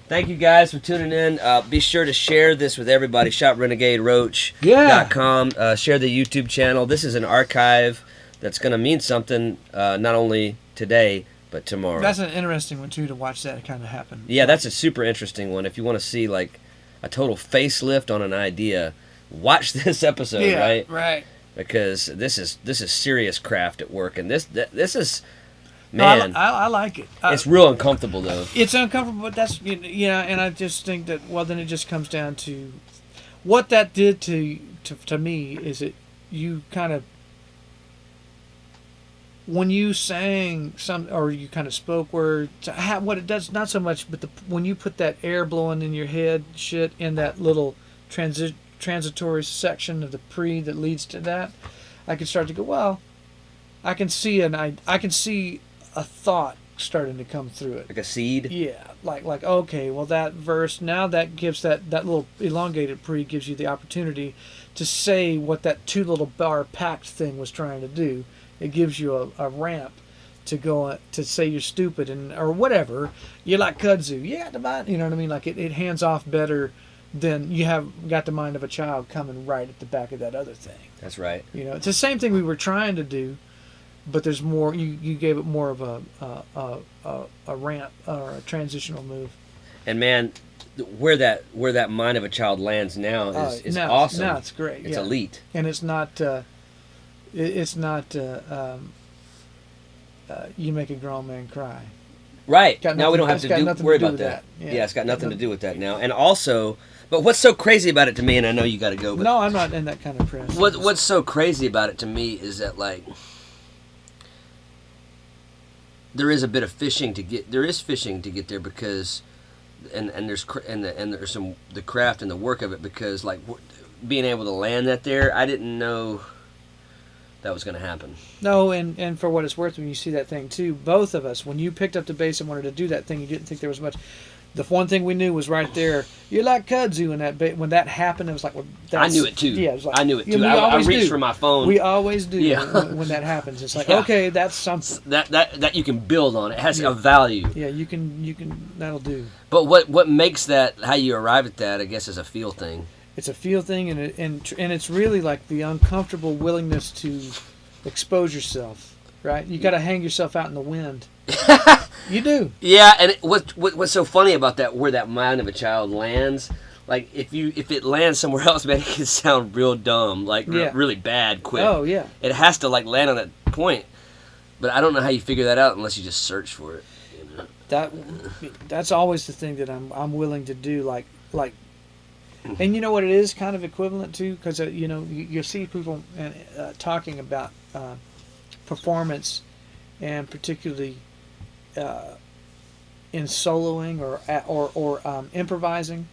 Thank you guys for tuning in. Be sure to share this with everybody. ShopRenegadeRoach.com. Share the YouTube channel. This is an archive that's going to mean something not only today, but tomorrow. That's an interesting one, too, to watch that kind of happen. Yeah, that's a super interesting one. If you want to see, like, a total facelift on an idea, watch this episode, right? Right. Because this is serious craft at work. And this is... No, Man, I like it. It's real uncomfortable, though. It's uncomfortable, but that's, and I just think that, well, then it just comes down to what that did to me is it, you kind of, when you sang some, or you kind of spoke words, what it does, not so much, but when you put that air blowing in your head shit in that little transitory section of the pre that leads to that, I can start to go, well, I can see a thought starting to come through it. Like a seed? Yeah, like okay, well that verse, now that gives that little elongated pre gives you the opportunity to say what that 2 little bar packed thing was trying to do. It gives you a ramp to go to say you're stupid or whatever. You're like kudzu. Yeah, you know what I mean? Like it hands off better than you have got the mind of a child coming right at the back of that other thing. That's right. You know, it's the same thing we were trying to do. But there's more. You gave it more of a ramp or a transitional move. And man, where that mind of a child lands now is awesome. Now it's great. It's elite. And it's not. You make a grown man cry. Right. Now we don't have to worry about that. Yeah, it's got nothing to do with that now. And also, but what's so crazy about it to me, and I know you got to go. But no, I'm not in that kind of press. What's so crazy about it to me is that like. There is a bit of fishing to get there because, and there's some the craft and the work of it because like being able to land that there, I didn't know that was going to happen. No, and for what it's worth, when you see that thing too, both of us, when you picked up the bass and wanted to do that thing, you didn't think there was much. The one thing we knew was right there. You're like kudzu, and when that happened, it was like, well, I knew it too. Yeah, it was like, I knew it too. I reached for my phone. We always do. Yeah. when that happens, it's like, okay, that's something that you can build on. It has a value. Yeah, you can. That'll do. But what makes that how you arrive at that? I guess is a feel thing. It's a feel thing, and it's really like the uncomfortable willingness to expose yourself. Right? You got to hang yourself out in the wind. You do. Yeah, and what's so funny about that, where that mind of a child lands, like if it lands somewhere else, man, it can sound real dumb, like really bad quick. Oh yeah. It has to like land on that point, but I don't know how you figure that out unless you just search for it. You know? That's always the thing that I'm willing to do, like, and you know what it is kind of equivalent to, because you see people talking about performance, and particularly in soloing or improvising.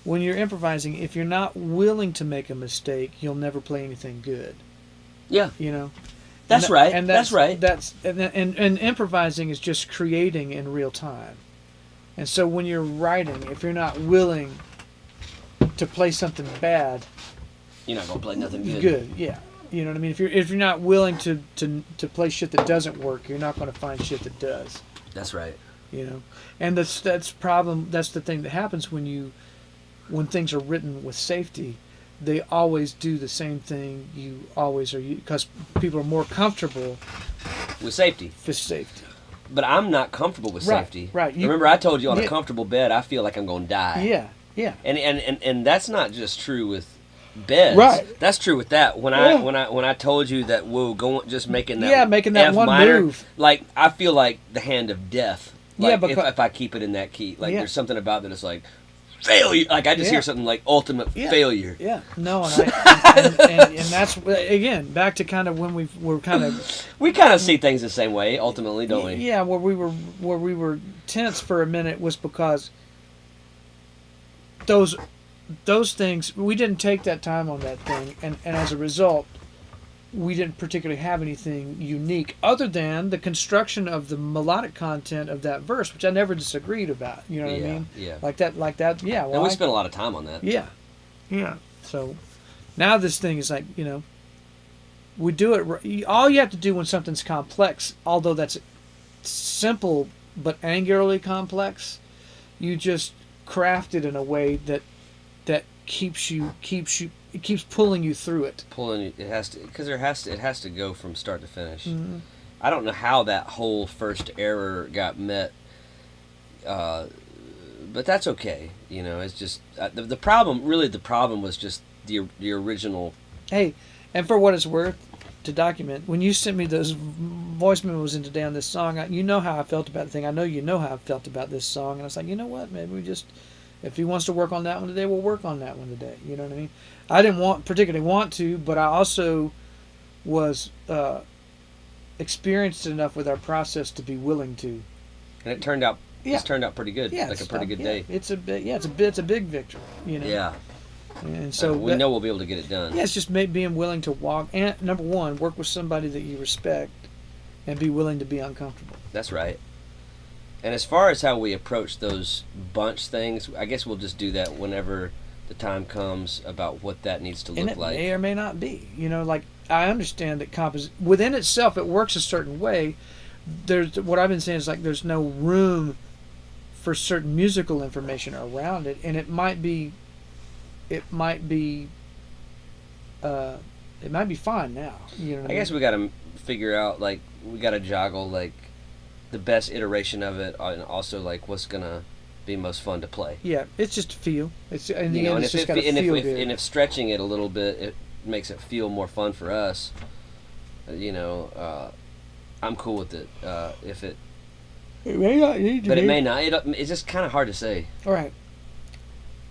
When you're improvising, if you're not willing to make a mistake, you'll never play anything good. Yeah. You know. That's right. And that's right. And improvising is just creating in real time. And so when you're writing, if you're not willing to play something bad, you're not gonna play nothing good. Good, yeah. You know what I mean? If you're not willing to play shit that doesn't work, you're not going to find shit that does. That's right. You know, and that's the thing that happens when things are written with safety. They always do the same thing. You always are, because people are more comfortable with safety. With safety. But I'm not comfortable with safety. Right. Remember, I told you on a comfortable bed, I feel like I'm going to die. Yeah. Yeah. And that's not just true with beds. Right. That's true with that. When I told you that just making that making that F one minor, move. like I feel like the hand of death Like, Yeah, because if I keep it in that key, like Yeah. there's something about that. It's like failure. Like I just Yeah. hear something like ultimate Yeah. failure. yeah, no, and that's again back to kind of when we're kind of We kind of see things the same way, ultimately, don't we? yeah, where we were tense for a minute was because those things we didn't take that time on that thing, and as a result, we didn't particularly have anything unique other than the construction of the melodic content of that verse, which I never disagreed about. You know what I mean? Yeah. Like that. Yeah. Well, And we spent a lot of time on that. yeah, yeah. So now this thing is like, we do it. All you have to do when something's complex, although that's simple but angularly complex, you just craft it in a way that keeps pulling you through it. It has to, because it has to go from start to finish. Mm-hmm. I don't know how that whole first error got met, but that's okay. It's just the problem. Really, the problem was just the original. Hey, and for what it's worth, to document, when you sent me those voice memos in today on this song, you know how I felt about the thing. I know you know how I felt about this song, and I was like, you know what? Maybe we just, if he wants to work on that one today, we'll work on that one today. You know what I mean? I didn't particularly want to, but I also was experienced enough with our process to be willing to. And it turned out. Yeah. It's turned out pretty good. Yeah, Like a pretty good day. It's a big victory. Yeah. And so we know we'll be able to get it done. Yeah, it's just being willing to walk and number one, work with somebody that you respect, and be willing to be uncomfortable. That's right. And as far as how we approach those bunch things, I guess we'll just do that whenever the time comes about what that needs to And look it like. may or may not be. Like I understand that within itself it works a certain way. There's what I've been saying is like there's no room for certain musical information around it, and it might be fine now. You know what I guess we got to figure out, like, we got to joggle, like, the best iteration of it, and also, like, what's going to be most fun to play. Yeah, it's just a feel. It's in the You know, end, and it's just got to feel good. and if stretching it a little bit, it makes it feel more fun for us, I'm cool with it. If it... It may not need to But be. it may not. It's just kind of hard to say. All right.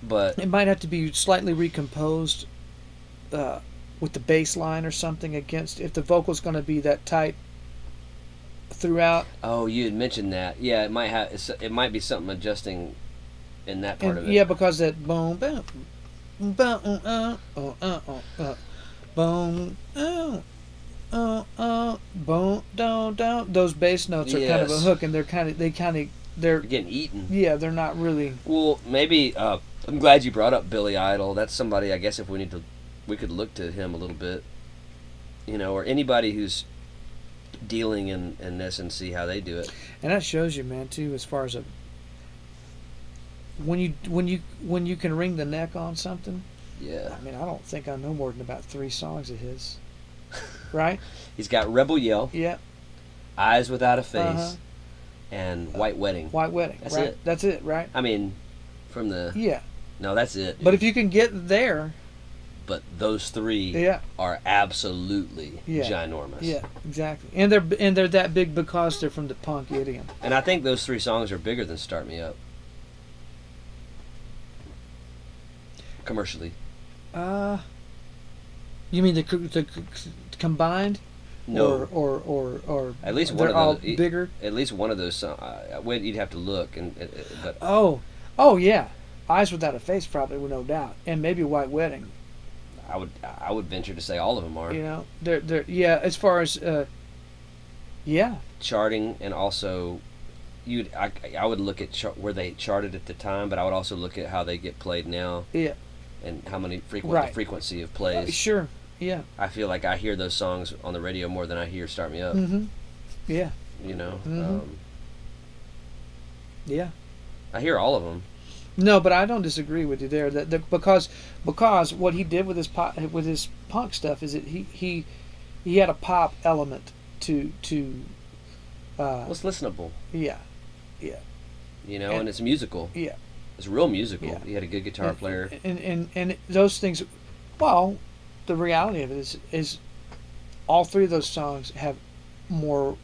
But... It might have to be slightly recomposed with the bass line or something against if the vocal's going to be that tight throughout. Oh, you had mentioned that. Yeah, it might be something adjusting in that part of it. Yeah, because that boom, boom, boom, boom, boom, down. Those bass notes are kind of a Yes. hook, and they're You're getting eaten. yeah, they're not really. Well, maybe I'm glad you brought up Billy Idol. That's somebody I guess if we could look to him a little bit, or anybody who's dealing in this and see how they do it. And that shows you, man, too, as far as when you can wring the neck on something. Yeah. I mean, I don't think I know more than about 3 songs of his. Right? He's got Rebel Yell, Yeah. Eyes Without a Face, Uh-huh. and White Wedding. White Wedding. That's right? it. That's it, right? I mean, from the... Yeah. No, that's it. But if you can get there, But those 3 yeah, are absolutely Yeah. ginormous. yeah, exactly. And they're that big because they're from the punk idiom. And I think those 3 songs are bigger than Start Me Up. Commercially. You mean the combined? No. Or At least one they're of all those. bigger. At least one of those songs. You'd have to look, but Oh yeah, Eyes Without a Face probably, with no doubt, and maybe White Wedding. I would venture to say all of them are They're yeah. As far as yeah, charting, and also I would look at where they charted at the time, but I would also look at how they get played now. Yeah. And how many the Right. frequency of plays. Sure. Yeah. I feel like I hear those songs on the radio more than I hear Start Me Up. Mm-hmm. Yeah. Mhm. Yeah. I hear all of them. No, but I don't disagree with you there. Because what he did with his punk stuff is that he had a pop element to Well, it's listenable. yeah. And it's musical. Yeah. It's real musical. Yeah. He had a good guitar player. And those things. Well, the reality of it is all 3 of those songs have more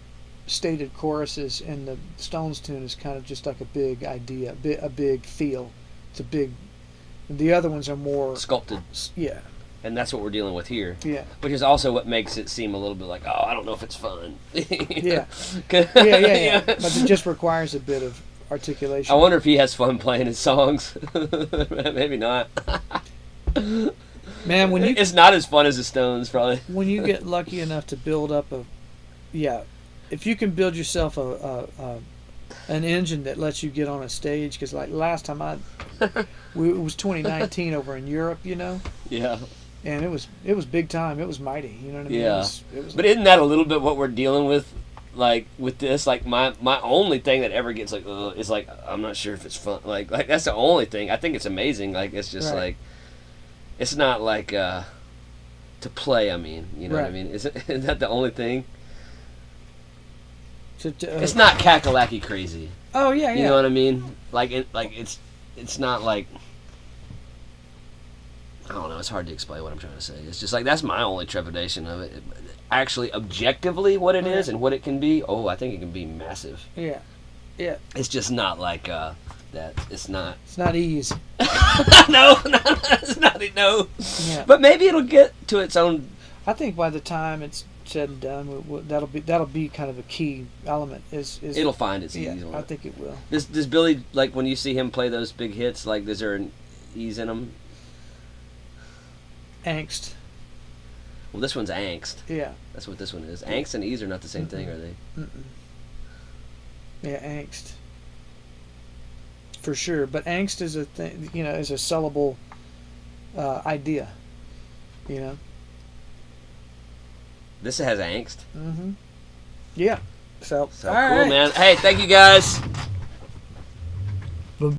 stated choruses, and the Stones tune is kind of just like a big idea, a big feel. It's a big. The other ones are more Sculpted. Yeah. And that's what we're dealing with here. Yeah. Which is also what makes it seem a little bit like, oh, I don't know if it's fun. Yeah. Yeah. But it just requires a bit of articulation. I wonder if he has fun playing his songs. Maybe not. Man, when you it's not as fun as the Stones, probably. when you get lucky enough to build up if you can build yourself an engine that lets you get on a stage, because like last time it was 2019 over in Europe, Yeah. and it was big time. It was mighty, you know what I mean? Yeah. It was But isn't that a little bit what we're dealing with? Like with this, like my only thing that ever gets like is like I'm not sure if it's fun. Like that's the only thing. I think it's amazing. Like it's just Right. like it's not like to play. I mean, you know what I Right. mean? Is that the only thing? to, It's not cackalacky crazy. oh yeah, You know what I mean? Like it's not like I don't know. It's hard to explain what I'm trying to say. It's just like that's my only trepidation of it. Actually, objectively, what it is and what it can be. Oh, I think it can be massive. yeah. It's just not like that. It's not. It's not easy. No, it's not. No. Yeah. But maybe it'll get to its own. I think by the time it's said and done, that'll be kind of a key element. Is It'll find its yeah, ease. I think it will. Does Billy, like when you see him play those big hits? Like, is there an ease in them? Angst. Well, this one's angst. Yeah. That's what this one is. Angst and ease are not the same thing, are they? Mm-mm. Yeah, angst. For sure, but angst is a thing. Is a sellable idea. This has angst. Mm-hmm. Yeah. So So all cool, right. man. Hey, thank you guys.